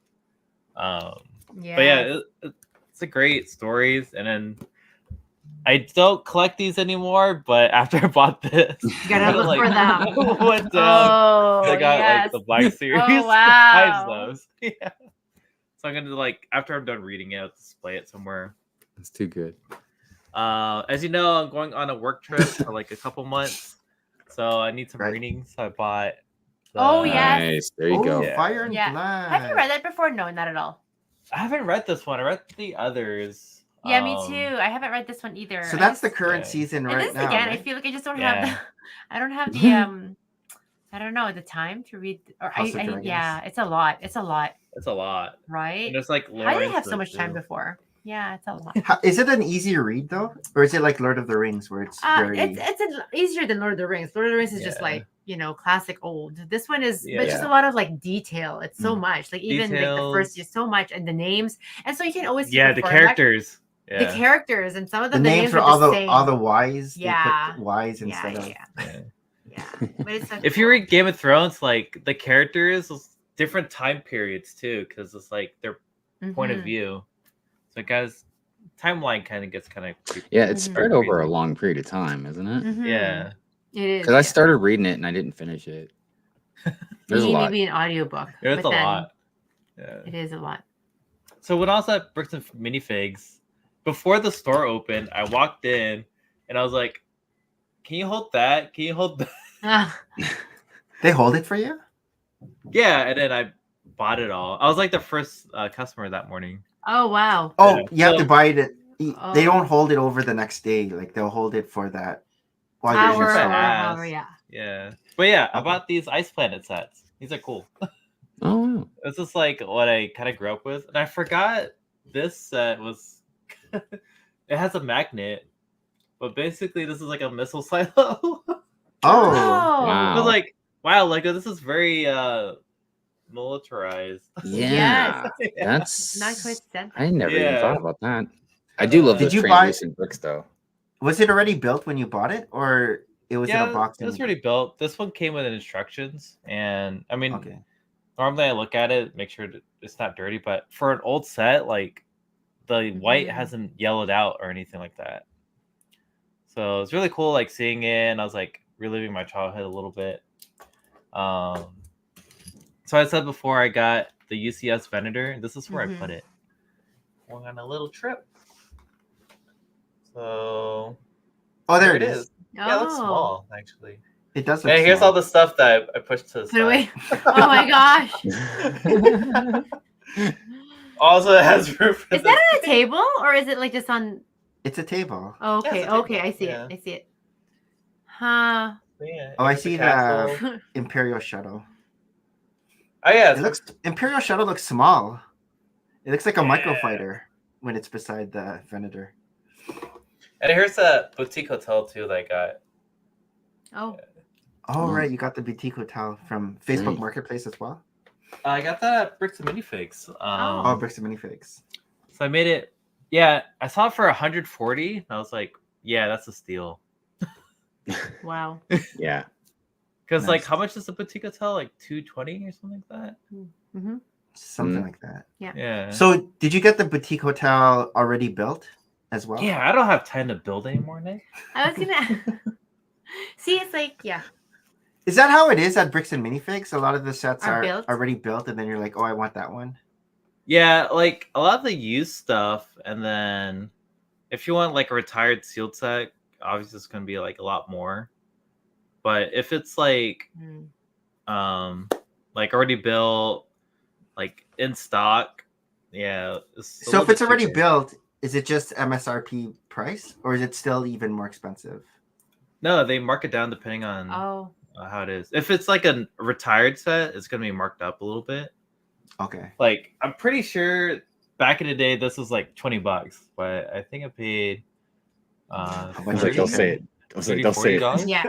But yeah, it's a great stories. And then I don't collect these anymore, but after I bought this, you gotta look for them. Went down. I got like the Black Series. Oh wow! Those. Yeah. So I'm gonna like after I'm done reading it, I'll display it somewhere. That's too good. As you know, I'm going on a work trip for like a couple months, so I need some reading. So I bought. Nice. There you go. Fire and Blood. Have you read that before? No, not at all. I haven't read this one. I read the others. Yeah, me too. I haven't read this one either. So that's the current season right now. Again, right? I feel like I just don't have the. I don't have the I don't know the time to read. Or it's a lot. It's a lot. It's a lot, right? And it's like I didn't have so much time before. Yeah, it's a lot. Is it an easy read though, or is it like Lord of the Rings where it's very? It's easier than Lord of the Rings. Lord of the Rings is just like classic old. This one is, but just a lot of like detail. It's so much. Like even like the first is so much, and the names, and so you can always the characters. The characters and some of the names for are all the same. all the Y's. Yeah, they put Y's instead of. Yeah. But it's if you read Game of Thrones, like the characters, different time periods too, because it's like their point of view. So guys, timeline kind of gets yeah, it's spread over a long period of time, isn't it? Yeah, it is. Because I started reading it and I didn't finish it. There's a lot. Maybe an audiobook. It's a lot. Yeah, it is a lot. So when I was at Bricks and Minifigs, before the store opened, I walked in and I was like, "Can you hold that? Can you hold that?" They hold it for you? Yeah, and then I bought it all. I was like the first customer that morning. Oh wow! Oh, you have to buy it. They don't hold it over the next day. Like they'll hold it for that hour. Yeah. But yeah, I bought these Ice Planet sets. These are cool. Oh, this is like what I kind of grew up with, and I forgot this set was. It has a magnet, but basically this is like a missile silo. Wow! I was like, wow, like this is very militarized. Yeah, that's not quite said. I never even thought about that. I do love the translucent bricks though. Was it already built when you bought it, or it was in a box? It was already built. This one came with instructions, and I mean, normally I look at it, make sure it's not dirty, but for an old set, like the white hasn't yellowed out or anything like that. So it's really cool, like seeing it, and I was like reliving my childhood a little bit. So I said before I got the UCS Venator. This is where I put it. Going on a little trip. So there it is. Yeah, it looks small actually. It does look Hey, here's small. all the stuff that I pushed to the Put away. side. Oh my gosh. Also, it has room for Is that on a table or is it like just on? It's a table. Oh, okay. Yeah, it's a Okay. table. I see Yeah. it. I see it. Huh. Yeah, Oh, I here's see the castle. Imperial shuttle. Oh yeah, It looks Imperial shuttle looks small. It looks like a Yeah. microfighter when it's beside the Venator. And here's a boutique hotel too that I got. Oh. Oh, Nice. right. You got the boutique hotel from Facebook Nice. Marketplace as well. I got that at Bricks and Minifigs. Oh, Bricks and Minifigs. So I made it. Yeah, I saw it for 140. And I was like, yeah, that's a steal. Wow. Yeah. Because like, Nice. how much is the boutique hotel? Like 220 or something like that. Mm-hmm. Something Mm. like that. Yeah. So, did you get the boutique hotel already built as well? Yeah, I don't have time to build anymore, Nick. I was gonna see. It's like Is that how it is at Bricks and Minifigs? A lot of the sets Are are built? already built, and then you're like, oh, I want that one. Yeah, like a lot of the used stuff, and then if you want like a retired sealed set, obviously it's gonna be like a lot more. But if it's like like already built, like in stock, yeah. So if it's already built, is it just MSRP price, or is it still even more expensive? No, they mark it down depending on how it is. If it's like a retired set, it's gonna be marked up a little bit. Okay. Like I'm pretty sure back in the day this was like $20, but I think I paid I was like, don't say it. I was like, don't say it. $40. yeah.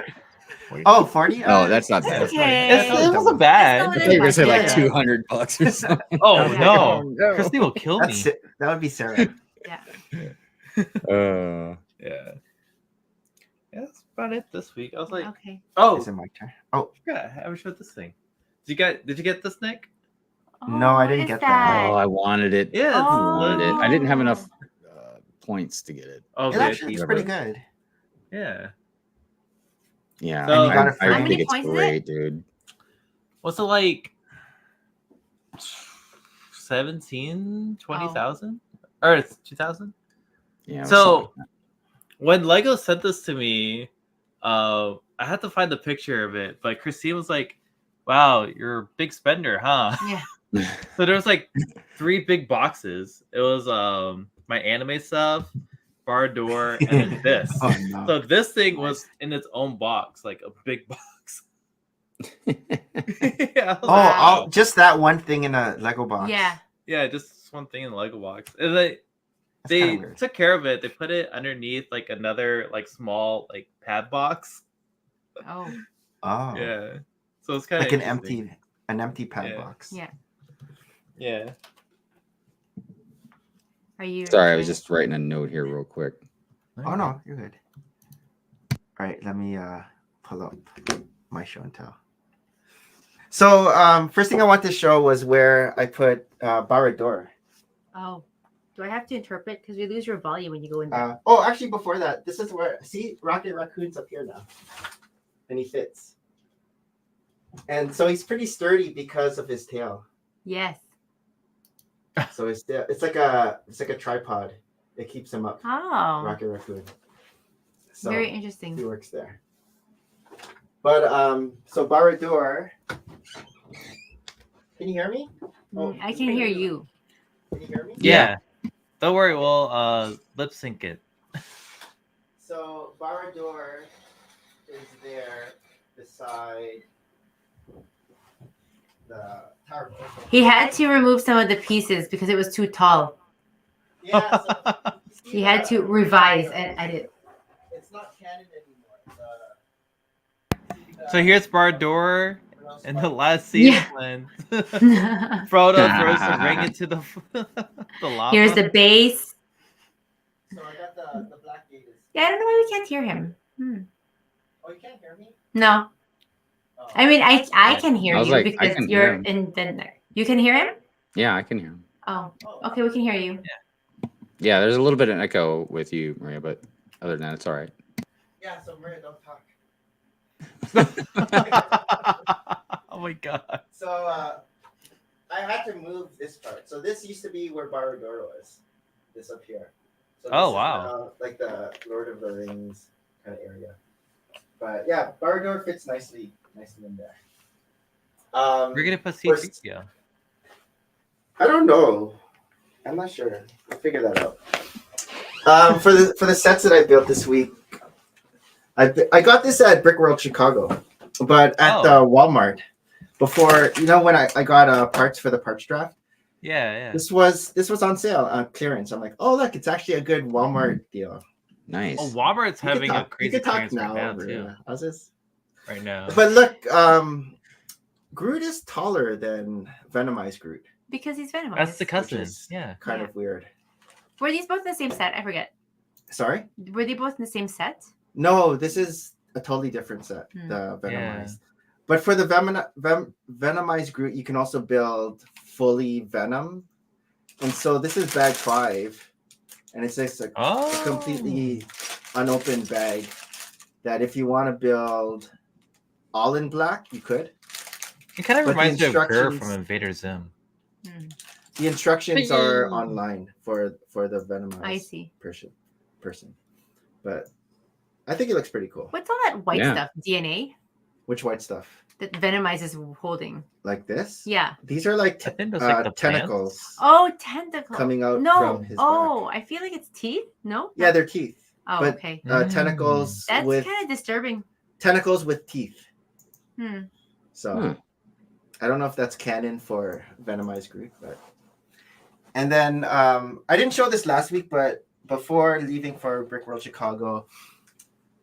Oh, 40? No, that's not bad. Okay. It wasn't bad. I thought you were gonna say like Yeah. $200 or something. Oh Yeah. no, no. Christy will kill me. That's it. That would be Sarah. Yeah. Yeah, that's about it this week. I was like, Okay. oh, Is it my turn? Oh, yeah, I haven't showed this thing. Did you get this, Nick? No, I what didn't is get that. Oh, I wanted it. Yeah, it's I wanted it. I didn't have Oh. enough points to get it. Oh, it actually looks VIP. pretty good. Yeah. Yeah, So- And you got it for- I How think many it's points is it? great, dude. What's it like? 17, 20,000? Or it's 2,000? Yeah. So something like when Lego sent this to me, I had to find the picture of it, but Christine was like, wow, you're a big spender, huh? Yeah. that. So there was like 3 big boxes. It was my anime stuff, bar door, and then this. Oh, no. So this thing was in its own box, like a big box. Yeah, I was like, Just that one thing in a Lego box. Yeah. yeah, just one thing in the Lego box. And they That's kinda they weird. took care of it. They put it underneath like another like small like pad box. Oh. Oh. Yeah. So it's kind of Like an empty pad Yeah. box. Yeah. Yeah. Are you? Sorry, I was just writing a note here real quick. Oh no, you're good. All right, let me pull up my show and tell. So first thing I want to show was where I put Barador. Oh. Do I have to interpret? Because we lose your volume when you go in there. Actually before that, this is where Rocket Raccoon's up here now. And he fits. And so he's pretty sturdy because of his tail. Yes. So it's like a tripod. It keeps him up. Oh. Rocket Raccoon. So Very interesting. he works there. But so Barador. Can you hear me? I can hear you. Can you hear me? Yeah. Don't worry, we'll lip sync it. So Barador is there beside the tower. He had to remove some of the pieces because it was too tall. Yeah. So He had to revise and edit. It's not canon anymore. So here's Bardor in the last scene when Frodo throws the ring into the the lava. Here's the base. So I got the black gators. Yeah, I don't know why we can't hear him. Oh, you can't hear me? No. Oh. I mean, I can hear I was you like, I because can hear you're him. in there. You can hear him? Yeah, I can hear him. Oh, okay, we can hear you. Yeah, there's a little bit of echo with you, Maria, but other than that, it's all right. Yeah, so Maria, don't talk. Oh my god. So I had to move this part. So this used to be where Barador was. This up here. So this Oh, is wow. now, like the Lord of the Rings kind of area. But yeah, Bardoor fits nicely in there. We're gonna put first- C3PO. I don't know. I'm not sure. We'll figure that out. For the sets that I built this week, I got this at Brick World Chicago, but at the Walmart. Before, when I got parts for the parts draft. Yeah. This was on sale on clearance. I'm like, oh look, it's actually a good Walmart deal. Nice. Oh, Walmart's having a You crazy can talk clearance right now over, too. How's this? Right now. But look, Groot is taller than Venomized Groot. Because he's Venomized. That's the cousin. Is Yeah. kind of weird. Were these both in the same set? I forget. Sorry? Were they both in the same set? No, this is a totally different set. The Venomized. Yeah. But for the Venomized Groot, you can also build fully Venom. And so this is bag 5. And it's just a completely unopened bag that if you want to build all in black, you could. It kind of But reminds me of Gur instructions- from Invader Zim. The instructions are online for the Venomized I see. person. But I think it looks pretty cool. What's all that white stuff? DNA Which white stuff? that Venomize is holding. Like this? Yeah. These are like, I think those like the tentacles Oh, tentacles. coming out No. from his back. I feel like it's teeth. No. Yeah, they're teeth. Oh, but, okay. Tentacles That's with kind of disturbing. tentacles with teeth. Hmm. So I don't know if that's canon for Venomized Groot, but and then I didn't show this last week, but before leaving for Brick World Chicago,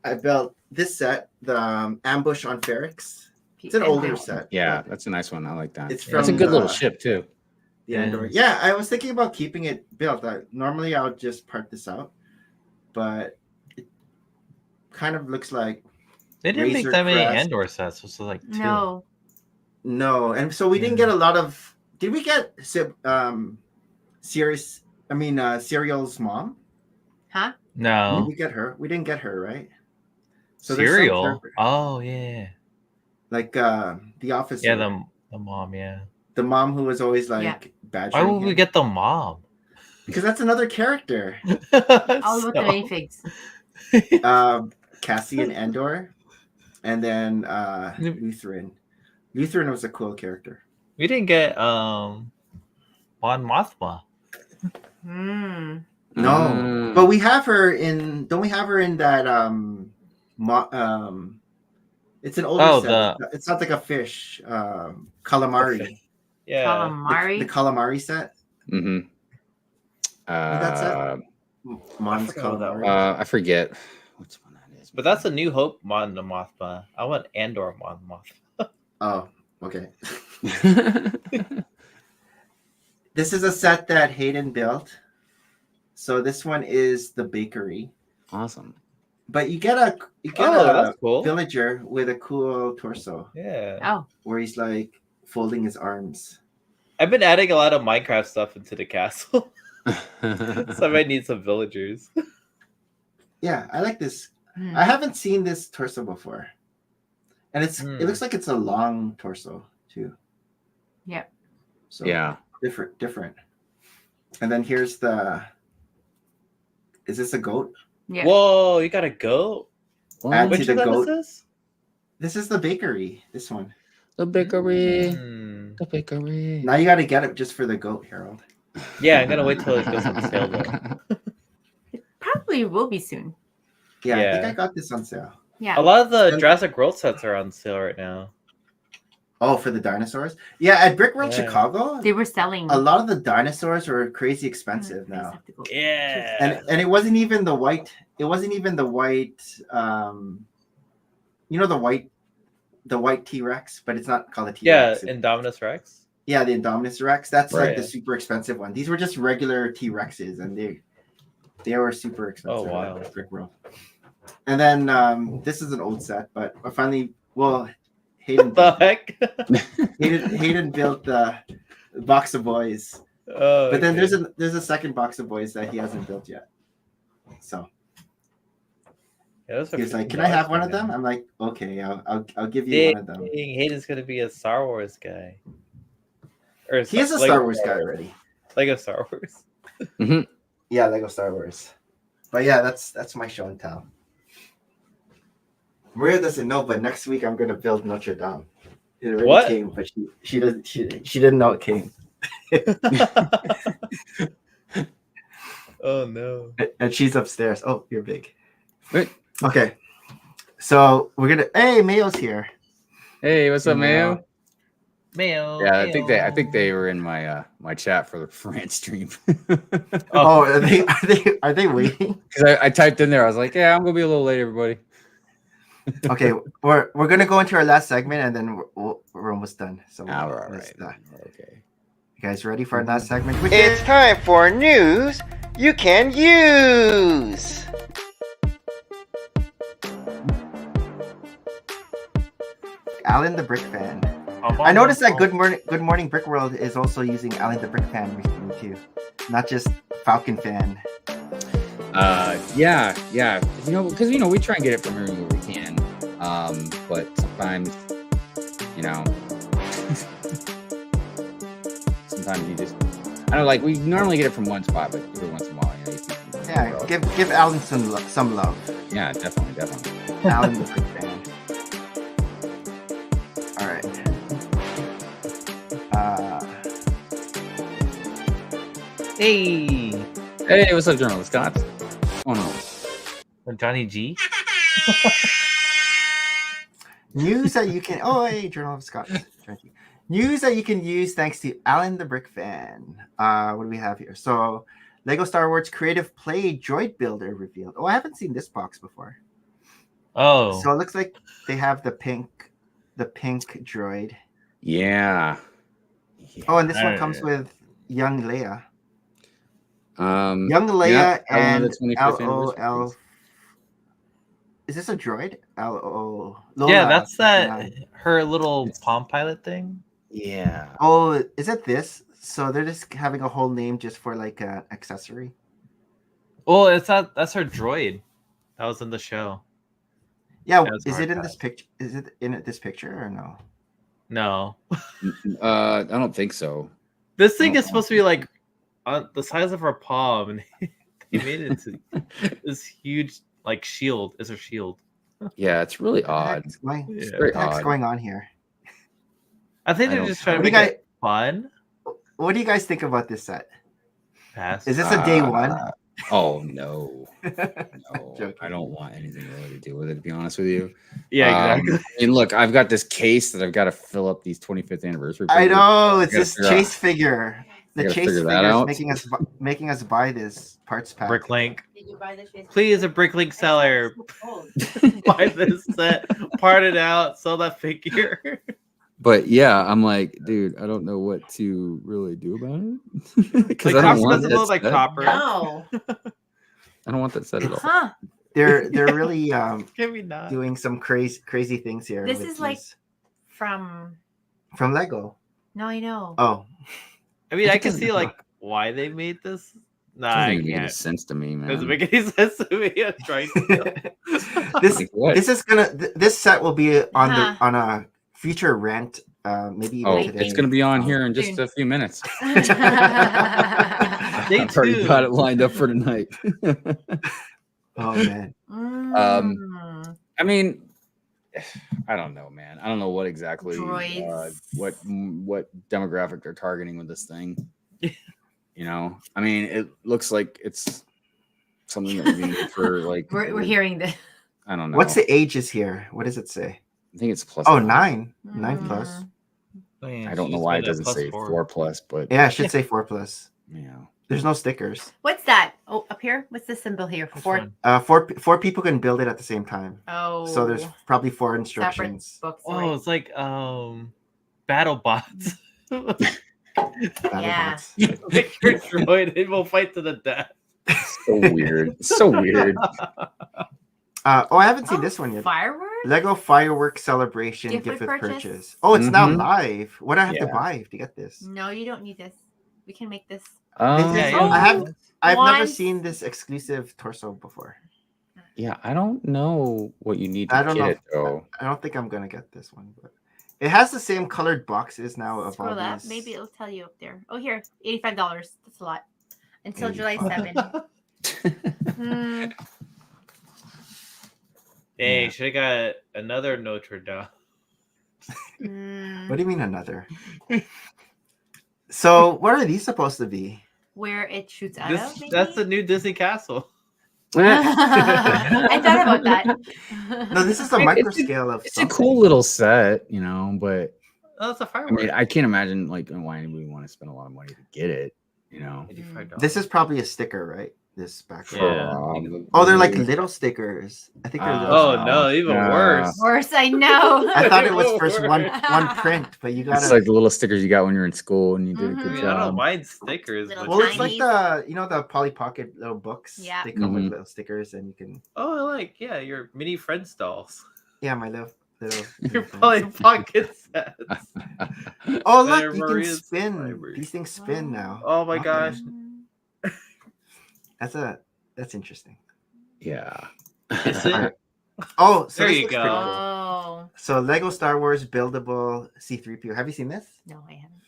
I built this set, the Ambush on Ferrix. It's an older set. Yeah, that's a nice one. I like that. It's That's a from good little the- ship too. The Andor. Yeah, I was thinking about keeping it built. Normally, I would just part this out, but it kind of looks like They didn't make Razor that many Crest. Andor sets. It was like 2. No. and so we didn't get a lot of. Did we get Serial's mom? Huh? Did No. we get her? We didn't get her, right? So there's some Cereal. character- Oh yeah. like the officer. Yeah, the mom. Yeah. the mom who was always like Yeah. Why badgering would we him. get the mom? Because that's another character. All about the So- minifigs. Cassian Andor, and then Lutheran. Lutheran was a cool character. We didn't get Mon Mothma. Hmm. No, but we have her in. Don't we have her in that? It's an older set. It's not like a fish. Calamari. Yeah. Calamari. The calamari set. Mm-hmm. That set? Mon's I forgot what that calamari. I forget which one that is. But that's a new Hope Mon Mothma. I want Andor Mon Mothma. Oh, okay. This is a set that Hayden built. So this one is the bakery. Awesome. But you get a that's cool. villager with a cool torso Yeah. Oh. where he's like folding his arms. I've been adding a lot of Minecraft stuff into the castle. So I might need some villagers. Yeah, I like this. Hmm. I haven't seen this torso before. And it looks like it's a long torso too. Yep. So Yeah. different. And then here's is this a goat? Yeah. Whoa, you got a goat? Add Which to the one is goat. this? This is the bakery. This one. The bakery. Hmm. The bakery. Now you got to get it just for the goat, Harold. Yeah, I'm gonna wait till it goes on sale though. Probably will be soon. Yeah, I Yeah. think I got this on sale. Yeah. A lot of the Jurassic World sets are on sale right now. Oh, for the dinosaurs? Yeah, at Brick World Yeah. Chicago, They were selling. a lot of the dinosaurs are crazy expensive now. Yeah. And it wasn't even the white. It wasn't even the white. You know the white T-Rex, but it's not called a Yeah, T-Rex. Indominus Rex. Yeah, the Indominus Rex. That's like Right. the super expensive one. These were just regular T-Rexes, and they were super expensive. Oh, wow. At Brick World. And then this is an old set, but I finally Hayden What the heck? Hayden built the box of boys. Oh, But then okay. there's a second box of boys that he hasn't built yet. So Yeah, those are he was like, $50 "Can I have one right of them?" now. I'm like, "Okay, I'll give you one of them." Dang, Hayden's gonna be a Star Wars guy. Or He is a Lego Star Wars guy already. Lego Star Wars. Yeah, Lego Star Wars. But yeah, that's my show and tell. Maria doesn't know, but next week I'm gonna build Notre Dame. It already What? came, but she didn't know it came. Oh no. And she's upstairs. Oh, you're big. Wait. Okay. So we're gonna. Hey, Mayo's here. Hey, what's up, Mayo? Mayo. Yeah, I think they were in my my chat for the France stream. Oh, are they waiting? Because I typed in there, I was like, yeah, I'm gonna be a little late, everybody. Okay, we're gonna go into our last segment, and then we're almost done. So All right. Okay. You guys ready for our last segment? It's time for news you can use. Alan the Brick Fan. I noticed that Good Morning Brick World is also using Alan the Brick Fan recently too, not just Falcon Fan. Yeah. Because we try and get it from everywhere we can. But sometimes, sometimes you just, I don't know, like we normally get it from one spot, but every once in a while, you see Yeah, give Alan some love. Yeah, definitely. Alan the Brick Fan. All right. Hey, what's up, Journalist Scott? Oh no, Johnny G. News that you can. Oh, hey, Journal of Scott. News that you can use thanks to Alan the Brick Fan. What do we have here? So, Lego Star Wars Creative Play Droid Builder revealed. Oh, I haven't seen this box before. Oh. So it looks like they have the pink droid. yeah. Oh, and this one comes with young Leia. Young Leia and LOL. LOL. Is this a droid? LOL. Yeah, that's her little Palm Pilot thing. Yeah. Oh, is it this? So they're just having a whole name just for like an accessory. Well, it's not. That's her droid. That was in the show. Yeah, is it in this picture? Is it in this picture or no? No. I don't think so. This thing is supposed to be like the size of her palm, and they made it into this huge like shield. Is her shield? Yeah, it's really odd. It's very odd. What's odd. going on here? I think they're just trying to make it fun. What do you guys think about this set? Pass. Is this a day one? Oh no, no, I don't want anything really to do with it. To be honest with you, Yeah, exactly. I mean, look, I've got this case that I've got to fill up these 25th anniversary. I know it's this Chase figure. The Chase figure is making us buy this parts pack. Bricklink. Did you buy the Chase? Please, a Bricklink seller, buy this set, part it out, sell that figure. But yeah, I'm like, dude, I don't know what to really do about it because like, I don't want that that like Copper. No. I don't want that set at all. Huh. They're really Can we not? doing some crazy things here. This is like from Lego. No, I know. Oh, I mean, I can see like why they made this. Nah, Doesn't I make any can't. sense to me, man. Doesn't make any sense to me. I'm trying to. This set will be on a future rant. Maybe even today. It's gonna be on here in just a few minutes. Stay I've already got it lined up for tonight. Oh man. I mean, I don't know, man. I don't know what exactly what demographic they're targeting with this thing. I mean, it looks like it's something that we need for like. We're hearing this. I don't know. What's the ages here? What does it say? I think it's plus. Oh, 9 plus. I don't know why it doesn't say 4+, but yeah, it should say 4+. Yeah. There's no stickers. What's that? Oh, up here? What's the symbol here? Four people can build it at the same time. Oh. So there's probably 4 instructions. Books, oh, it's like battle bots. Yeah. Make your droid and we'll fight to the death. So weird. So weird. I haven't seen this one yet. Fireworks? Lego Fireworks Celebration Gift with Purchase. Oh, it's now live. What do I have to buy to get this? No, you don't need this. We can make this. I've never seen this exclusive torso before. Yeah, I don't know what you need to get it, though. I don't think I'm gonna get this one, but it has the same colored boxes now of all these. Maybe it'll tell you up there. Oh, here, $85. That's a lot. Until July 7. Hey, should have got another Notre Dame. What do you mean another? So what are these supposed to be? Where it shoots out of? This Maybe? that's the new Disney castle. I thought about that. No, this is the micro scale of It's a cool little set, you know, but Oh, that's a I firework. mean, I can't imagine like why anybody would want to spend a lot of money to get it, you know. $85. This is probably a sticker, right? This background. Yeah. Oh, they're like little stickers. I think they're little. Oh no, even worse. Worse, I know. I thought it was Even first one worse. print, but you It's gotta. like the little stickers you got when you're in school and you did a I good mean, job. I don't mind stickers, Little but Well, it's like Chinese. the Polly Pocket little books. Yeah. They come Mhm. with little stickers, and you can. oh, I like your mini Friends dolls, Yeah, my little. your Polly Pocket sets. Oh Better look, you can Maria's spin. subscribers. These things spin now. Oh my Okay. gosh. That's interesting. Yeah. Is it? Alright. Oh, so There this you looks go. pretty cool. Oh So Lego Star Wars buildable C-3PO. Have you seen this? no, I haven't.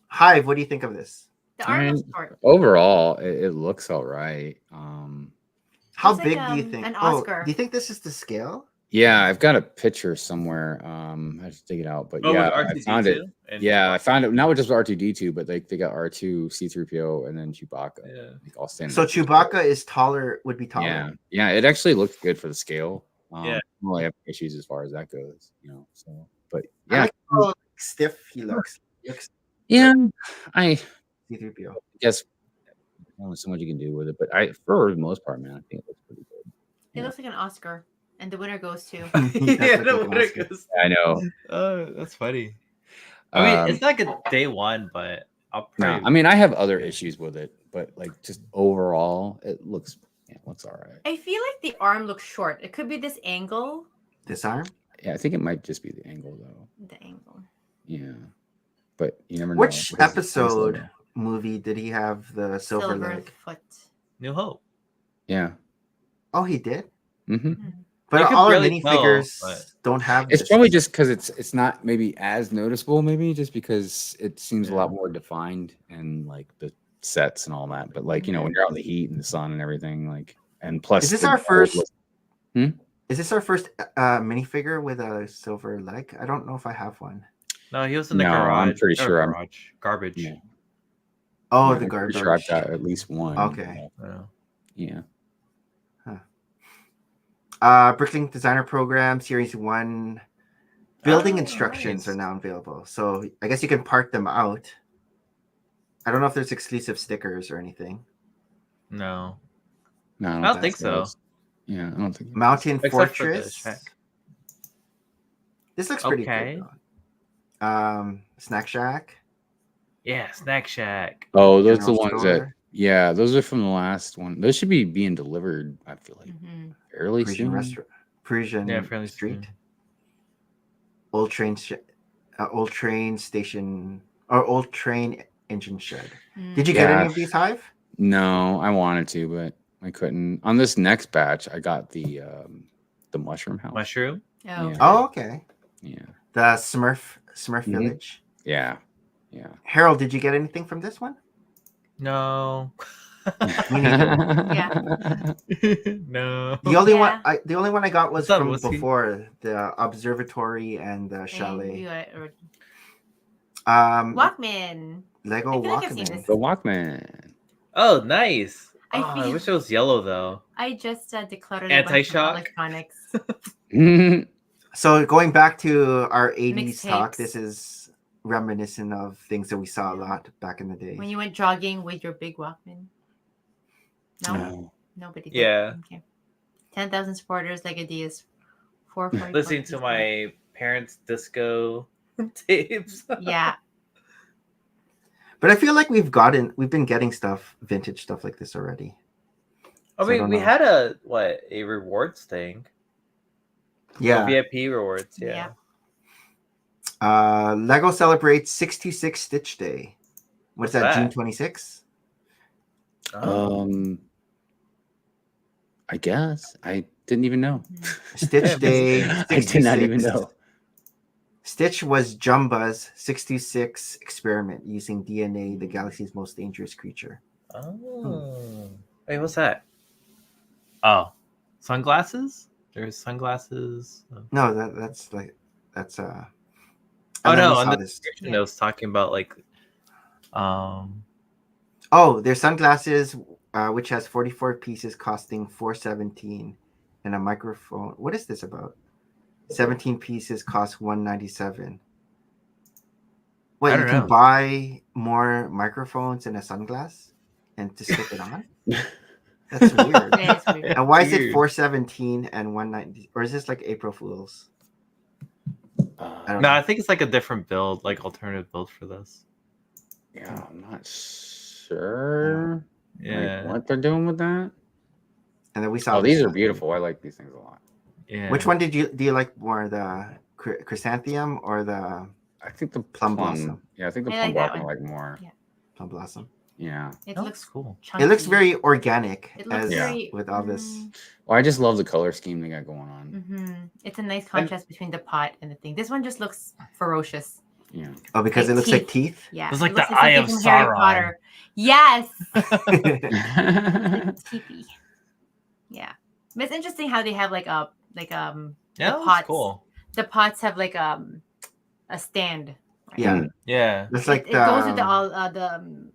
Hive, what do you think of this? The I arm mean, looks short. overall, it looks all right. How Looks big like, do you think? an Oh, Oscar. do you think this is the scale? Yeah, I've got a picture somewhere. I have to dig it out, but Oh, yeah, with I found it. R2D2 and Yeah, I found it. Not with just R2D2, but they got R2, C3PO, and then Chewbacca. Yeah. Like, all standing. So Chewbacca is taller, would be taller. Yeah, yeah, it actually looks good for the scale. Yeah. I don't really have issues as far as that goes, you know. So, but I yeah, like how stiff he looks. He looks yeah, I C-3PO. guess only so much you can do with it, but for the most part, man, I think it looks pretty good. It Yeah. looks like an Oscar, and the winner goes to. yeah, That's no like an wonder it Oscar. goes. I know. Oh, that's funny. I mean, it's like a day one, but I'll No, probably. I mean I have other issues with it, but like just overall, it looks all right. I feel like the arm looks short. It could be this angle. This arm? Yeah, I think it might just be the angle though. The angle. Yeah, but you never know. Which because it's episode Lego. movie did he have the silver leg? foot. New Hope. Yeah. Oh, he did? Hmm. But You could all our barely tell, minifigures but- don't have It's this. probably just because it's not maybe as noticeable, maybe just because it seems a lot more defined and like the sets and all that. But like, you know, when you're out in the heat and the sun and everything, like, and plus, Is this the our gold first? was- Is this our first minifigure with a silver leg? I don't know if I have one. No, he was in the No, garage. I'm pretty or sure I'm- garage. Garbage. Yeah. Oh, Yeah, the I'm garbage. pretty sure I've got at least one. Okay. Oh. Yeah. Bricklink Designer Program Series 1 building Oh, instructions nice. are now available. So I guess you can part them out. I don't know if there's exclusive stickers or anything. No. No, I don't think so. Yeah, I don't think. Mountain Except for the Fortress. shack. This looks pretty Okay. good. Though. Snack Shack. Yeah, Snack Shack. Oh, those are the General ones that. Store, Yeah, those are from the last one. Those should be being delivered. I feel like Mhm. fairly Parisian soon. restaurant, Parisian Yeah, fairly Street, soon. old train station or old train engine shed. Mm. Did you get Yeah. any of these, Hive? No, I wanted to, but I couldn't. On this next batch, I got the mushroom house. Mushroom. Oh. Yeah. Oh, okay. Yeah, The Smurf Mhm. Village. yeah. Harold, did you get anything from this one? No. Yeah. No. The only Yeah. one I got was What's up, from Whiskey? before the observatory and the And chalet. you got- or- Lego Walkman. I feel like I've seen Walkman. this. The Walkman. Oh, nice. I Oh, I feel- wish it was yellow though. I just decluttered a bunch Anti-shock? of electronics. So going back to our 80s talk, Mixtapes. this is reminiscent of things that we saw a lot back in the day. When you went jogging with your big Walkman. No, No. nobody. Did. Yeah. Okay. 10,000 supporters like ideas. 444. Listening to my parents' disco tapes. Yeah. But I feel like we've been getting vintage stuff like this already. I So I mean, don't we know. had a rewards thing. Yeah. VIP rewards. Yeah. Lego celebrates 626 Stitch Day. What's that? June that? 26th? Oh. I guess I didn't even know. Stitch Day. I did not even 66. know. Stitch was Jumba's 626 experiment using DNA, the galaxy's most dangerous creature. Oh. Wait, what's that? Oh, sunglasses? There's sunglasses. No, that's Oh and then no, we on saw the this. description it was talking about like Oh, there's sunglasses, which has 44 pieces costing $417, and a microphone. What is this about? 17 pieces cost $197. What, I you don't can know. buy more microphones and a sunglass and to slip it on? That's weird. Yeah, it's weird. And why is it Weird. 417 and 190? Or is this like April Fools? I don't No, know. I think it's like a different build, like alternative build for this. Yeah, I'm not sure. Yeah. Like, what they're doing with that. And then we saw Oh, these this are one. beautiful. I like these things a lot. Yeah. Which one do you like more, the chrysanthemum or the I think the Plum plum. blossom. Yeah, I think the I plum like that blossom I one. like more. Yeah. plum blossom? Yeah. It That looks cool. chunky. It looks very organic, It looks as very with all this. Well, I just love the color scheme they got going on. It's a nice contrast between the pot and the thing. This one just looks ferocious. Yeah. Oh, because Like it looks like teeth. Yeah, It's like it the looks Eye something of from Harry Sauron. Potter. Yes. Teepee. Yeah, but it's interesting how they have Yeah, the that's pots. cool. The pots have like a stand. Right? Yeah, Yeah. it's like it goes with all the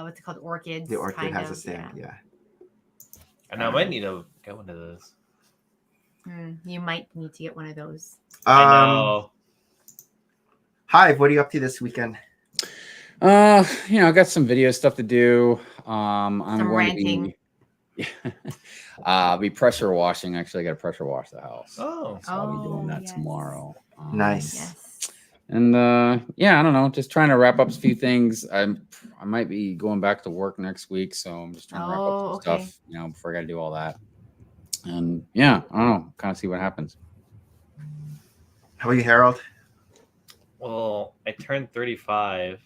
what's it called, orchids. the orchid kind has of, a stand. Yeah. And I might need to get one of those. You might need to get one of those. I know. Hive, what are you up to this weekend? I got some video stuff to do. I'm Some going ranting. to be be pressure washing. Actually, I got to pressure wash the house. Oh. So I'll be doing that yes. tomorrow. Nice. Yes. And I don't know, just trying to wrap up a few things. I might be going back to work next week, so I'm just trying to wrap up some okay. stuff, before I got to do all that. And yeah, I don't know, kind of see what happens. How about you, Harold? Well, I turned 35.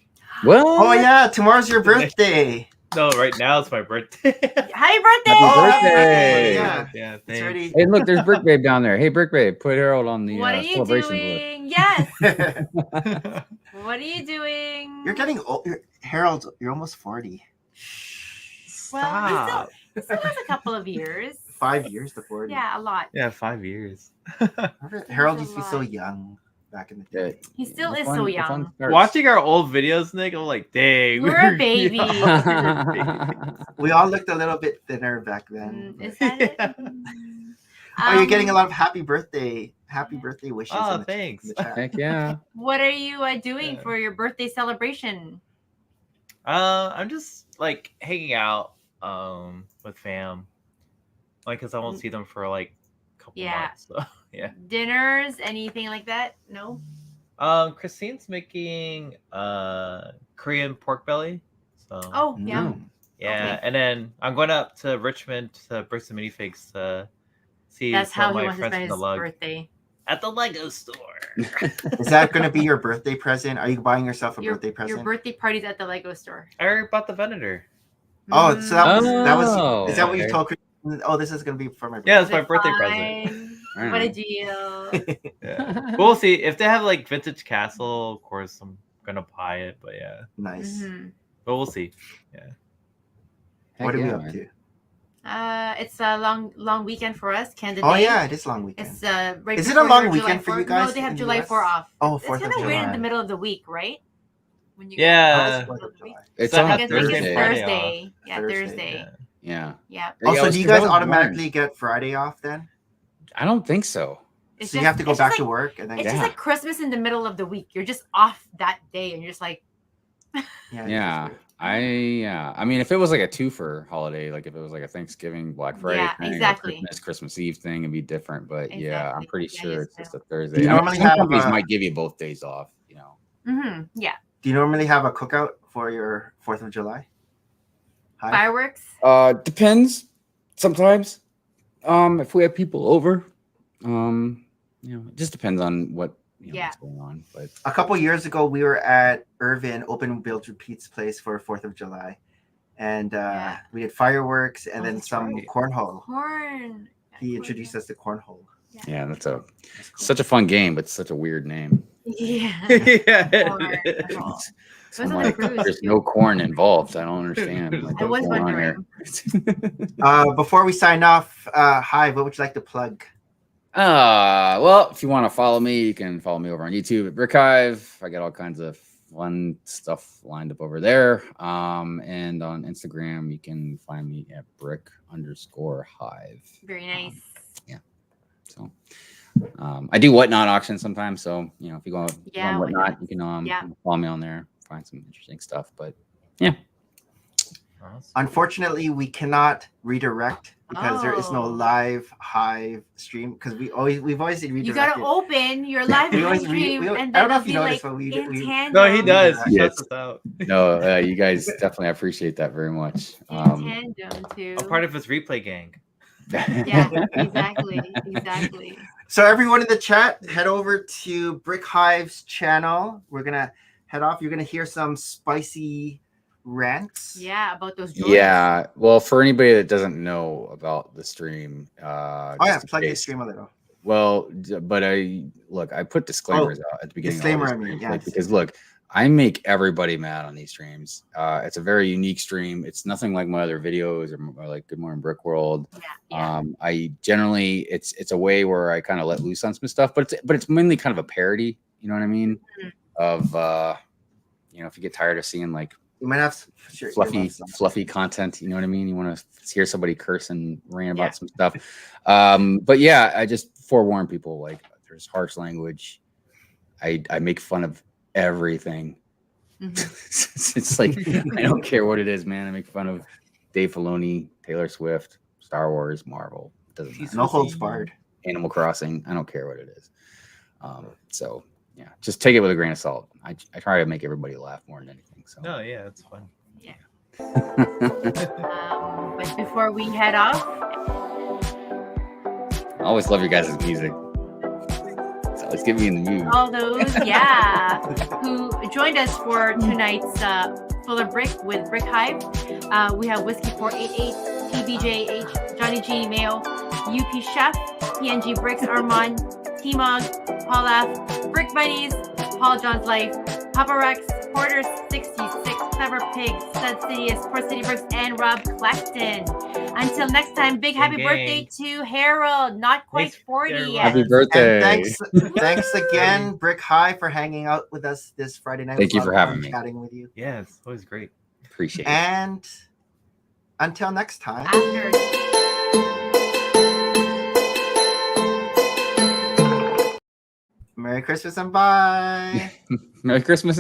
Well, Oh yeah, tomorrow's your birthday. No, right now it's my birthday. Happy birthday! Happy birthday! Yeah, Yeah, it's thanks. already. hey, look, there's Brick Babe down there. Hey, Brick Babe, put Harold on the What are you celebration list. doing? Yes. What are you doing? You're getting old. Harold, you're almost 40. Well, he still has a couple of years. 5 years to 40. Yeah, a lot. Yeah, 5 years. Harold That's used a to be so lot. young back in the Yeah, day. He still the is fun- so the young. fun starts. Watching our old videos, Nick, I'm like, dang. We're a baby. We all looked a little bit thinner back then. Is that it? Oh, you're getting a lot of happy birthday wishes. Oh, in the, thanks. In the chat. Heck yeah. What are you doing for your birthday celebration? I'm just like hanging out with fam. Like, cause I won't see them for like a couple months. So yeah. Dinners, anything like that? No. Christine's making Korean pork belly. So Oh, yeah. Mm. yeah, okay. and then I'm going up to Richmond to Bricks and Minifigs to see That's some how of he my wants to friends spend from his the lug birthday. at the Lego store. Is that going to be your birthday present? Are you buying yourself a Your, birthday present? your birthday party's at the Lego store. I already bought the Venator. Oh, so that was Oh, is that what you okay. told Christine? Oh, this is going to be for my birthday. Yeah, it's my birthday present. present. What a deal. Yeah. But we'll see if they have like vintage castle. Of course, I'm gonna buy it. But yeah, Nice. but we'll see. Yeah. Heck What are we yeah, up man. to? It's a long weekend for us. Canada Oh Day. yeah, it is long weekend. It's right. Is it a before long your July weekend for you 4th. guys No, they have in the July US? 4 off. Oh, It's 4th kind of of weird in July. the middle of the week, right? When you Yeah. Oh, it's 4th of July. It's So I on have I guess it's Thursday, Thursday. Friday Thursday. Yeah, Thursday, Thursday. Yeah. Yeah. Also, Yeah, do you I guys was automatically get Friday off then? I don't think so. It's So you just- have to go it's back just to like- work and then It's Yeah. just like Christmas in the middle of the week. You're just off that day, and you're just like, Yeah. I mean, if it was like a twofer holiday, like if it was like a Thanksgiving, Black Friday Yeah, thing, or exactly. Christmas Eve thing, it'd be different. But yeah, I'm Exactly. pretty Yeah, sure yes, it's just no. a Thursday. Do you I mean, normally some have, companies might give you both days off, yeah. Do you normally have a cookout for your 4th of July? Hi. Fireworks. Depends. Sometimes, if we have people over, it just depends on what what's going on. But A couple years ago, we were at Irvin Open Build Repeats place for 4th of July. And Yeah. we had fireworks and Oh, then that's some right. cornhole. Corn. He introduced us to cornhole. yeah, that's That's cool. such a fun game, but such a weird name. Yeah. yeah. Cornhole. So Those I'm are the like, cruise, there's too. no corn involved. I don't understand. Like, I was what's going on here? wondering. Before we sign off, Hive, what would you like to plug? Well, if you want to follow me, you can follow me over on YouTube at Brick Hive. I got all kinds of fun stuff lined up over there. And on Instagram, you can find me at brick_hive. Very nice. Yeah. So I do Whatnot auctions sometimes. So, if you go on Whatnot, you can follow me on there, find some interesting stuff. But yeah. Unfortunately, we cannot redirect because there is no live Hive stream because we've always redirected. You gotta open your live stream, and then it'll be like in tandem. No, he does. He Yes. shuts us out. No, you guys definitely appreciate that very much. In tandem too. I'm part of his replay gang. Yeah, exactly. So everyone in the chat, head over to Brick Hive's channel. We're gonna head off. You're gonna hear some spicy rants. Yeah, about those joints. Yeah. Well, for anybody that doesn't know about the stream, Plug your stream a little. Well, but I put disclaimers out at the beginning. Disclaimer, because look, I make everybody mad on these streams. It's a very unique stream. It's nothing like my other videos or like Good Morning Brick World. Yeah. I generally it's a way where I kind of let loose on some stuff, but it's mainly kind of a parody. You know what I mean? Mm-hmm. Of if you get tired of seeing like you might have fluffy content. You know what I mean? You want to hear somebody curse and rant about some stuff. But yeah, I just forewarn people, like there's harsh language. I make fun of everything. Mm-hmm. It's like, I don't care what it is, man. I make fun of Dave Filoni, Taylor Swift, Star Wars, Marvel. It doesn't matter. No holds barred. Animal Crossing. I don't care what it is. So yeah, just take it with a grain of salt. I try to make everybody laugh more than anything. So no, yeah, it's fun. Yeah. But before we head off, I always love your guys' music. So let's get me in the mood. All those, who joined us for tonight's Fuller Brick with Brick Hive. We have Whiskey 488, PBJH, Johnny G, Mayo, UP Chef, PNG Bricks, Armand, T-Mog, Paul F, Brick Buddies, Paul John's Life, Papa Rex, Porter 66, Clever Pig, Stud Sidious, Port City Bricks, and Rob Claxton. Until next time, big happy birthday to Harold, not quite 40 yet. Happy birthday. And thanks again, Brick High, for hanging out with us this Friday night. Thank you for having me. Chatting with you. Yeah, it's always great. Appreciate it. And until next time. Merry Christmas and bye. Merry Christmas.